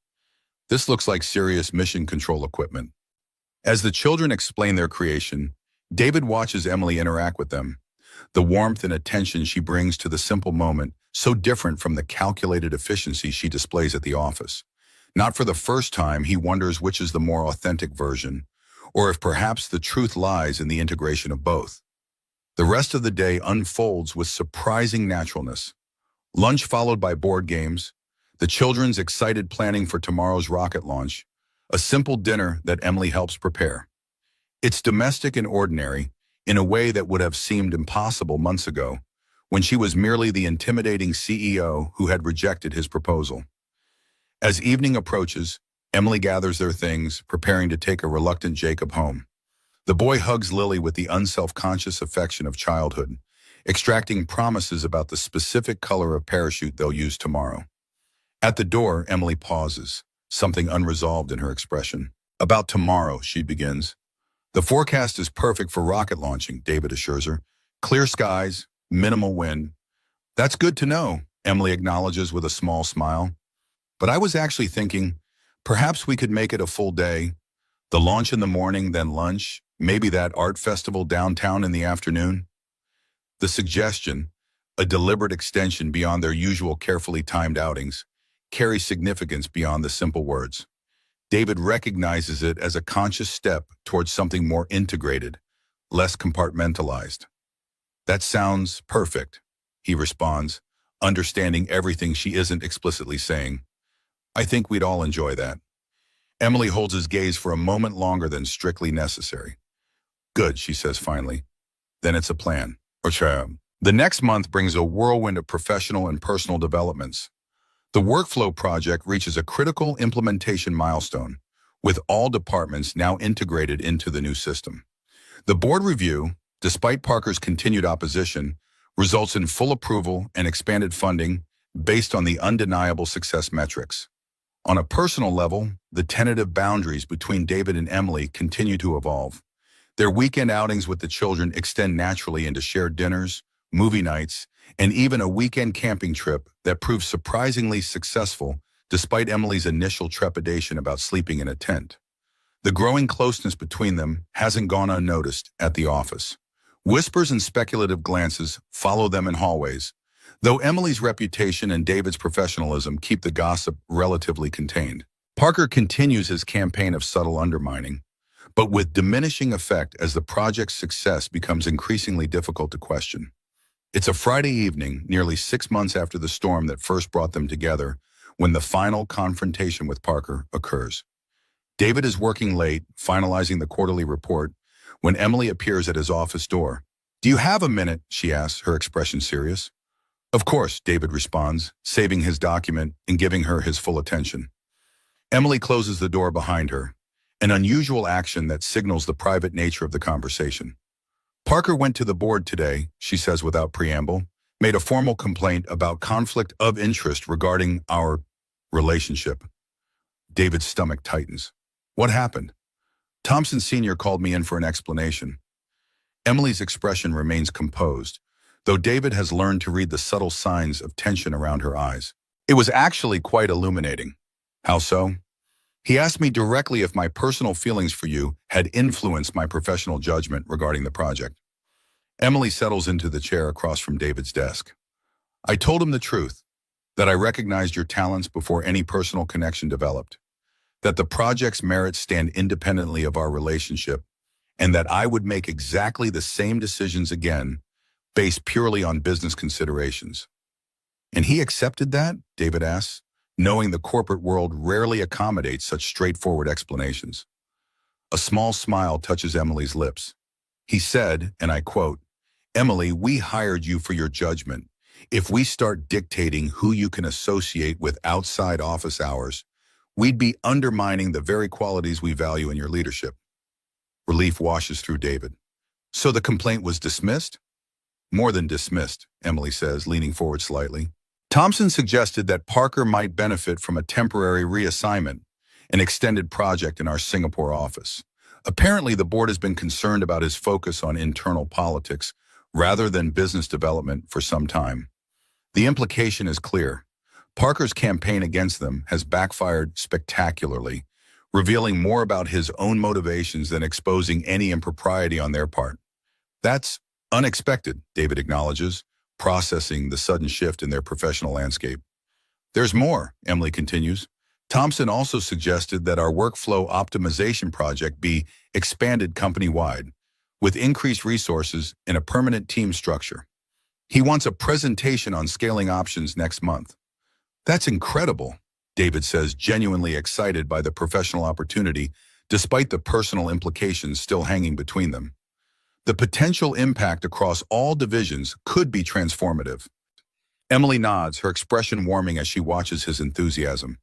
This looks like serious mission control equipment. As the children explain their creation, David watches Emily interact with them. The warmth and attention she brings to the simple moment, so different from the calculated efficiency she displays at the office. Not for the first time, he wonders which is the more authentic version, or if perhaps the truth lies in the integration of both. The rest of the day unfolds with surprising naturalness. Lunch followed by board games, the children's excited planning for tomorrow's rocket launch, a simple dinner that Emily helps prepare. It's domestic and ordinary, in a way that would have seemed impossible months ago, when she was merely the intimidating CEO who had rejected his proposal. As evening approaches, Emily gathers their things, preparing to take a reluctant Jacob home. The boy hugs Lily with the unself-conscious affection of childhood, extracting promises about the specific color of parachute they'll use tomorrow. At the door, Emily pauses, something unresolved in her expression. About tomorrow, she begins. The forecast is perfect for rocket launching, David assures her. Clear skies, minimal wind. That's good to know, Emily acknowledges with a small smile. But I was actually thinking, perhaps we could make it a full day. The launch in the morning, then lunch, maybe that art festival downtown in the afternoon. The suggestion, a deliberate extension beyond their usual carefully timed outings, carries significance beyond the simple words. David recognizes it as a conscious step towards something more integrated, less compartmentalized. That sounds perfect, he responds, understanding everything she isn't explicitly saying. I think we'd all enjoy that. Emily holds his gaze for a moment longer than strictly necessary. Good, she says finally. Then it's a plan. The next month brings a whirlwind of professional and personal developments. The workflow project reaches a critical implementation milestone, with all departments now integrated into the new system. The board review, despite Parker's continued opposition, results in full approval and expanded funding based on the undeniable success metrics. On a personal level, the tentative boundaries between David and Emily continue to evolve. Their weekend outings with the children extend naturally into shared dinners, movie nights, and even a weekend camping trip that proves surprisingly successful despite Emily's initial trepidation about sleeping in a tent. The growing closeness between them hasn't gone unnoticed at the office. Whispers and speculative glances follow them in hallways, though Emily's reputation and David's professionalism keep the gossip relatively contained. Parker continues his campaign of subtle undermining, but with diminishing effect as the project's success becomes increasingly difficult to question. It's a Friday evening, nearly 6 months after the storm that first brought them together, when the final confrontation with Parker occurs. David is working late, finalizing the quarterly report, when Emily appears at his office door. "Do you have a minute?" she asks, her expression serious. "Of course," David responds, saving his document and giving her his full attention. Emily closes the door behind her, an unusual action that signals the private nature of the conversation. "Parker went to the board today," she says without preamble, "made a formal complaint about conflict of interest regarding our relationship." David's stomach tightens. "What happened?" "Thompson Sr. called me in for an explanation." Emily's expression remains composed, though David has learned to read the subtle signs of tension around her eyes. "It was actually quite illuminating." "How so?" "He asked me directly if my personal feelings for you had influenced my professional judgment regarding the project." Emily settles into the chair across from David's desk. "I told him the truth, that I recognized your talents before any personal connection developed, that the project's merits stand independently of our relationship, and that I would make exactly the same decisions again, based purely on business considerations." "And he accepted that?" David asks, knowing the corporate world rarely accommodates such straightforward explanations. A small smile touches Emily's lips. He said, and I quote, "Emily, we hired you for your judgment. If we start dictating who you can associate with outside office hours, we'd be undermining the very qualities we value in your leadership." Relief washes through David. "So the complaint was dismissed?" "More than dismissed," Emily says, leaning forward slightly. "Thompson suggested that Parker might benefit from a temporary reassignment, an extended project in our Singapore office. Apparently, the board has been concerned about his focus on internal politics rather than business development for some time. The implication is clear. Parker's campaign against them has backfired spectacularly, revealing more about his own motivations than exposing any impropriety on their part. That's unexpected," David acknowledges, processing the sudden shift in their professional landscape. "There's more," Emily continues. "Thompson also suggested that our workflow optimization project be expanded company-wide, with increased resources and a permanent team structure. He wants a presentation on scaling options next month." "That's incredible," David says, genuinely excited by the professional opportunity, despite the personal implications still hanging between them. The potential impact across all divisions could be transformative. Emily nods, her expression warming as she watches his enthusiasm.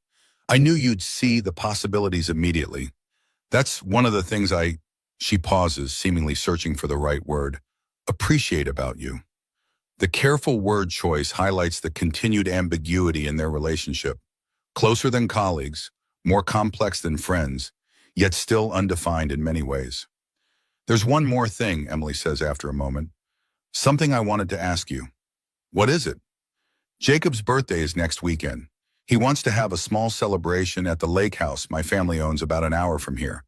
"I knew you'd see the possibilities immediately. That's one of the things She pauses, seemingly searching for the right word, "appreciate about you." The careful word choice highlights the continued ambiguity in their relationship. Closer than colleagues, more complex than friends, yet still undefined in many ways. "There's one more thing," Emily says after a moment. "Something I wanted to ask you." "What is it?" "Jacob's birthday is next weekend. He wants to have a small celebration at the lake house my family owns about an hour from here.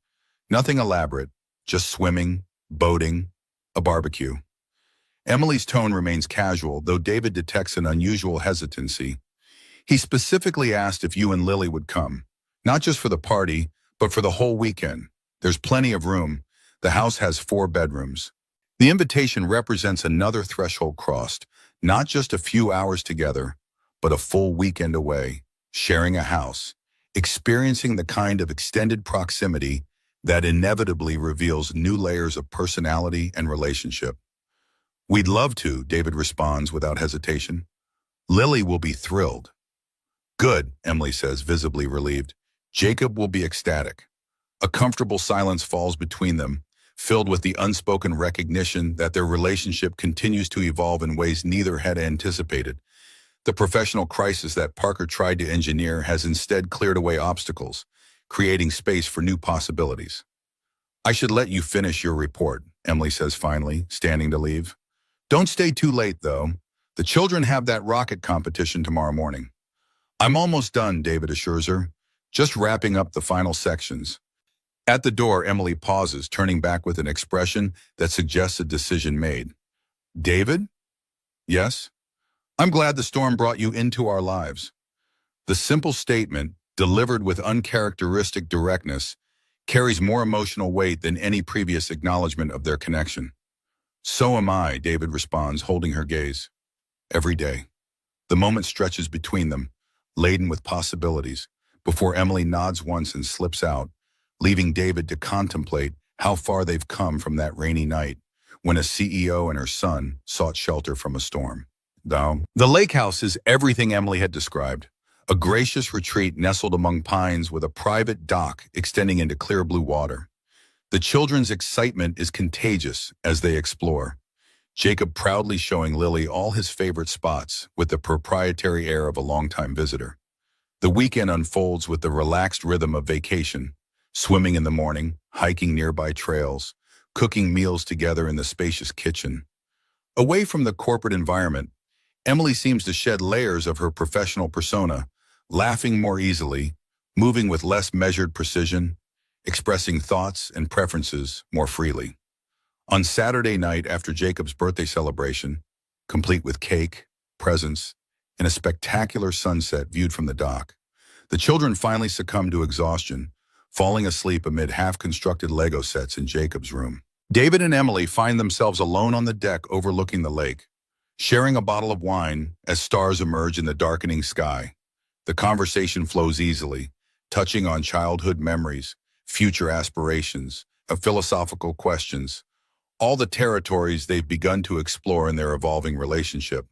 Nothing elaborate, just swimming, boating, a barbecue." Emily's tone remains casual, though David detects an unusual hesitancy. "He specifically asked if you and Lily would come, not just for the party, but for the whole weekend. There's plenty of room. The house has 4 bedrooms." The invitation represents another threshold crossed, not just a few hours together, but a full weekend away, sharing a house, experiencing the kind of extended proximity that inevitably reveals new layers of personality and relationship. "We'd love to," David responds without hesitation. "Lily will be thrilled." "Good," Emily says, visibly relieved. "Jacob will be ecstatic." A comfortable silence falls between them, filled with the unspoken recognition that their relationship continues to evolve in ways neither had anticipated. The professional crisis that Parker tried to engineer has instead cleared away obstacles, creating space for new possibilities. "I should let you finish your report," Emily says finally, standing to leave. "Don't stay too late, though. The children have that rocket competition tomorrow morning." "I'm almost done," David assures her. "Just wrapping up the final sections." At the door, Emily pauses, turning back with an expression that suggests a decision made. David? Yes? I'm glad the storm brought you into our lives. The simple statement, delivered with uncharacteristic directness, carries more emotional weight than any previous acknowledgement of their connection. So am I, David responds, holding her gaze. Every day. The moment stretches between them, laden with possibilities, before Emily nods once and slips out, leaving David to contemplate how far they've come from that rainy night when a CEO and her son sought shelter from a storm. The lake house is everything Emily had described. A gracious retreat nestled among pines with a private dock extending into clear blue water. The children's excitement is contagious as they explore. Jacob proudly showing Lily all his favorite spots with the proprietary air of a longtime visitor. The weekend unfolds with the relaxed rhythm of vacation, swimming in the morning, hiking nearby trails, cooking meals together in the spacious kitchen. Away from the corporate environment, Emily seems to shed layers of her professional persona, laughing more easily, moving with less measured precision, expressing thoughts and preferences more freely. On Saturday night after Jacob's birthday celebration, complete with cake, presents, and a spectacular sunset viewed from the dock, the children finally succumb to exhaustion, falling asleep amid half-constructed Lego sets in Jacob's room. David and Emily find themselves alone on the deck overlooking the lake, sharing a bottle of wine as stars emerge in the darkening sky. The conversation flows easily, touching on childhood memories, future aspirations, philosophical questions, all the territories they've begun to explore in their evolving relationship.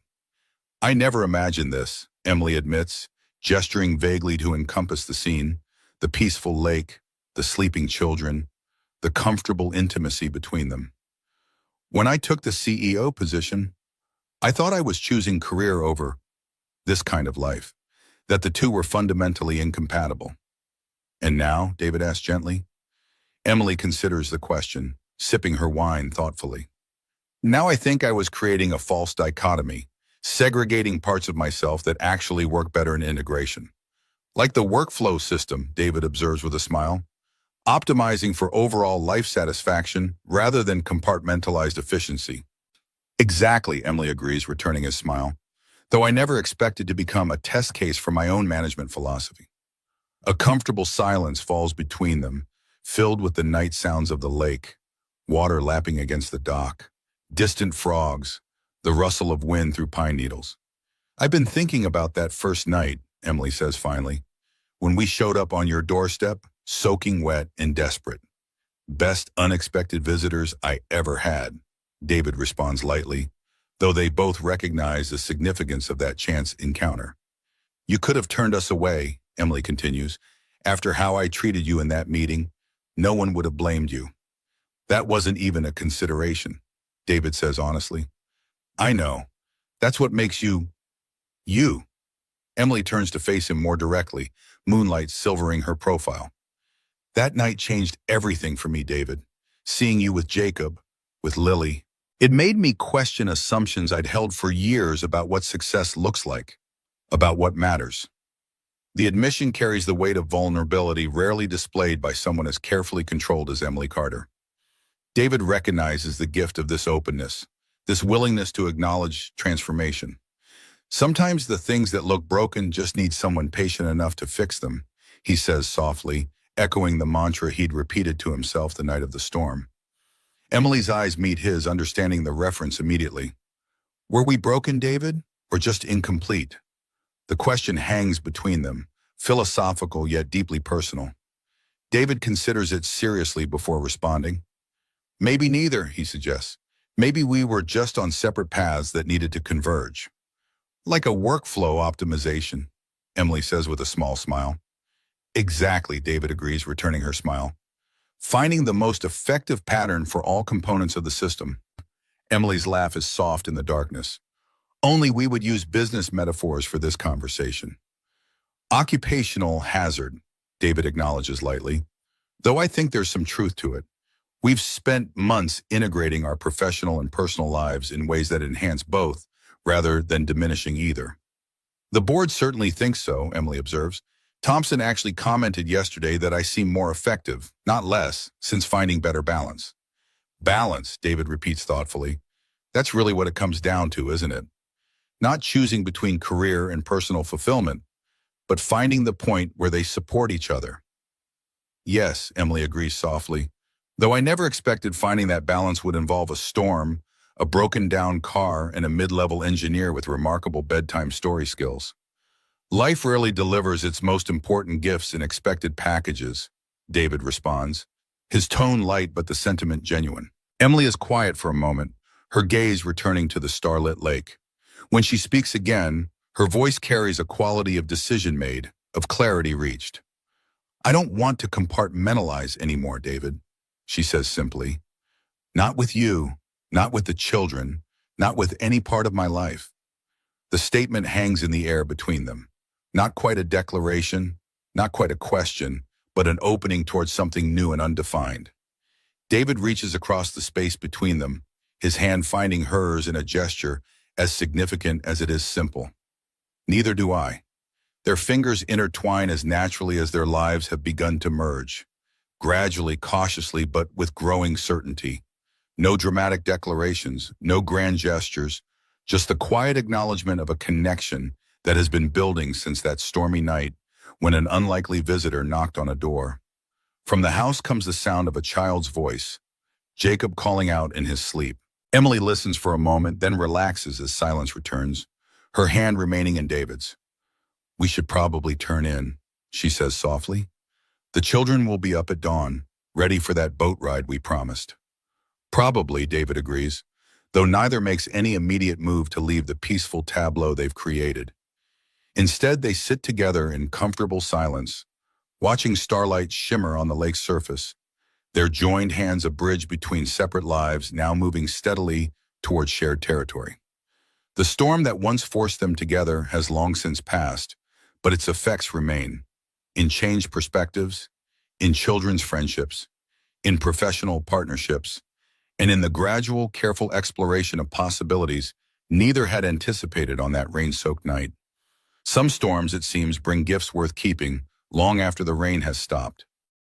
I never imagined this, Emily admits, gesturing vaguely to encompass the scene, the peaceful lake, the sleeping children, the comfortable intimacy between them. When I took the CEO position, I thought I was choosing career over this kind of life, that the two were fundamentally incompatible. And now, David asked gently. Emily considers the question, sipping her wine thoughtfully. Now I think I was creating a false dichotomy, segregating parts of myself that actually work better in integration. Like the workflow system, David observes with a smile, optimizing for overall life satisfaction rather than compartmentalized efficiency. Exactly, Emily agrees, returning his smile, though I never expected to become a test case for my own management philosophy. A comfortable silence falls between them, filled with the night sounds of the lake, water lapping against the dock, distant frogs, the rustle of wind through pine needles. I've been thinking about that first night, Emily says finally, when we showed up on your doorstep, soaking wet and desperate. Best unexpected visitors I ever had, David responds lightly, though they both recognize the significance of that chance encounter. You could have turned us away, Emily continues. After how I treated you in that meeting, no one would have blamed you. That wasn't even a consideration, David says honestly. I know. That's what makes you, you. Emily turns to face him more directly, moonlight silvering her profile. That night changed everything for me, David. Seeing you with Jacob, with Lily. It made me question assumptions I'd held for years about what success looks like, about what matters. The admission carries the weight of vulnerability rarely displayed by someone as carefully controlled as Emily Carter. David recognizes the gift of this openness, this willingness to acknowledge transformation. Sometimes the things that look broken just need someone patient enough to fix them, he says softly, echoing the mantra he'd repeated to himself the night of the storm. Emily's eyes meet his, understanding the reference immediately. Were we broken, David, or just incomplete? The question hangs between them, philosophical yet deeply personal. David considers it seriously before responding. Maybe neither, he suggests. Maybe we were just on separate paths that needed to converge. Like a workflow optimization, Emily says with a small smile. Exactly, David agrees, returning her smile. Finding the most effective pattern for all components of the system. Emily's laugh is soft in the darkness. Only we would use business metaphors for this conversation. Occupational hazard, David acknowledges lightly, though I think there's some truth to it. We've spent months integrating our professional and personal lives in ways that enhance both, rather than diminishing either. The board certainly thinks so, Emily observes, Thompson actually commented yesterday that I seem more effective, not less, since finding better balance. Balance, David repeats thoughtfully. That's really what it comes down to, isn't it? Not choosing between career and personal fulfillment, but finding the point where they support each other. Yes, Emily agrees softly, though I never expected finding that balance would involve a storm, a broken-down car, and a mid-level engineer with remarkable bedtime story skills. Life rarely delivers its most important gifts in expected packages, David responds, his tone light but the sentiment genuine. Emily is quiet for a moment, her gaze returning to the starlit lake. When she speaks again, her voice carries a quality of decision made, of clarity reached. I don't want to compartmentalize anymore, David, she says simply. Not with you, not with the children, not with any part of my life. The statement hangs in the air between them. Not quite a declaration, not quite a question, but an opening towards something new and undefined. David reaches across the space between them, his hand finding hers in a gesture as significant as it is simple. Neither do I. Their fingers intertwine as naturally as their lives have begun to merge, gradually, cautiously, but with growing certainty. No dramatic declarations, no grand gestures, just the quiet acknowledgement of a connection that has been building since that stormy night when an unlikely visitor knocked on a door. From the house comes the sound of a child's voice, Jacob calling out in his sleep. Emily listens for a moment, then relaxes as silence returns, her hand remaining in David's. We should probably turn in, she says softly. The children will be up at dawn, ready for that boat ride we promised. Probably, David agrees, though neither makes any immediate move to leave the peaceful tableau they've created. Instead, they sit together in comfortable silence, watching starlight shimmer on the lake's surface, their joined hands a bridge between separate lives now moving steadily towards shared territory. The storm that once forced them together has long since passed, but its effects remain, in changed perspectives, in children's friendships, in professional partnerships, and in the gradual, careful exploration of possibilities neither had anticipated on that rain-soaked night. Some storms, it seems, bring gifts worth keeping long after the rain has stopped.